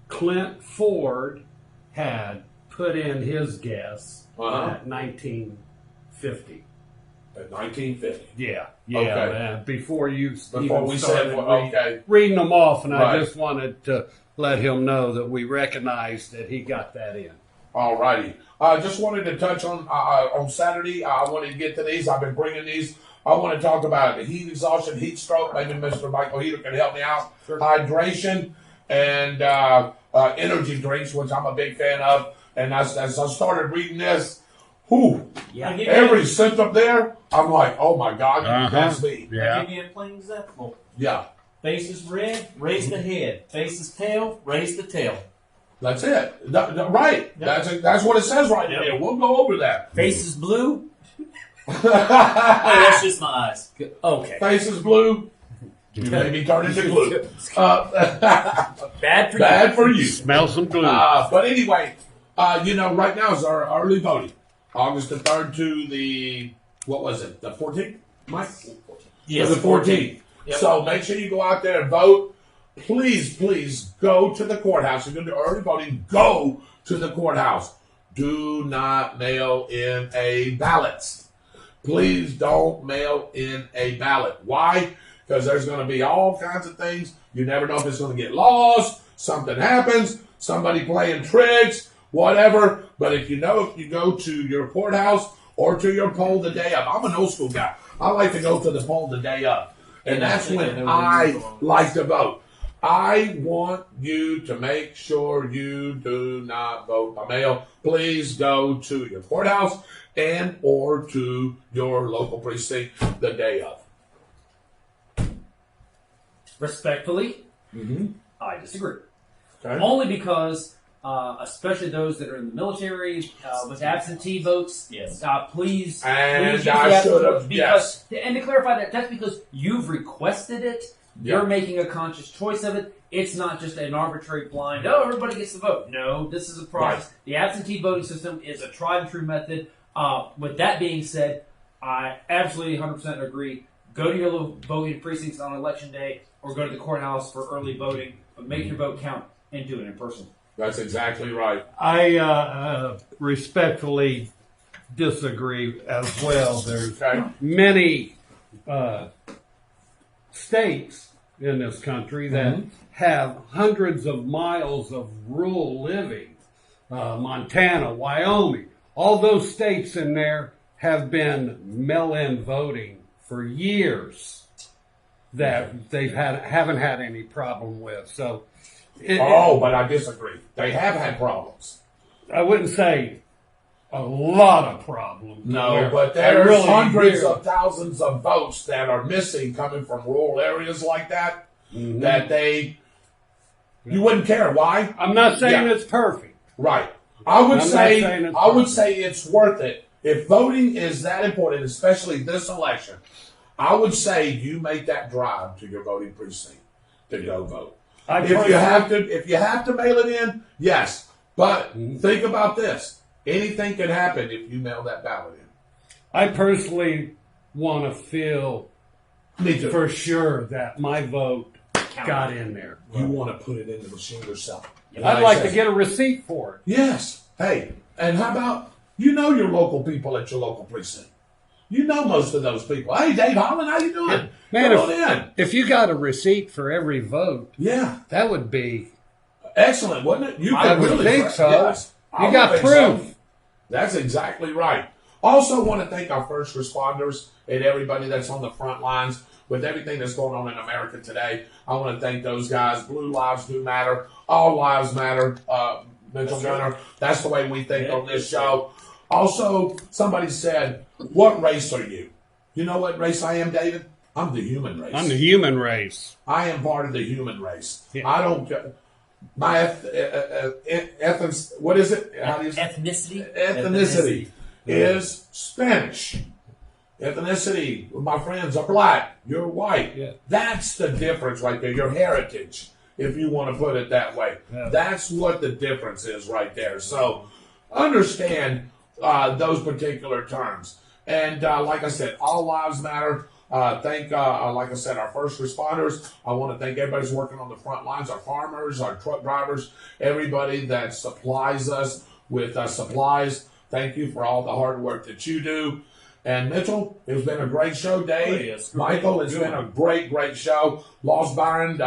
Clint Ford had put in his guess at 1950. At 1950. Yeah. Okay. Before you Before even we started said, okay. reading them off, and Right. I just wanted to let him know that we recognize that he got that in. All righty. I just wanted to touch on Saturday. I wanted to get to these. I've been bringing these. I want to talk about heat exhaustion, heat stroke. Maybe Mr. Michael Heater can help me out. Sure. Hydration and energy drinks, which I'm a big fan of. And as I started reading this, Yeah. every symptom there, I'm like, oh my God, that's me. I'll give you a plain example. Yeah, Face is red, raise the head. Face is tail, raise the tail. that's it. Right. That's what it says right there. We'll go over that. Face is blue. Oh, that's just my eyes. Okay. Face is blue. You may be turned into glue. Bad for you. Bad for you. Smell some glue. But anyway, right now is our early voting. August the 3rd to the, what was it, the 14th, Mike? Yes. The 14th. Yep. So make sure you go out there and vote. Please, please go to the courthouse. If you're going to do early voting, go to the courthouse. Do not mail in a ballot. Please don't mail in a ballot. Why? Because there's going to be all kinds of things. You never know if it's going to get lost, something happens, somebody playing tricks, whatever. But if you go to your courthouse or to your poll the day of, I'm an old school guy. I like to go to the poll the day of. And that's when I like to vote. I want you to make sure you do not vote by mail. Please go to your courthouse and or to your local precinct the day of. Respectfully, Mm-hmm. I disagree. Okay. Only because, especially those that are in the military, with absentee votes, Yes. please. And please use I the absentee should have, votes yes. And to clarify that's because you've requested it. Yeah. You're making a conscious choice of it. It's not just an arbitrary blind, oh, everybody gets to vote. No, this is a process. Right. The absentee voting system is a tried and true method. With that being said, I absolutely 100% agree. Go to your little voting precincts on election day or go to the courthouse for early voting, but make your vote count and do it in person. That's exactly right. I respectfully disagree as well. There's Okay. many states in this country that have hundreds of miles of rural living. Montana, Wyoming, all those states in there have been mail-in voting for years that haven't had any problem with. So, But I disagree. They have had problems. I wouldn't say a lot of problems. No, but I there's really hundreds do. of thousands of votes that are missing coming from rural areas like that, that you wouldn't care. Why? I'm not saying Yeah. it's perfect. Right. I would I'm not say saying it's I would perfect. say it's worth it. If voting is that important, especially this election, I would say you make that drive to your voting precinct to go vote. If you have to mail it in, yes. But think about this. Anything can happen if you mail that ballot in. I personally want to feel Me too. for sure that my vote got in there. You want to put it in the machine yourself. I'd like to get a receipt for it. Yes. Hey, and how about your local people at your local precinct? You know most of those people. Hey, Dave Holland, how you doing? Man, Come on in. if you got a receipt for every vote, Yeah. that would be. Excellent, wasn't it? You I could would really think so. Yes. You I got would think so. proof. That's exactly right. Also want to thank our first responders and everybody that's on the front lines with everything that's going on in America today. I want to thank those guys. Blue lives do matter. All lives matter. Mitchell Gunner. That's the way we think on this show. Also, somebody said, what race are you? You know what race I am, David? I'm the human race. I'm the human race. I am part of the human race. Yeah. I don't. My what is it? How do you say? Ethnicity. Ethnicity is Spanish. Ethnicity, my friends are black. You're white. Yeah. That's the difference right there. Your heritage, if you want to put it that way. Yeah. That's what the difference is right there. So understand those particular terms. And like I said, all lives matter. Like I said, our first responders. I want to thank everybody who's working on the front lines, our farmers, our truck drivers, everybody that supplies us with supplies. Thank you for all the hard work that you do. And Mitchell, it's been a great show. Dave, yes, Michael, it's been a great show. Lost Byron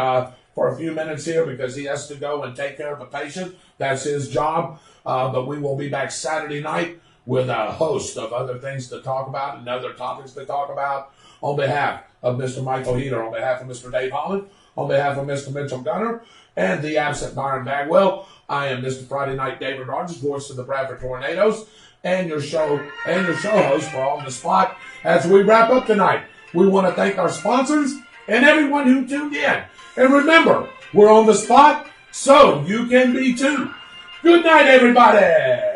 for a few minutes here because he has to go and take care of a patient. That's his job. But we will be back Saturday night with a host of other things to talk about and other topics to talk about. On behalf of Mr. Michael Heater, on behalf of Mr. Dave Holland, on behalf of Mr. Mitchell Gunner, and the absent Byron Bagwell, I am Mr. Friday Night David Rodgers, voice of the Bradford Tornadoes, and your show host for On the Spot. As we wrap up tonight, we want to thank our sponsors and everyone who tuned in. And remember, we're on the spot, so you can be too. Good night, everybody.